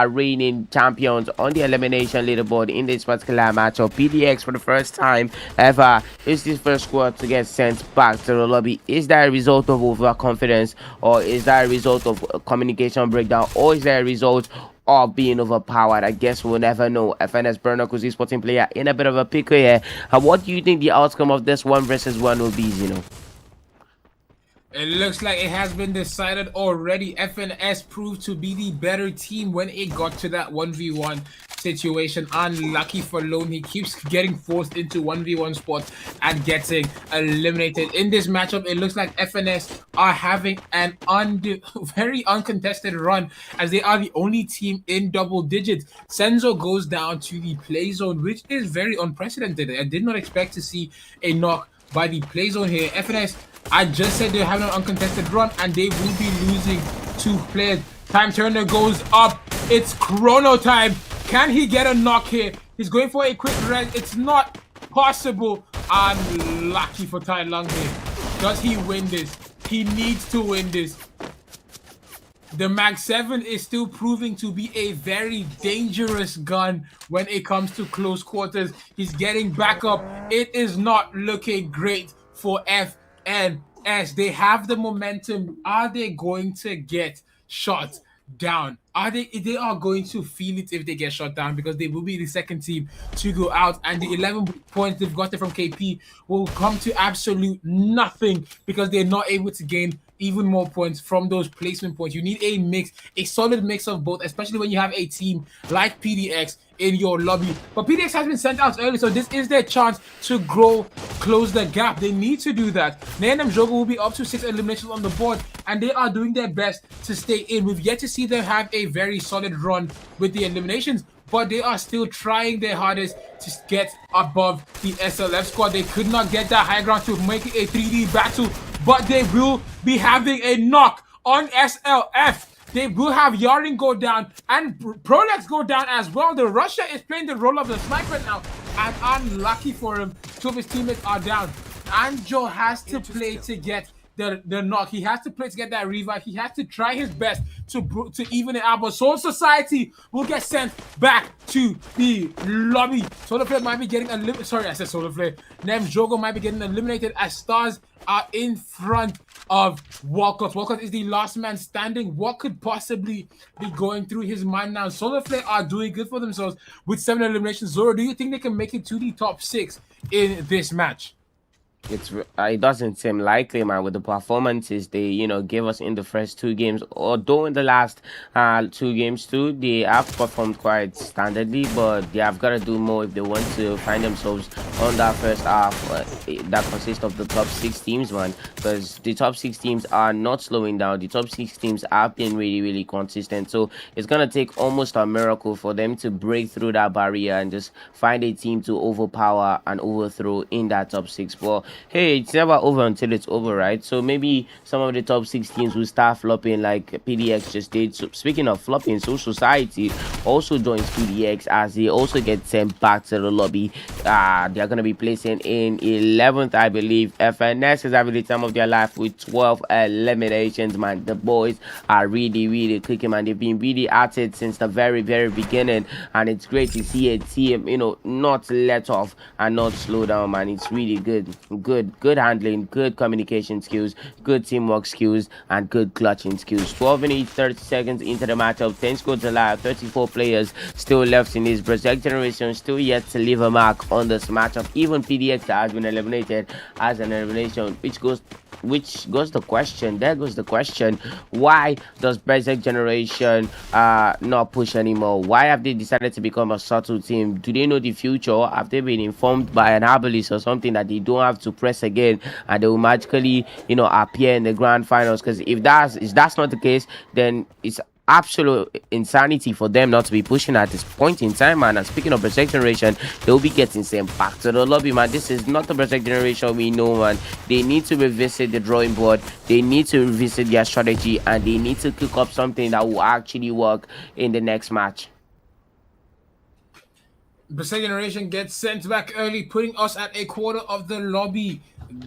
reigning champions on the elimination leaderboard in this particular matchup. PDX for the first time ever is this first squad to get sent back to the lobby. Is that a result of overconfidence, or is that a result of communication breakdown, or is that a result of being overpowered? I guess we'll never know. FNS Burnakus sporting player in a bit of a pickle here. What do you think the outcome of this 1 versus 1 will be, Zeno? It looks like it has been decided already. FNS proved to be the better team when it got to that 1v1 situation. Unlucky for Lone, he keeps getting forced into 1v1 spots and getting eliminated. In this matchup, it looks like FNS are having an very uncontested run as they are the only team in double digits. Senzo goes down to the play zone, which is very unprecedented. I did not expect to see a knock by the play zone here. FNS, I just said they're having an uncontested run and they will be losing 2 players. Time Turner goes up. It's chrono time. Can he get a knock here? He's going for a quick res. It's not possible. Unlucky for Tai Lung here. Does he win this? He needs to win this. The Mag 7 is still proving to be a very dangerous gun when it comes to close quarters. He's getting back up. It is not looking great for FNS. They have the momentum. Are they going to get shot down? They are going to feel it if they get shot down, because they will be the second team to go out, and the 11 points they've gotten from KP will come to absolute nothing because they're not able to gain even more points from those placement points. You need a solid mix of both, especially when you have a team like PDX in your lobby. But PDX has been sent out early, so this is their chance to close the gap. They need to do that. Nanem Jogo will be up to 6 eliminations on the board, and they are doing their best to stay in. We've yet to see them have a very solid run with the eliminations, but they are still trying their hardest to get above the SLF squad. They could not get that high ground to make it a 3D battle, but they will be having a knock on SLF. They will have Yarin go down and Prolex go down as well. The Russia is playing the role of the sniper now, and unlucky for him, 2 of his teammates are down. Anjo has to play to get the knock. He has to play to get that revive. He has to try his best to even it out. But Soul Society will get sent back to the lobby. Solarflare might be getting eliminated. Sorry, I said Solarflare. Nem Jogo might be getting eliminated as Stars are in front of Walcott. Walcott is the last man standing. What could possibly be going through his mind now? Solarflare are doing good for themselves with 7 eliminations. Zoro, do you think they can make it to the top 6 in this match? It doesn't seem likely, man, with the performances they gave us in the first 2 games. Although in the last 2 games too, they have performed quite standardly, but they have got to do more if they want to find themselves on that first half that consists of the top 6 teams, man, because the top 6 teams are not slowing down. The top 6 teams have been really consistent, so it's gonna take almost a miracle for them to break through that barrier and just find a team to overpower and overthrow in that top 6. But hey, it's never over until it's over, right? So maybe some of the top 6 teams will start flopping like PDX just did. So speaking of flopping, so Society also joins PDX as they also get sent back to the lobby. They're gonna be placing in 11th, I believe. FNS is having the time of their life with 12 eliminations, man. The boys are really cooking, man. They've been really at it since the very beginning, and it's great to see a team, not let off and not slow down, man. It's really good handling, good communication skills, good teamwork skills, and good clutching skills. 12 minutes 30 seconds into the matchup, 10 squads alive, 34 players still left in this Berserk generation, still yet to leave a mark on this matchup. Even PDX that has been eliminated as an elimination, which goes the question. There goes the question: why does Berserk generation not push anymore? Why have they decided to become a subtle team? Do they know the future? Have they been informed by an herbalist or something that they don't have to press again and they will magically appear in the grand finals? Because if that's not the case, then it's absolute insanity for them not to be pushing at this point in time, man. And speaking of Berserk generation, they'll be getting sent back to the lobby, man. This is not the Berserk generation we know, man. They need to revisit the drawing board, they need to revisit their strategy, and they need to cook up something that will actually work in the next match. Berserk generation gets sent back early, putting us at a quarter of the lobby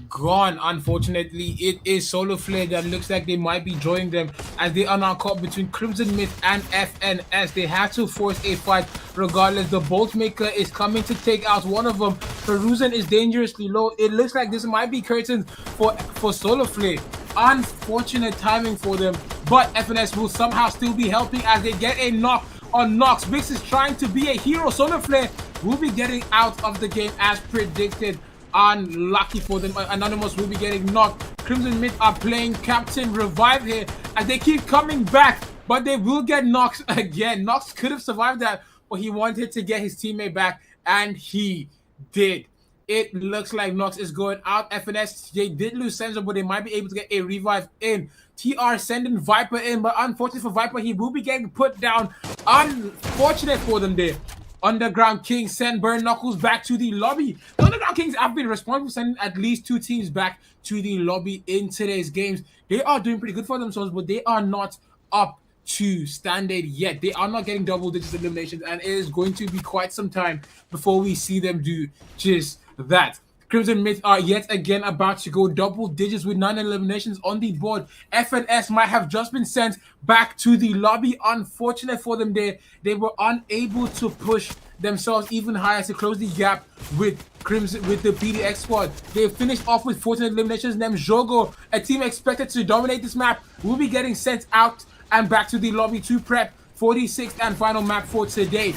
gone. Unfortunately, it is Solar Flare that looks like they might be joining them, as they are now caught between Crimson Myth and FNS. They have to force a fight regardless. The Bolt Maker is coming to take out one of them. Peruzan is dangerously low. It looks like this might be curtains for Solar Flare. Unfortunate timing for them, but FNS will somehow still be helping as they get a knock on Nox. Vix is trying to be a hero. Solar Flare will be getting out of the game as predicted. Unlucky for them. Anonymous will be getting knocked. Crimson Myth are playing Captain Revive here as they keep coming back, but they will get Nox again. Nox could have survived that, but he wanted to get his teammate back, and he did. It looks like Nox is going out. FNS, they did lose Sensor, but they might be able to get a revive in. TR sending Viper in, but unfortunately for Viper, he will be getting put down. Unfortunate for them there. Underground Kings send Burn Knuckles back to the lobby. The Underground Kings have been responsible for sending at least 2 teams back to the lobby in today's games. They are doing pretty good for themselves, but they are not up to standard yet. They are not getting double digits eliminations, and it is going to be quite some time before we see them do just that. Crimson Myth are yet again about to go double digits with 9 eliminations on the board. FNS might have just been sent back to the lobby. Unfortunate for them there. They were unable to push themselves even higher to close the gap with the PDX squad. They finished off with 14 eliminations. Named Jogo, a team expected to dominate this map, will be getting sent out and back to the lobby to prep for the 6th and final map for today.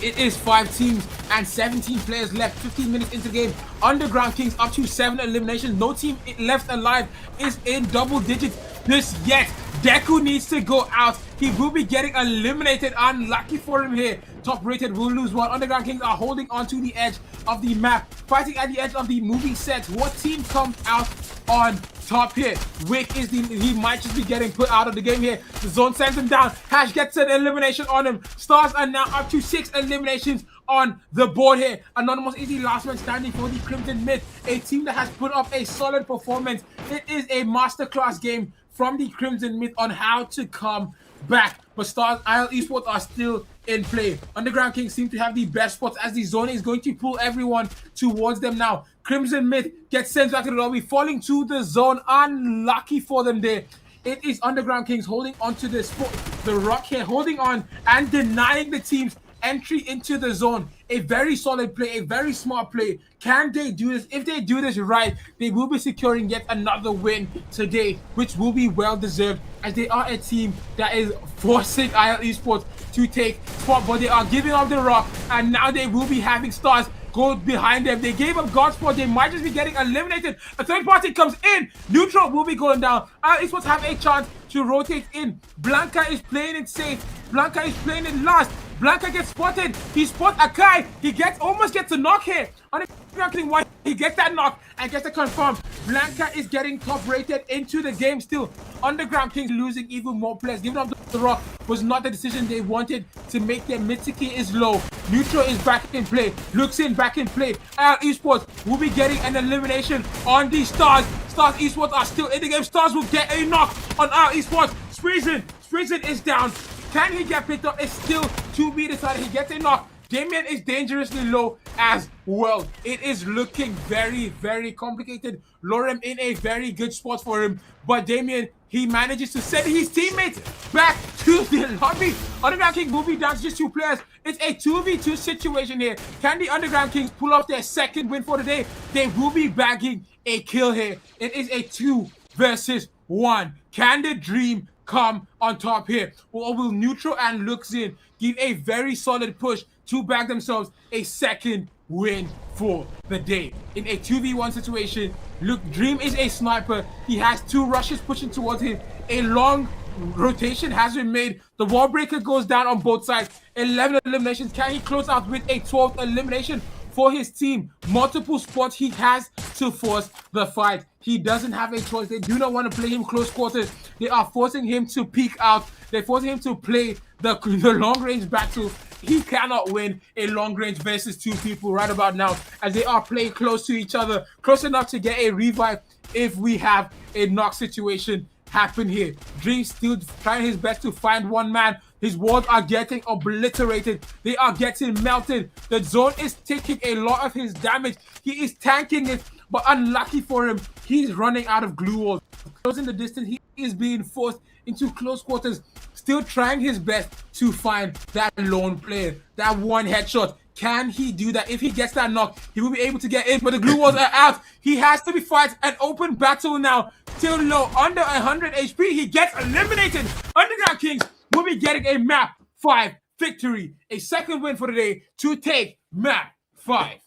It is 5 teams and 17 players left, 15 minutes into the game. Underground Kings up to 7 eliminations. No team left alive is in double digits this yet. Deku needs to go out. He will be getting eliminated. Unlucky for him here. Top rated will lose one. Underground Kings are holding on to the edge of the map, fighting at the edge of the movie set. What team comes out on top here? Wick is he might just be getting put out of the game here. The zone sends him down. Hash gets an elimination on him. Stars are now up to 6 eliminations on the board here. Anonymous is the last man standing for the Crimson Myth, a team that has put up a solid performance. It is a masterclass game from the Crimson Myth on how to come back, but Stars IL Esports are still in play. Underground Kings seem to have the best spots as the zone is going to pull everyone towards them now. Crimson Myth gets sent back to the lobby, falling to the zone. Unlucky for them there. It is Underground Kings holding on to the spot, the rock here, holding on and denying the team's entry into the zone. A very solid play, a very smart play. Can they do this? If they do this right, they will be securing yet another win today, which will be well deserved, as they are a team that is forcing IL Esports to take spot, but they are giving up the rock, and now they will be having Stars go behind them. They gave up God spot. They might just be getting eliminated. A third party comes in. Neutral will be going down. IL Esports have a chance to rotate in. Blanca is playing it safe. Blanca is playing it last. Blanca gets spotted. He spots Akai. He almost gets a knock here. Underground King, why He gets that knock and gets it confirmed. Blanca is getting top rated into the game still. Underground Kings losing even more players. Giving up the rock was not the decision they wanted to make. Their Mitsuki is low. Neutral is back in play. Looks in back in play. Esports will be getting an elimination on the Stars. Stars Esports are still in the game. Stars will get a knock on our Esports. Spreezen is down. Can he get picked up? It's still to be decided. He gets a knock. Damien is dangerously low as well. It is looking very, very complicated. Lorem in a very good spot for him. But Damien, he manages to send his teammates back to the lobby. Underground King will be down to just 2 players. It's a 2v2 situation here. Can the Underground Kings pull off their second win for the day? They will be bagging a kill here. It is a 2 versus 1. Can the dream come on top here? Or will Neutral and Luxin give a very solid push to bag themselves a second win for the day? In a 2v1 situation, look, Dream is a sniper. He has 2 rushes pushing towards him. A long rotation has been made. The wall breaker goes down on both sides. 11 eliminations. Can he close out with a 12th elimination for his team? Multiple spots he has to force the fight. He doesn't have a choice. They do not want to play him close quarters. They are forcing him to peek out. They're forcing him to play the long range battle. He cannot win a long range versus 2 people right about now, as they are playing close to each other, close enough to get a revive if we have a knock situation happen here. Dream still trying his best to find one man. His walls are getting obliterated. They are getting melted. The zone is taking a lot of his damage. He is tanking it, but unlucky for him, he's running out of glue walls. Closing the distance, he is being forced into close quarters, still trying his best to find that lone player, that one headshot. Can he do that? If he gets that knock, he will be able to get in, but the glue walls are out. He has to be fighting an open battle now. Still low, under 100 HP. He gets eliminated. Underground Kings will be getting a map 5 victory. A second win for the day to take map 5.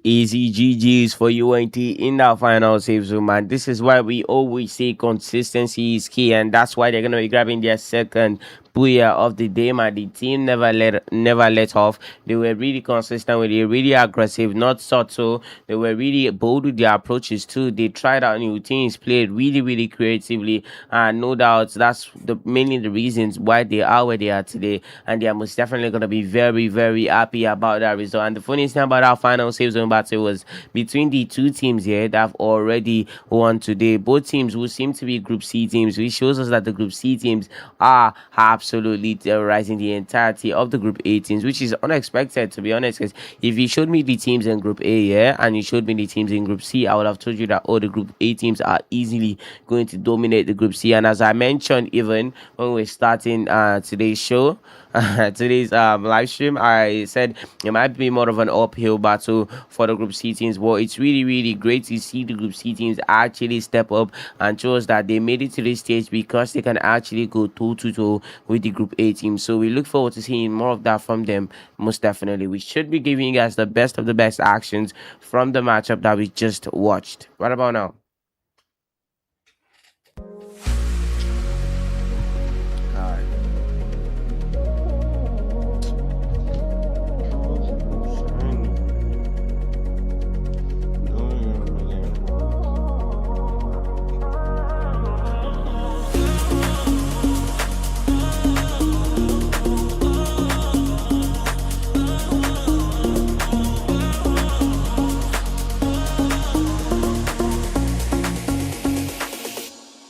Easy GG's for UNT in the final save zone, man. This is why we always say consistency is key, and that's why they're gonna be grabbing their second booyah of the day, man. The team never let off. They were really consistent with it, really aggressive, not subtle. They were really bold with their approaches too. They tried out new things, played really creatively, and no doubt that's mainly the reasons why they are where they are today, and they are most definitely gonna be very happy about that result. And the funniest thing about our final save zone battle was between the 2 teams here that have already won today. Both teams who seem to be Group C teams, which shows us that the Group C teams are absolutely terrorizing the entirety of the Group A teams, which is unexpected, to be honest. Because if you showed me the teams in Group A, yeah, and you showed me the teams in Group C, I would have told you that the Group A teams are easily going to dominate the Group C. And as I mentioned, even when we're starting today's show, today's live stream, I said it might be more of an uphill battle for the Group C teams, but it's really great to see the Group C teams actually step up and show us that they made it to this stage because they can actually go toe-to-toe with the Group A team. So we look forward to seeing more of that from them, most definitely. We should be giving you guys the best of the best actions from the matchup that we just watched. What about now?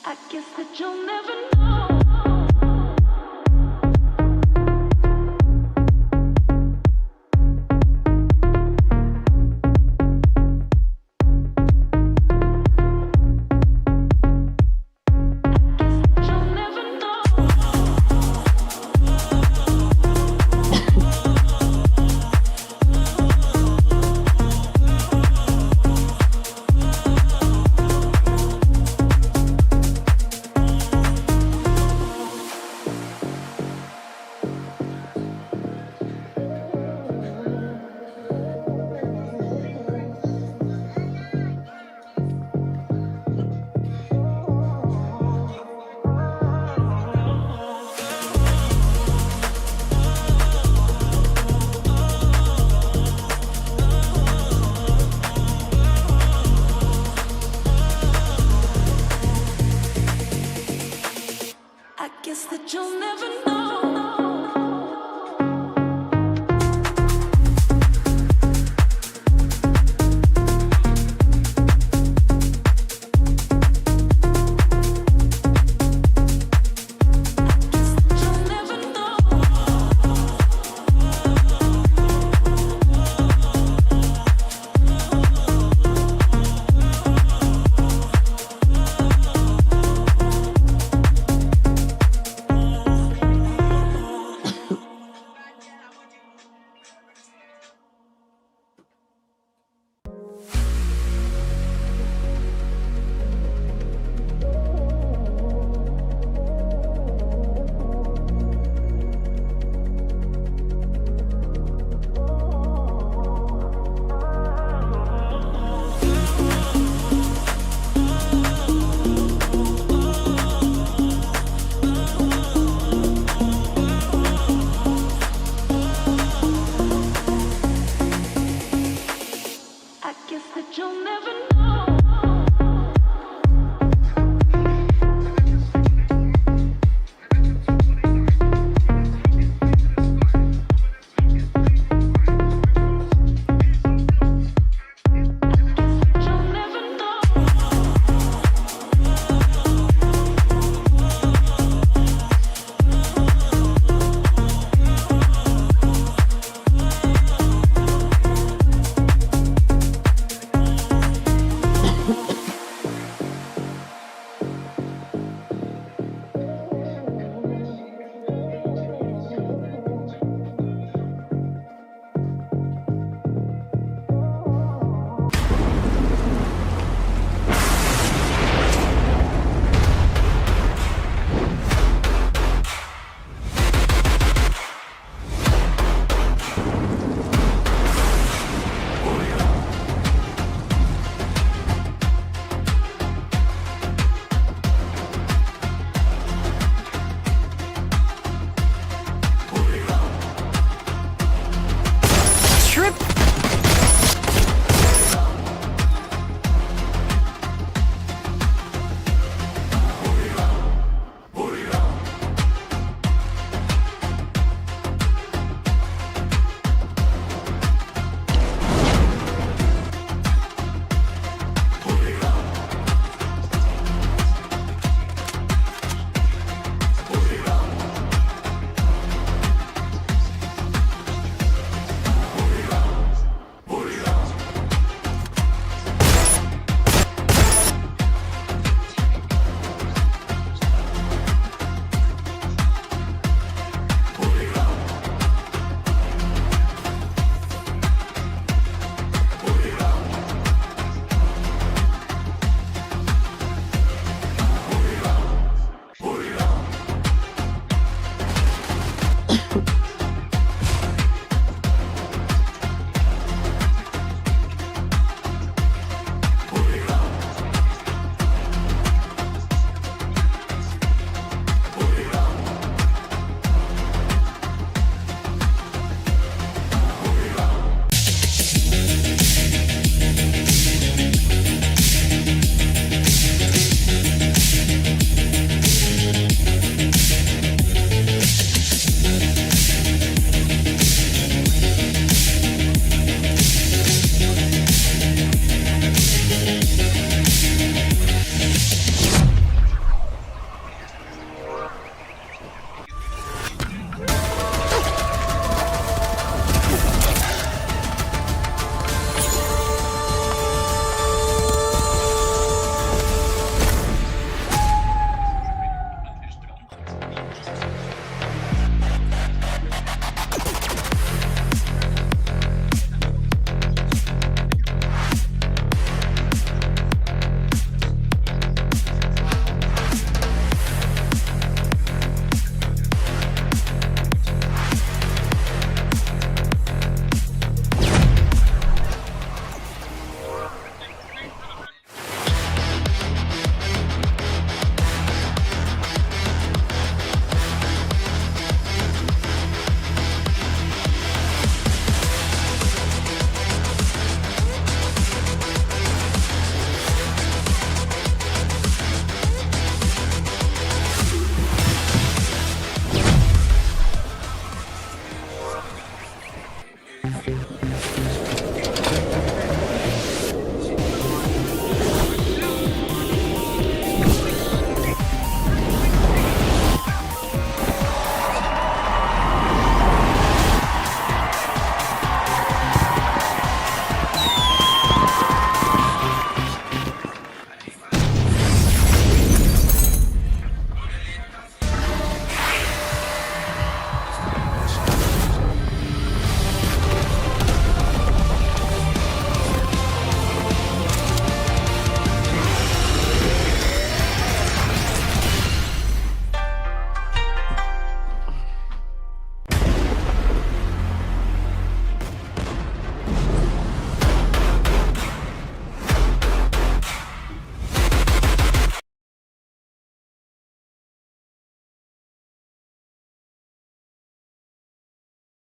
I guess that you'll never know. You'll never know. I guess that you'll never know. You'll never know. I guess that you'll never know. You'll never know. Trip.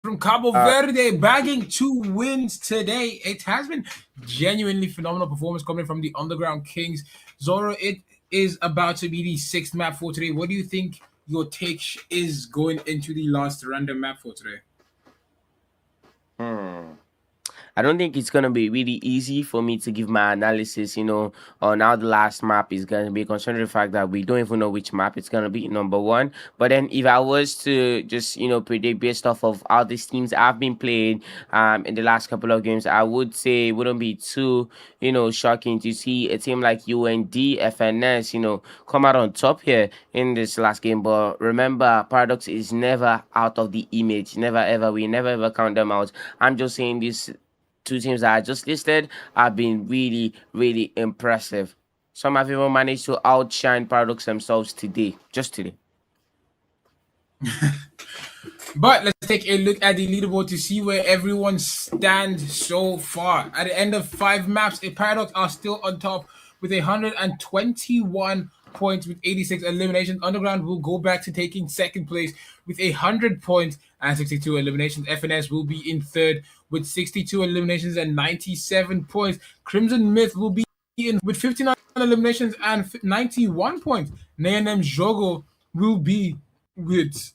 from Cabo Verde, bagging 2 wins today. It has been genuinely phenomenal performance coming from the Underground Kings. Zoro, it is about to be the 6th map for today. What do you think your take is going into the last random map for today? I don't think it's gonna be really easy for me to give my analysis, on how the last map is gonna be, considering the fact that we don't even know which map it's gonna be, number one. But then if I was to just, predict based off of how these teams have been playing in the last couple of games, I would say it wouldn't be too, shocking to see a team like UND, FNS, come out on top here in this last game. But remember, Paradox is never out of the image. Never ever. We never ever count them out. I'm just saying this two teams that I just listed have been really, really impressive. Some have even managed to outshine Paradox themselves today, just today. But let's take a look at the leaderboard to see where everyone stands so far. At the end of 5 maps, the Paradox are still on top with 121 points with 86 eliminations. Underground will go back to taking 2nd place with 100 points and 62 eliminations. FNS will be in 3rd with 62 eliminations and 97 points. Crimson Myth will be in with 59 eliminations and 91 points. Nayanem Jogo will be with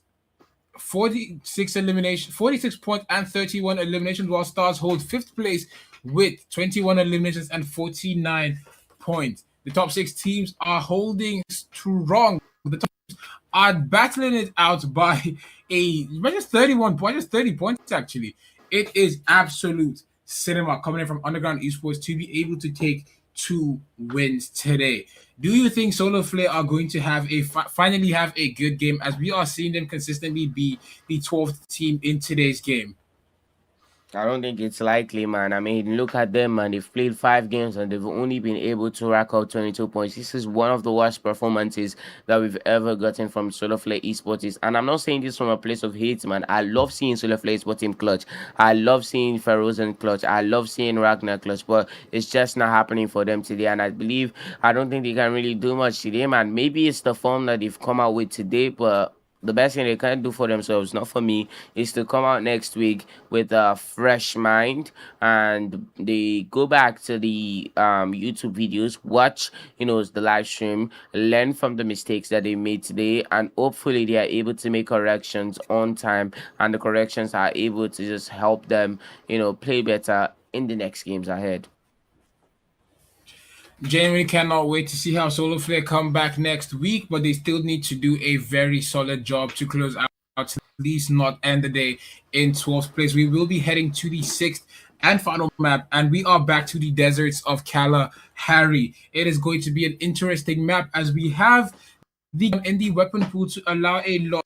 46 points and 31 eliminations, while Stars hold 5th place with 21 eliminations and 49 points. The top 6 teams are holding strong. The top teams are battling it out by just 31 points, just 30 points actually. It is absolute cinema coming in from Underground Esports to be able to take 2 wins today. Do you think Solo Flare are going to have finally have a good game, as we are seeing them consistently be the 12th team in today's game? I don't think it's likely, man. I mean, look at them, man. They've played 5 games and they've only been able to rack out 22 points. This is one of the worst performances that we've ever gotten from Solo Flare Esports. And I'm not saying this from a place of hate, man. I love seeing Solo Flare Esports team clutch. I love seeing Ferozen clutch. I love seeing Ragnar clutch. But it's just not happening for them today. And I don't think they can really do much today, man. Maybe it's the form that they've come out with today, but the best thing they can do for themselves, not for me, is to come out next week with a fresh mind and they go back to the YouTube videos, watch, the live stream, learn from the mistakes that they made today, and hopefully they are able to make corrections on time, and the corrections are able to just help them, play better in the next games ahead. Genuinely cannot wait to see how Solo Flare come back next week, but they still need to do a very solid job to close out, at least not end the day in 12th place. We will be heading to the 6th and final map, and we are back to the deserts of Kalahari. It is going to be an interesting map, as we have in the weapon pool to allow a lot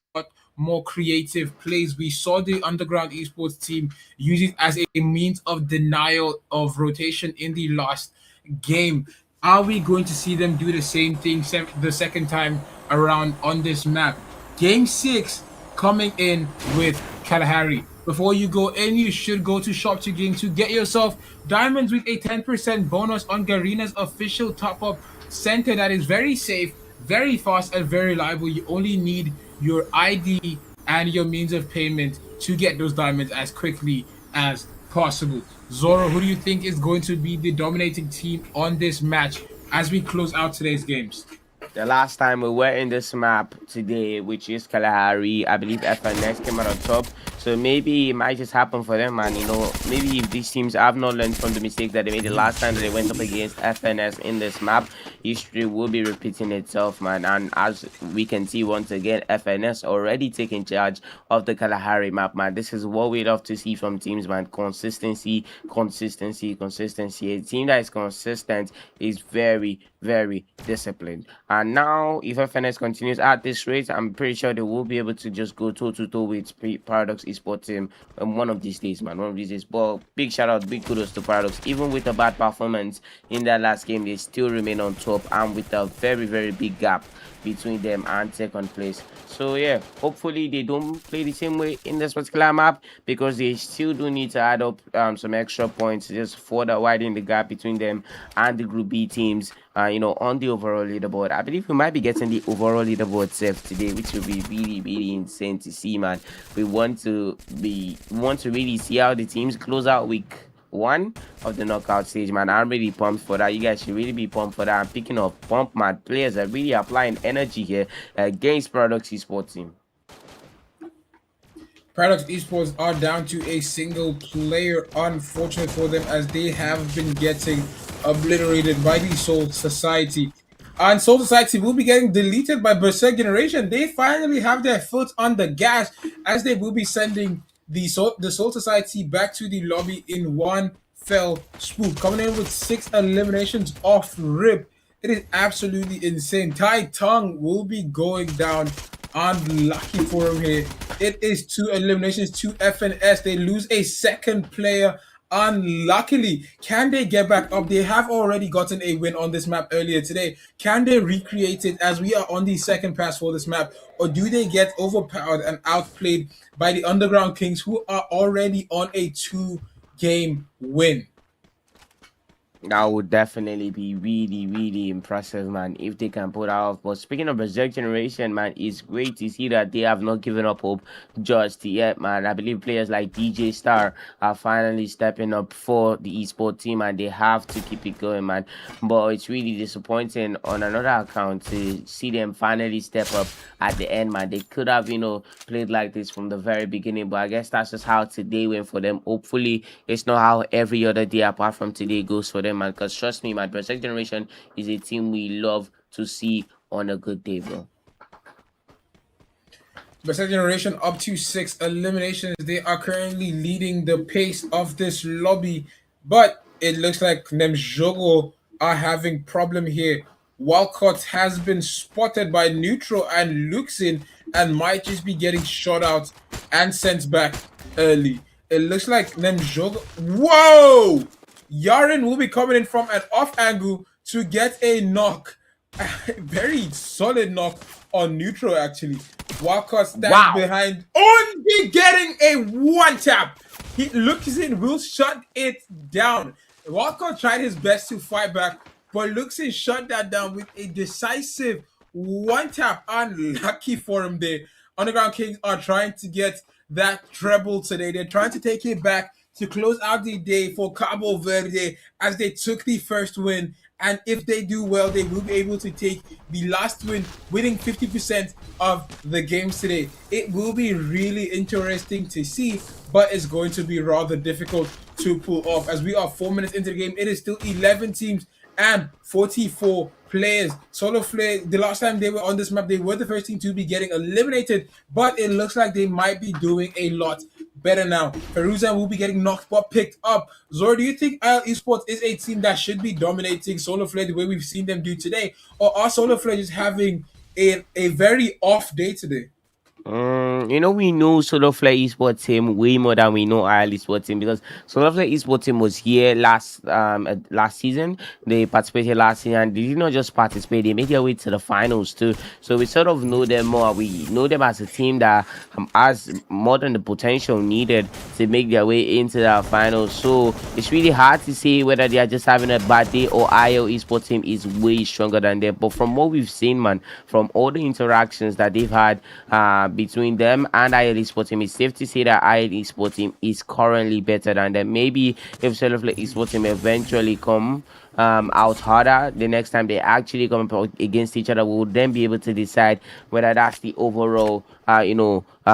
more creative plays. We saw the Underground Esports team use it as a means of denial of rotation in the last game. Are we going to see them do the same thing the second time around on this map? Game 6 coming in with Kalahari. Before you go in, you should go to Shop to Game to get yourself diamonds with a 10% bonus on Garena's official top-up center that is very safe, very fast, and very reliable. You only need your ID and your means of payment to get those diamonds as quickly as possible. Zoro, who do you think is going to be the dominating team on this match as we close out today's games? The last time we were in this map today, which is Kalahari, I believe FNS came out on top. So maybe it might just happen for them, man. Maybe if these teams have not learned from the mistake that they made the last time that they went up against FNS in this map, history will be repeating itself, man. And as we can see once again, FNS already taking charge of the Kalahari map, man. This is what we love to see from teams, man. Consistency, consistency, consistency. A team that is consistent is very, very disciplined. And now, if FNS continues at this rate, I'm pretty sure they will be able to just go toe-to-toe with Paradox Esports team one of these days, man. One of these days. But big shout out, big kudos to Paradox. Even with a bad performance in that last game, they still remain on top. top and with a very, very big gap between them and second place. So yeah, hopefully they don't play the same way in this particular map, because they still do need to add up some extra points, just further widen the gap between them and the Group B teams. On the overall leaderboard, I believe we might be getting the overall leaderboard set today, which will be really, really insane to see, man. We want to really see how the teams close out week 1 of the knockout stage, man. I'm really pumped for that. You guys should really be pumped for that. I'm picking up pump, man. Players are really applying energy here against Paradox Esports team. Paradox Esports are down to a single player, unfortunate for them, as they have been getting obliterated by the Soul Society. And Soul Society will be getting deleted by Berserk Generation. They finally have their foot on the gas, as they will be sending the Soul Society back to the lobby in one fell swoop, coming in with 6 eliminations off rip. It is absolutely insane. Tai Tung will be going down. Unlucky for him here. It is 2 eliminations to FNS. They lose a second player. Unluckily, can they get back up? They have already gotten a win on this map earlier today. Can they recreate it, as we are on the second pass for this map? Or do they get overpowered and outplayed by the Underground Kings, who are already on a 2-game win? That would definitely be really, really impressive, man, if they can pull that off. But speaking of Berserk Generation, man, it's great to see that they have not given up hope just yet, man. I believe players like DJ Star are finally stepping up for the esports team, and they have to keep it going, man. But it's really disappointing on another account to see them finally step up at the end, man. They could have, played like this from the very beginning, but I guess that's just how today went for them. Hopefully, it's not how every other day apart from today goes for them, man, because trust me, my Berserk Generation is a team we love to see on a good day, bro. Berserk Generation up to 6 eliminations. They are currently leading the pace of this lobby, but it looks like Nemjogo are having problem here. Walcott has been spotted by Neutral and Luxin and might just be getting shot out and sent back early. It looks like Nemjogo. Whoa! Yaren will be coming in from an off angle to get a knock. Very solid knock on Neutral, actually. Walcott stands behind, only getting a one tap. He looks in, will shut it down. Walcott tried his best to fight back, but Luxin shut that down with a decisive one tap. Unlucky for him there. Underground Kings are trying to get that treble today. They're trying to take it back to close out the day for Cabo Verde, as they took the first win. And if they do well, they will be able to take the last win, winning 50% of the games today. It will be really interesting to see, but it's going to be rather difficult to pull off. As we are 4 minutes into the game, it is still 11 teams and 44 players. Solo Flare, the last time they were on this map, they were the first team to be getting eliminated, but it looks like they might be doing a lot better now. Peruzan will be getting knocked but picked up. Zor, do you think IL Esports is a team that should be dominating Solo Flare the way we've seen them do today? Or are Solo Flare just having a very off day today? We know Solo Flare Esports team way more than we know IL Esports team, because Solo Flare Esports team was here last season. They participated last season, and they did not just participate, they made their way to the finals too. So we sort of know them more. We know them as a team that has more than the potential needed to make their way into the finals. So it's really hard to say whether they are just having a bad day or IL Esports team is way stronger than them. But from what we've seen, man, from all the interactions that they've had between them and IL Esports team, it's safe to say that IL Esports team is currently better than them. Maybe if Solo Flare Esports team eventually come out harder the next time they actually come up against each other, we will then be able to decide whether that's the overall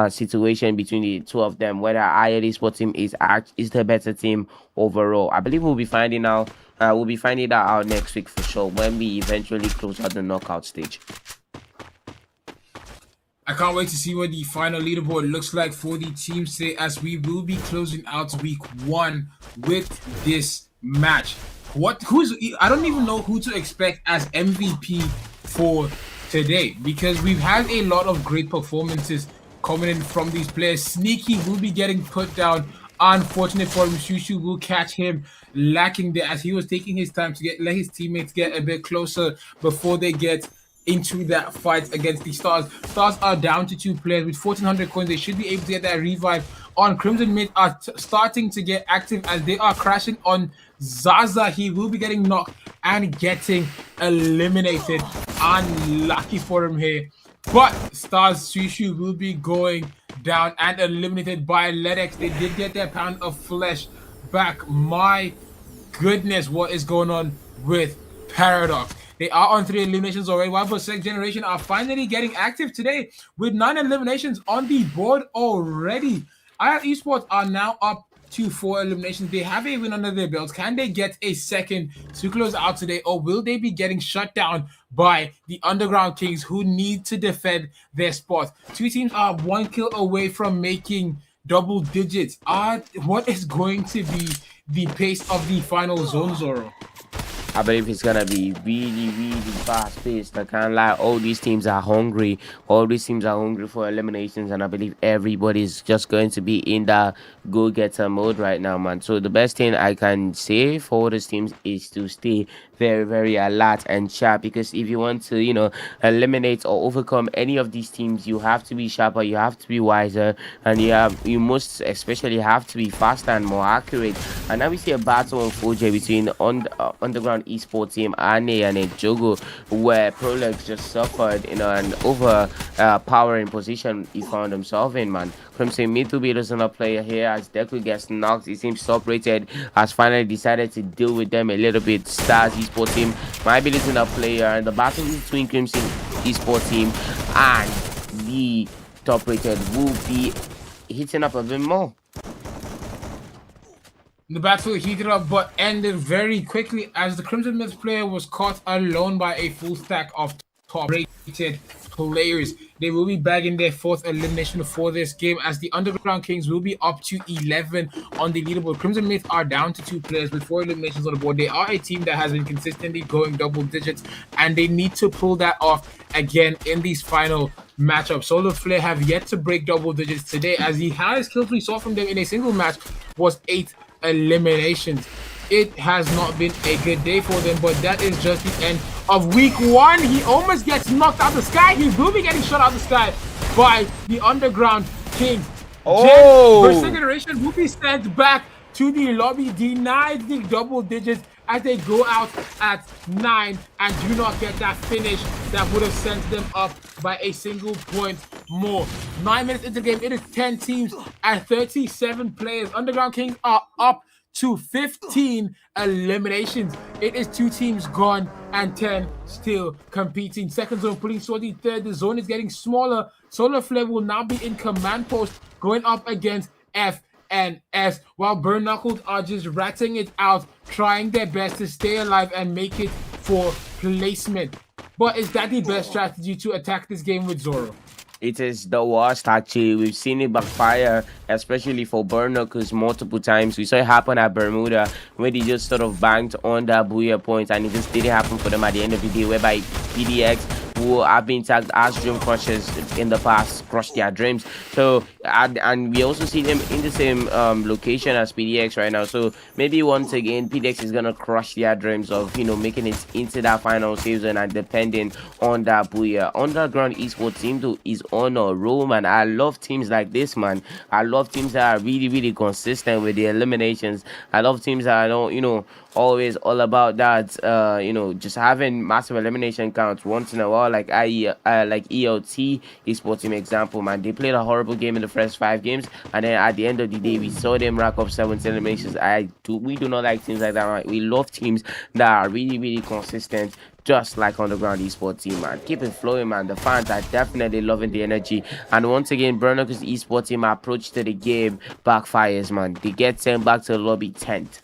situation between the two of them, whether IL Esports team is the better team overall. I believe we'll be finding out next week for sure, when we eventually close out the knockout stage. I can't wait to see what the final leaderboard looks like for the teams today, as we will be closing out week 1 with this match. I don't even know who to expect as MVP for today, because we've had a lot of great performances coming in from these players. Sneaky will be getting put down. Unfortunate for him, Shushu will catch him lacking there as he was taking his time to let his teammates get a bit closer before they get into that fight against the Stars. Stars are down to 2 players with 1,400 coins. They should be able to get that revive on. Crimson Mid are starting to get active as they are crashing on Zaza. He will be getting knocked and getting eliminated. Unlucky for him here. But Stars Shushu will be going down and eliminated by Ledex. They did get their pound of flesh back. My goodness, what is going on with Paradox? They are on 3 eliminations already, while for Sec Generation are finally getting active today with 9 eliminations on the board already. IR Esports are now up to 4 eliminations. They have a win under their belts. Can they get a second to close out today, or will they be getting shut down by the Underground Kings, who need to defend their spot? 2 teams are 1 kill away from making double digits. What is going to be the pace of the final zone, Zoro? I believe it's gonna be really, really fast paced. I can't lie. All these teams are hungry. All these teams are hungry for eliminations, and I believe everybody's just going to be in that go-getter mode right now, man. So the best thing I can say for these teams is to stay very, very alert and sharp, because if you want to, eliminate or overcome any of these teams, you have to be sharper, you have to be wiser, and you most especially have to be faster and more accurate. And now we see a battle unfold between Underground Esports team Ane and Jogo, where Prolex just suffered, an overpowering position he found himself in, man. Crimson Mid to be a player here as Deku gets knocked. It seems top rated has finally decided to deal with them a little bit. Stars Esports team might be losing a player, and the battle between Crimson Esports team and the top rated will be hitting up a bit more. The battle heated up but ended very quickly as the Crimson Myth player was caught alone by a full stack of top-rated players. They will be bagging their 4th elimination for this game as the Underground Kings will be up to 11 on the leaderboard. Crimson Myth are down to 2 players with 4 eliminations on the board. They are a team that has been consistently going double digits, and they need to pull that off again in these final matchups. Solar Flare have yet to break double digits today, as the highest kills we saw from them in a single match was 8 eliminations. It has not been a good day for them, but that is just the end of week 1. He almost gets knocked out the sky. He will be getting shot out the sky by the Underground Kings. Oh! First generation will be sent back to the lobby, denied the double digits as they go out at 9 and do not get that finish that would have sent them up by a single point more. 9 minutes into the game, it is 10 teams and 37 players. Underground Kings are up to 15 eliminations. It is 2 teams gone and 10 still competing. Second zone pulling toward the third. The zone is getting smaller. Solar Flare will now be in command post going up against FNS, while Burn Knuckles are just ratting it out, trying their best to stay alive and make it for placement. But is that the best strategy to attack this game with Zoro? It is the worst, actually. We've seen it backfire, especially for Burnockers multiple times. We saw it happen at Bermuda, where they just sort of banked on that Booyah point, and it just didn't happen for them at the end of the day, whereby PDX, who have been tagged as dream crushers in the past, crush their dreams. So and we also see them in the same location as PDX right now. So maybe once again PDX is gonna crush their dreams of making it into that final season, and depending on that Booyah. Underground Esports team though is on a roll, man. I love teams like this, man. I love teams that are really, really consistent with the eliminations. I love teams that don't always all about that just having massive elimination counts once in a while, like like ELT Esports team example, man. They played a horrible game in the first 5 games, and then at the end of the day we saw them rack up 17 eliminations. We do not like teams like that, man. We love teams that are really, really consistent, just like Underground Esports team, man. Keep it flowing, man. The fans are definitely loving the energy. And once again, Burnockers Esports team approach to the game backfires, man. They get sent back to the lobby 10th.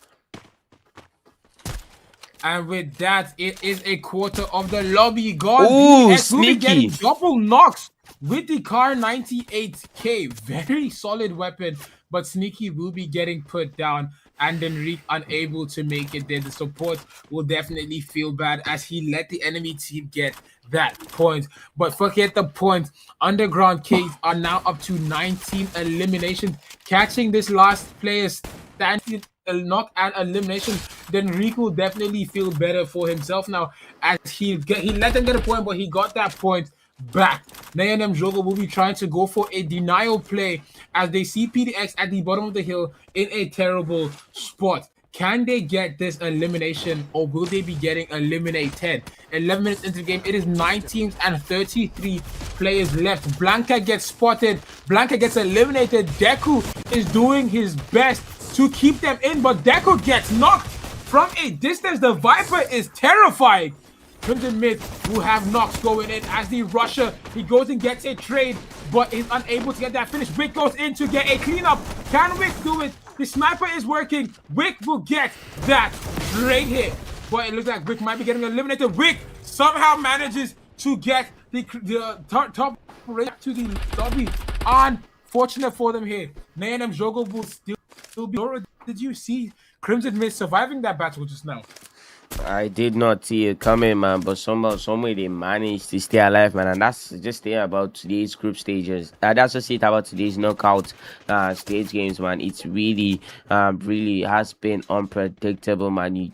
And with that, it is a quarter of the lobby gone. Ooh, BS will be getting sneaky. double knocks with the Car 98K. Very solid weapon, but Sneaky will be getting put down and then Reek unable to make it there. The support will definitely feel bad as he let the enemy team get that point. But forget the point. Underground Kings are now up to 19 eliminations. Catching this last player standing knock and elimination, then Reek will definitely feel better for himself now as he let them get a point, but he got that point back. Nayanem Jogo will be trying to go for a denial play as they see PDX at the bottom of the hill in a terrible spot. Can they get this elimination or will they be getting eliminated? 11 minutes into the game, it is 9 teams and 33 players left. Blanca gets spotted. Blanca gets eliminated. Deku is doing his best to keep them in, but Deku gets knocked from a distance. The Viper is terrified. Crimson Mid will have knocks going in as the rusher. He goes and gets a trade, but is unable to get that finish. Wick goes in to get a cleanup. Can Wick do it? The sniper is working. Wick will get that trade hit, but it looks like Wick might be getting eliminated. Wick somehow manages to get the top right to the lobby. Unfortunate for them here. Nayanem Jogo will still be. Did you see Crimson Mist surviving that battle just now? I did not see it coming, man, but somehow, some way they managed to stay alive, man, and that's just it about today's group stages. That's just it about today's knockout stage games, man. It's really, really has been unpredictable, man. You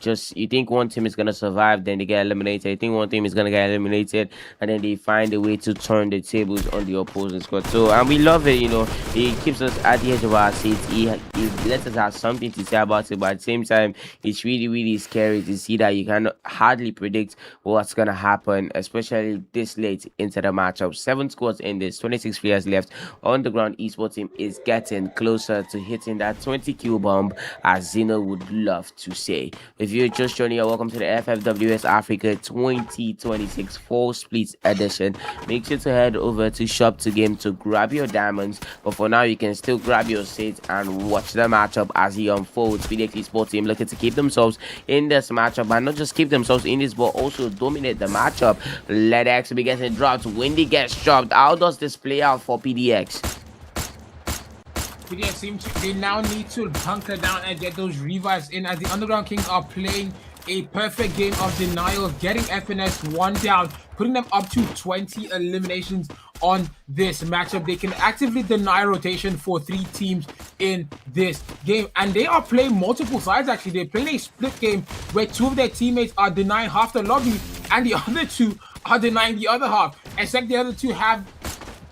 think one team is gonna survive, then they get eliminated. You think one team is gonna get eliminated, and then they find a way to turn the tables on the opposing squad. So, and we love it, you know. It keeps us at the edge of our seats. It lets us have something to say about it, but at the same time, it's really, really scary to see that you can hardly predict what's gonna happen, especially this late into the matchup. 7 squads in this, 26 players left. Underground esports team is getting closer to hitting that 20 kill bomb, as Zeno would love to say. If you're just joining us, welcome to the FFWS Africa 2026 Fall Split Edition. Make sure to head over to Shop to Game to grab your diamonds, but for now you can still grab your seats and watch the matchup as it unfolds. PDX esports team looking to keep themselves in this matchup, and not just keep themselves in this, but also dominate the matchup. Let X be getting dropped. Windy gets dropped. How does this play out for PDX? PDX seem to, they now need to hunker down and get those revives in as the Underground Kings are playing a perfect game of denial, getting FNS 1 down, putting them up to 20 eliminations on this matchup. They can actively deny rotation for 3 teams in this game, and they are playing multiple sides. Actually, they're playing a split game where 2 of their teammates are denying half the lobby and the other 2 are denying the other half, except the other 2 have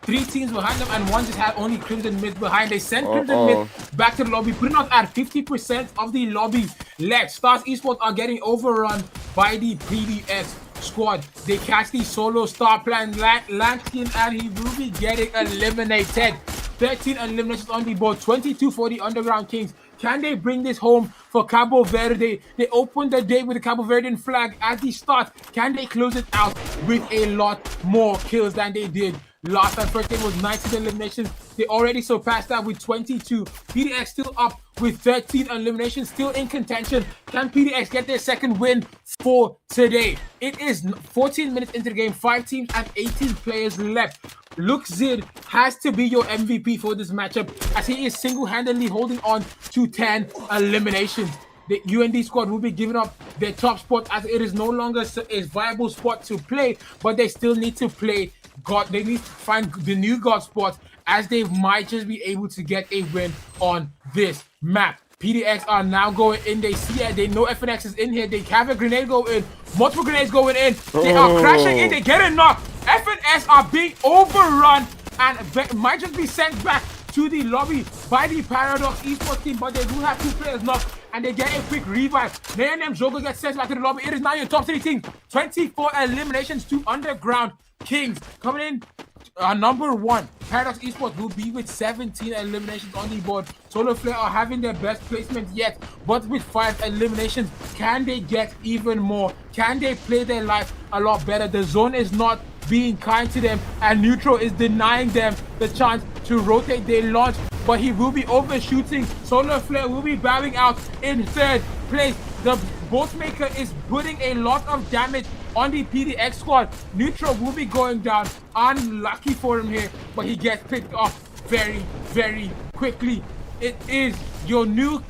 3 teams behind them and 1 just had only Crimson Mid behind. They send Crimson Mid back to the lobby, putting us at 50% of the lobby left. Stars Esports are getting overrun by the PDX squad. They catch the solo star plan Lanskin, and he will be getting eliminated. 13 eliminations on the board, 22 for the Underground Kings. Can they bring this home for Cabo Verde? They opened the day with the Cabo Verdean flag at the start. Can they close it out with a lot more kills than they did last time? First game was 19 eliminations. They already surpassed that with 22. PDX still up with 13 eliminations, still in contention. Can PDX get their second win for today? It is 14 minutes into the game, 5 teams and 18 players left. Luke Zid has to be your MVP for this matchup as he is single-handedly holding on to 10 eliminations. The UND squad will be giving up their top spot as it is no longer a viable spot to play, but they still need to play God. They need to find the new God spot as they might just be able to get a win on this map. PDX are now going in. They see it. They know FNX is in here. They have a grenade go in. Multiple grenades going in. They are crashing in. They get a knock. FNS are being overrun and might just be sent back to the lobby by the Paradox esports team, but they do have 2 players knocked and they get a quick revive. Nayanem Jogo gets sent back to the lobby. It is now your top 3 team. 24 eliminations to Underground Kings. Coming in number 1, Paradox Esports will be with 17 eliminations on the board. Solar Flare are having their best placement yet, but with 5 eliminations, can they get even more? Can they play their life a lot better? The zone is not being kind to them, and Neutral is denying them the chance to rotate their launch, but he will be overshooting. Solar Flare will be bowing out in 3rd place. The Boatmaker is putting a lot of damage on the PDX squad. Neutral will be going down. Unlucky for him here, but he gets picked off very, very quickly. It is your new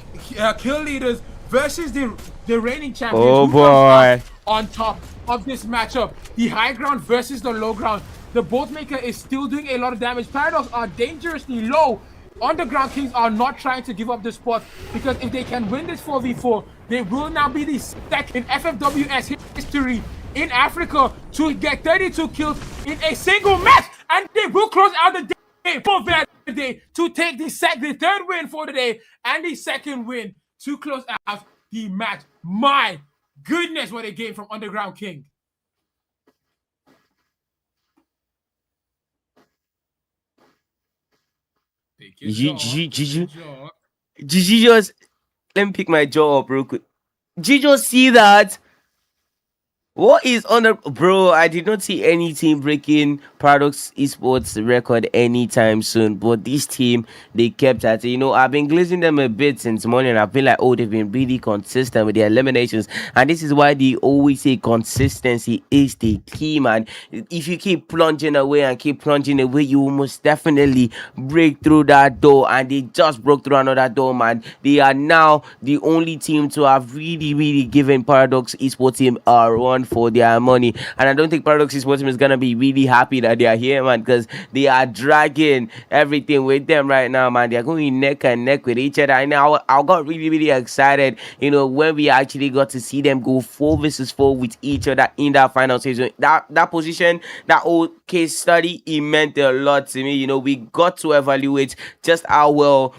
kill leaders versus the reigning champions. Oh Who comes out boy. on top of this matchup? The high ground versus the low ground. The bolt maker is still doing a lot of damage. Paradox are dangerously low. Underground Kings are not trying to give up the spot because if they can win this 4v4, they will now be the second in FFWS history in Africa to get 32 kills in a single match, and they will close out the day for Verde to take the third win for the day and the second win to close out the match. My goodness, what a game from Underground King. Take your jaw. Just let me pick my jaw up real quick. Did you just see that? What is on the bro? I did not see any team breaking Paradox Esports record anytime soon. But this team, they kept at it. You know, I've been glazing them a bit since morning. I feel like, oh, they've been really consistent with their eliminations, and this is why they always say consistency is the key, man. If you keep plunging away and keep plunging away, you will most definitely break through that door. And they just broke through another door, man. They are now the only team to have really given Paradox Esports team a run for their money. And I don't think Paradox Esports team is gonna be really happy that they are here, man, because they are dragging everything with them right now, man. They are going neck and neck with each other. And I got really excited, you know, when we actually got to see them go 4v4 with each other in that final season. That position, that whole case study, it meant a lot to me. You know, we got to evaluate just how well,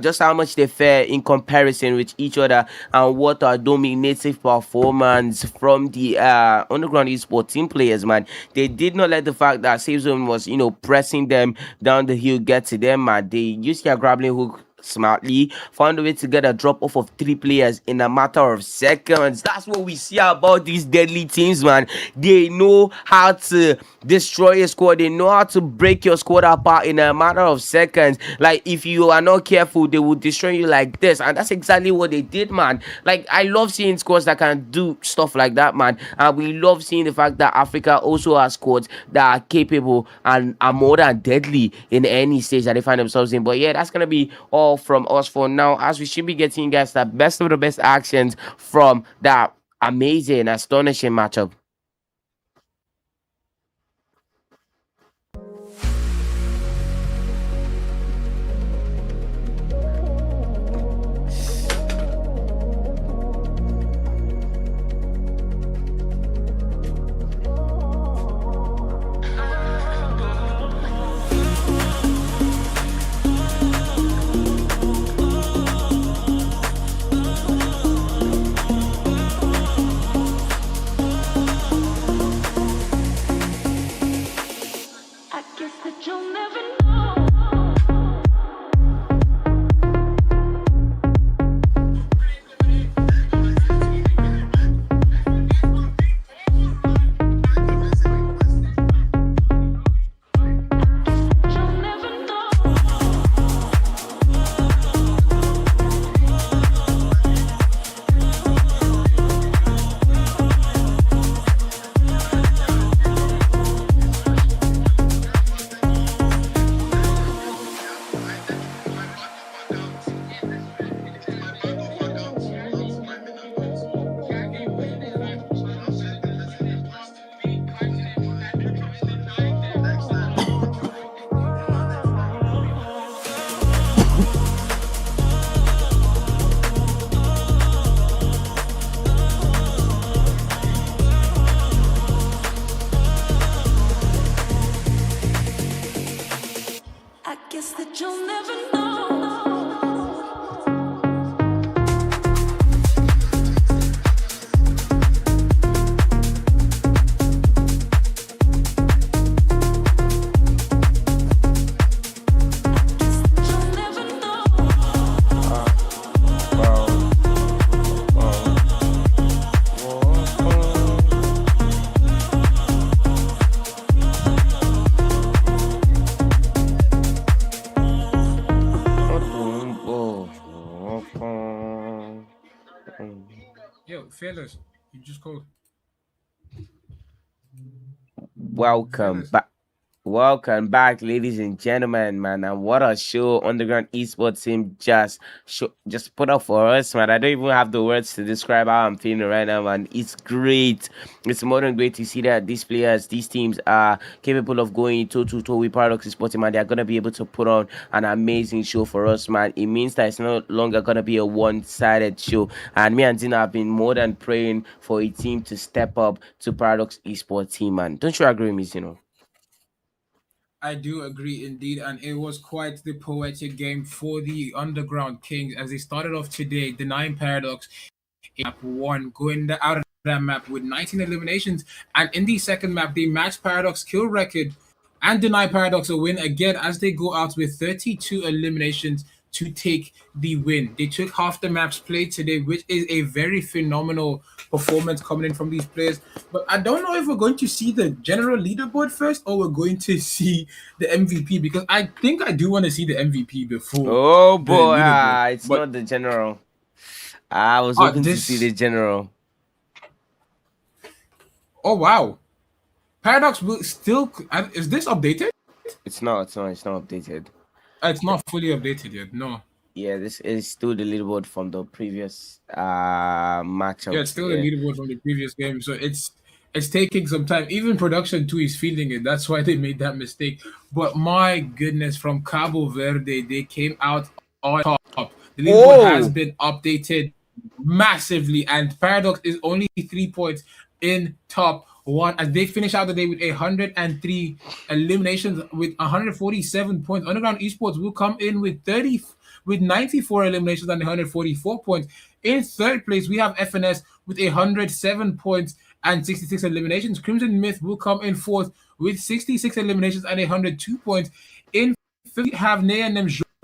just how much they fare in comparison with each other, and what a dominative performance from the Underground Esports team players, man. They did not let the fact that Safe Zone was, you know, pressing them down the hill get to them, man. They used their grappling hook smartly, found a way to get a drop off of 3 players in a matter of seconds. That's what we see about these deadly teams, man. They know how to destroy a squad. They know how to break your squad apart in a matter of seconds. Like, if you are not careful, they will destroy you like this, and that's exactly what they did, man. Like, I love seeing squads that can do stuff like that, man. And we love seeing the fact that Africa also has squads that are capable and are more than deadly in any stage that they find themselves in. But yeah, that's gonna be all from us for now, as we should be getting you guys the best of the best actions from that amazing, astonishing matchup. I guess that you'll never know. You'll never know. I guess that you'll never know. You'll never know. Yo, Fearless, you just called. Welcome back. Welcome back, ladies and gentlemen, man. And what a show Underground Esports team just put up for us, man. I don't even have the words to describe how I'm feeling right now, man. It's great. It's more than great to see that these players, these teams are capable of going toe to toe with Paradox Esports team, and they're gonna be able to put on an amazing show for us, man. It means that it's no longer gonna be a one-sided show. And me and Zina have been more than praying for a team to step up to Paradox Esports team, man. Don't you agree with me, Zino? I do agree indeed, and it was quite the poetic game for the Underground Kings as they started off today, denying Paradox map one, going out of that map with 19 eliminations. And in the second map, they matched Paradox kill record and deny Paradox a win again as they go out with 32 eliminations to take the win. They took half the maps played today, which is a very phenomenal performance coming in from these players. But I don't know if we're going to see the general leaderboard first or we're going to see the MVP, because I think I do want to see the MVP before Oh the boy, leaderboard. it's But not the general. I was hoping to see the this general. oh wow. Paradox will still is this updated? It's not updated. It's not fully updated yet. No. Yeah, this is still the leaderboard from the previous Yeah, matchup. it's still the Yeah. leaderboard from the previous game, so it's taking some time. Even production too is feeling it. That's why they made that mistake. But my goodness, from Cabo Verde, they came out on top. The leaderboard has Oh, been updated massively, and Paradox is only 3 points in top one as they finish out the day with 103 eliminations with 147 points. Underground Esports will come in with 94 eliminations and 144 points. In third place, we have FNS with 107 points and 66 eliminations. Crimson Myth will come in fourth with 66 eliminations and 102 points. In fifth, we have Nea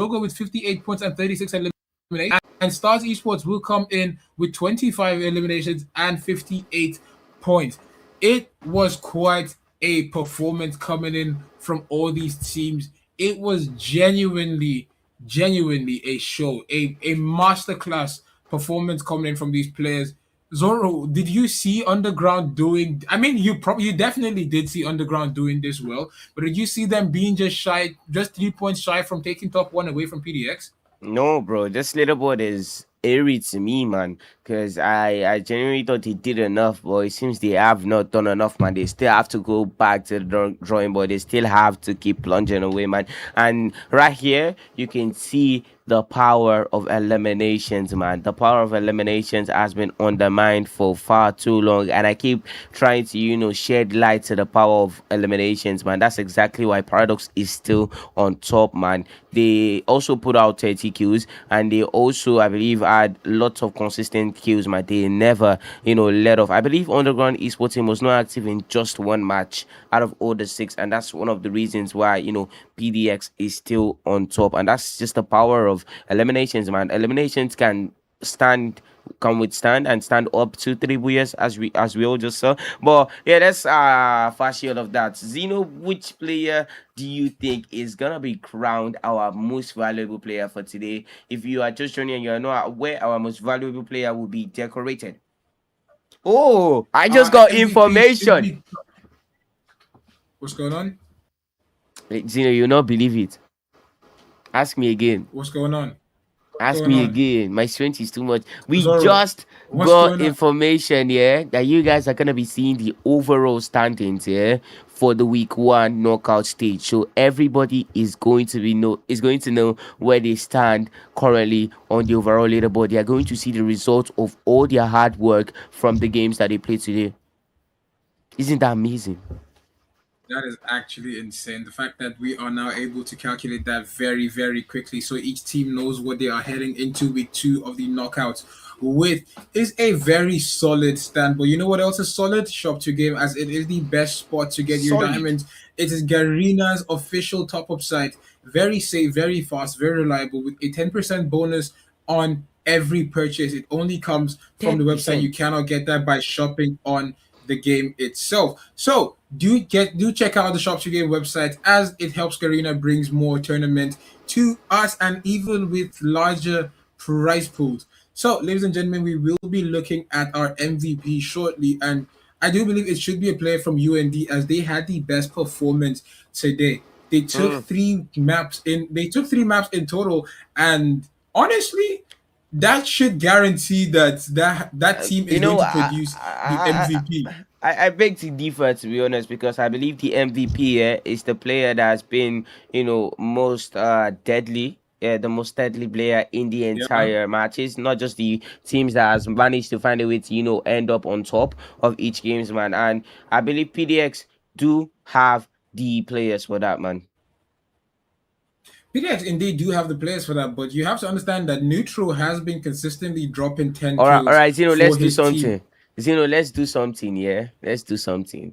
Jogo with 58 points and 36 eliminations. And Stars Esports will come in with 25 eliminations and 58 points. It was quite a performance coming in from all these teams. It was genuinely a show, a masterclass performance coming in from these players. Zoro, did you see Underground doing? I mean, you definitely did see Underground doing this well, but did you see them being just 3 points shy from taking top one away from PDX? no, bro. This leaderboard is eerie to me, man. Because I genuinely thought they did enough, but it seems they have not done enough, man. They still have to go back to the drawing board. They still have to keep plunging away, man. And right here, you can see the power of eliminations, man. The power of eliminations has been undermined for far too long, and I keep trying to, shed light to the power of eliminations, man. That's exactly why Paradox is still on top, man. They also put out 30 kills, and they also, I believe, had lots of consistent kills, man. They never, let off. I believe Underground Esports team was not active in just one match out of all the six, and that's one of the reasons why, PDX is still on top, and that's just the power of eliminations, man. Eliminations can withstand and stand up to 3 years as we all just saw. But yeah, that's fast shield of that. Zeno, which player do you think is gonna be crowned our most valuable player for today? If you are just joining and you are not aware, our most valuable player will be decorated. Oh, I just got MVP should information. be. What's going on? Zeno, you'll not believe it. Ask me again. What's going on? Ask Going me on? again. My strength is too much. We Zoro, just what's got going on? information, yeah, that you guys are gonna be seeing the overall standings, yeah, for the week one knockout stage. So everybody is going to know where they stand currently on the overall leaderboard. They are going to see the results of all their hard work from the games that they played today. Isn't that amazing? That is actually insane. The fact that we are now able to calculate that very, very quickly, so each team knows what they are heading into week two of the knockouts with is a very solid stand. But you know what else is solid? Shop to game, as it is the best spot to get your Solid. diamonds. It is Garena's official top up site. Very safe, very fast, very reliable, with a 10% bonus on every purchase. It only comes from the website. 10%. You cannot get that by shopping on the game itself. So do check out the Shop to Game website, as it helps Garena brings more tournament to us, and even with larger prize pools. So, ladies and gentlemen, we will be looking at our MVP shortly, and I do believe it should be a player from UND as they had the best performance today. They took Hmm. three maps in. They took three maps in total, and honestly, that should guarantee that team is You going know, to produce the MVP. I beg to differ, to be honest, because I believe the MVP is the player that has been, most deadly. Yeah, the most deadly player in the Yeah. entire matches, not just the teams that has managed to find a way to, end up on top of each games, man. And I believe PDX do have the players for that, man. PDX indeed do have the players for that, but you have to understand that Neutral has been consistently dropping 10 All kills right, let's for do his team. something. Let's do something, yeah? Let's do something.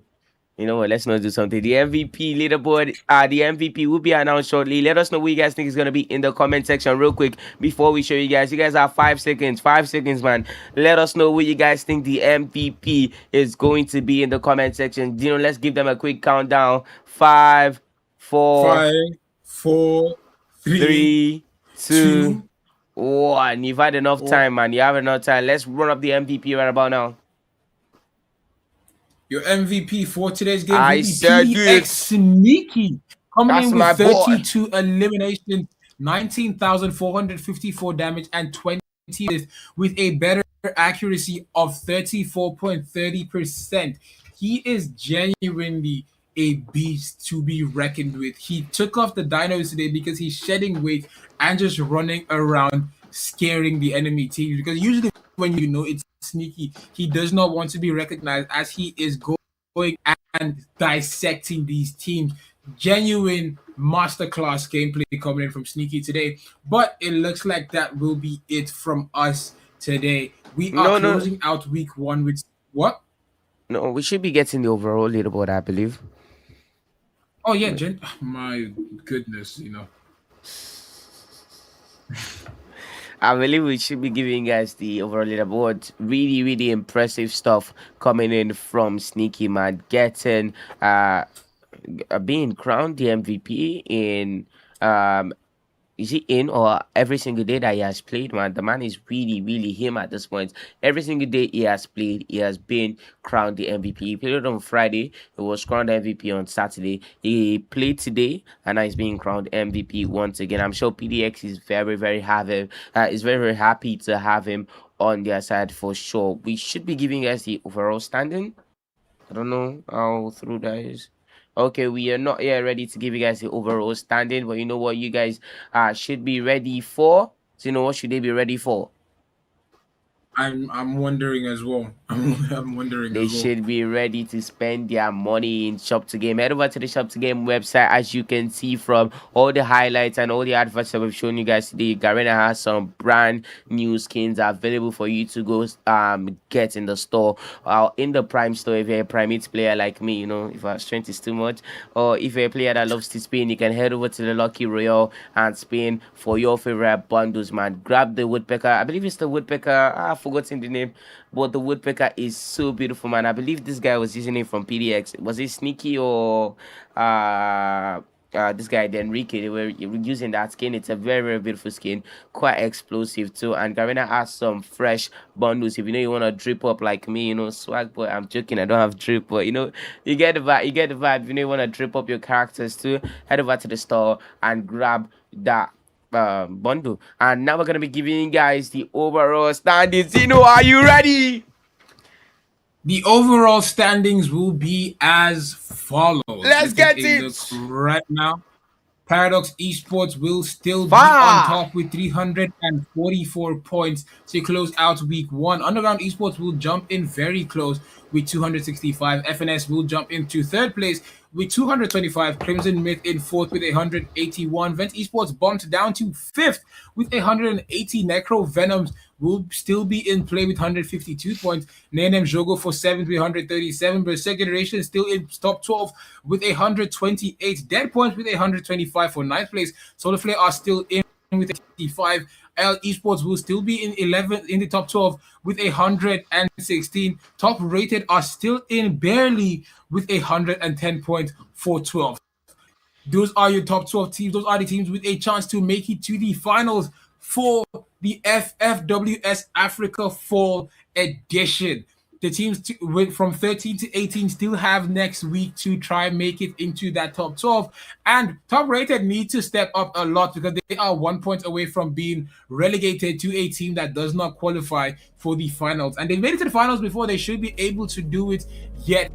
You know what? Let's not do something. The MVP leaderboard, the MVP will be announced shortly. Let us know what you guys think is gonna be in the comment section real quick before we show you guys. You guys have 5 seconds. 5 seconds, man. Let us know what you guys think the MVP is going to be in the comment section. Let's give them a quick countdown. Five, four, Five, four, three, three, two, two. one. You've had enough time, man. You have enough time. Let's run up the MVP right about now. Your MVP for today's games will I be said PDX it. Sneaky, coming That's in with my boy. 32 eliminations, 19,454 damage, and 20 with a better accuracy of 34.30%. He is genuinely a beast to be reckoned with. He took off the dinos today because he's shedding weight and just running around scaring the enemy team. Because usually when you know it's Sneaky, he does not want to be recognized as he is going and dissecting these teams. Genuine masterclass gameplay coming in from Sneaky today. But it looks like that will be it from us today. We are No, no, closing out week one with what? no. We should be getting the overall leaderboard, I believe. Oh yeah, my goodness. I believe we should be giving you guys the overall leaderboard. Really, really impressive stuff coming in from Sneaky Man, getting being crowned the MVP in is he in or every single day that he has played, man? The man is really, really him at this point. Every single day he has played, he has been crowned the MVP. He played on Friday, he was crowned MVP on Saturday. He played today, and now he's being crowned MVP once again. I'm sure PDX is very, very happy. Is very, very happy to have him on their side for sure. We should be giving us the overall standing. I don't know how through that is. Okay, we are not yet ready to give you guys the overall standing, but you know what you guys should be ready for. So you know what should they be ready for? I'm wondering as well. I'm wondering They as well. should be ready to spend their money in Shop to Game. Head over to the Shop to Game website, as you can see from all the highlights and all the adverts that we've shown you guys today. Garena has some brand new skins available for you to go get in the store, in the Prime store. If you're a Primate player like me, if our strength is too much, or if you're a player that loves to spin, you can head over to the Lucky Royale and spin for your favorite bundles, man. Grab the woodpecker. I believe it's the woodpecker. I've forgotten the name, but the woodpecker is so beautiful, man. I believe this guy was using it from PDX. Was it Sneaky or this guy, the Enrique? They were using that skin. It's a very, very beautiful skin, quite explosive too. And Garena has some fresh bundles. If you want to drip up like me, swag boy. I'm joking, I don't have drip, but you get the vibe. You get the vibe. If you want to drip up your characters too, head over to the store and grab that bundle. And now we're gonna be giving you guys the overall standings. Are you ready? The overall standings will be as follows. Let's Take get a look it. right now. Paradox Esports will still be on Fire. top with 344 points to close out week one. Underground Esports will jump in very close with 265. FNS will jump into third place with 225. Crimson Myth in fourth with 181. Vent Esports bumped down to fifth with 180. Necro Venoms will still be in play with 152 points. Nanem Jogo for seventh with 137. Berserk Generation still in top 12 with 128. Dead Points with 125 for ninth place. Solar Flare are still in with 85. L Esports will still be in 11th in the top 12 with 116. Top rated are still in barely with 110 points for 12. Those are your top 12 teams. Those are the teams with a chance to make it to the finals for the FFWS Africa Fall Edition. the teams from 13 to 18 still have next week to try and make it into that top 12. And top rated need to step up a lot because they are 1 point away from being relegated to a team that does not qualify for the finals. And they made it to the finals before. They should be able to do it yet.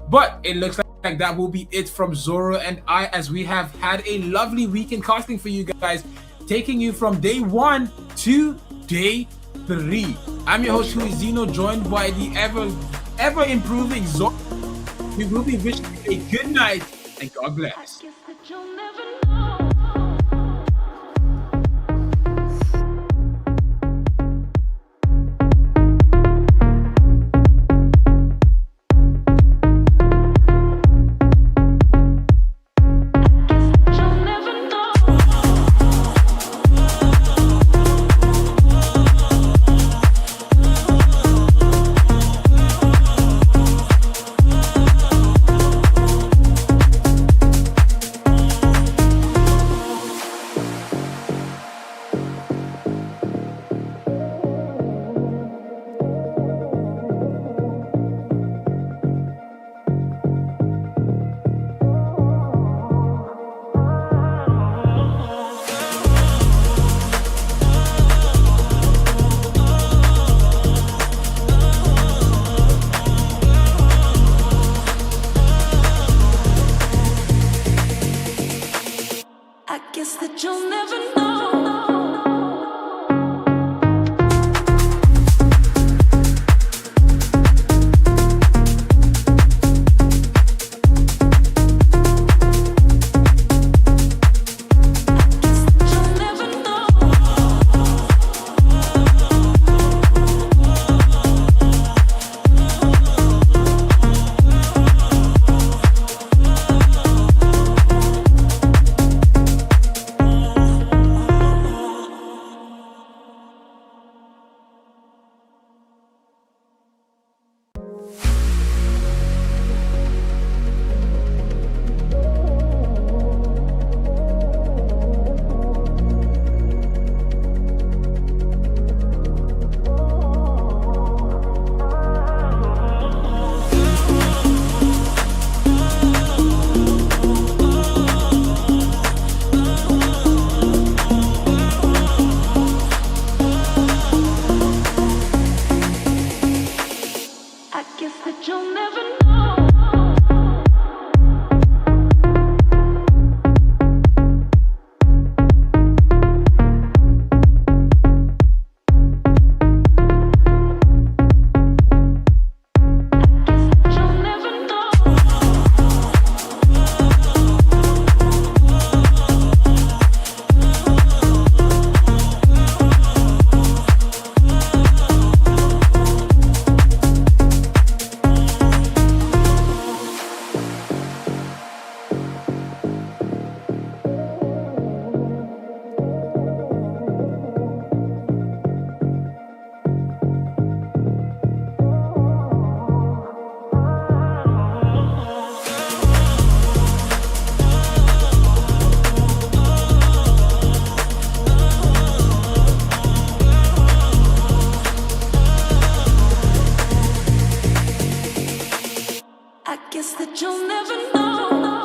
But it looks like that will be it from Zoro and I, as we have had a lovely weekend casting for you guys, taking you from day 1 to day 3. I'm your host, who is Zeno, joined by the ever improving Zoro. We will be wishing you a good night and God bless. Guess that you'll never know. You'll never know. I guess that you'll never know. You'll never know. I guess that you'll never know. You'll never know. I guess that you'll never know.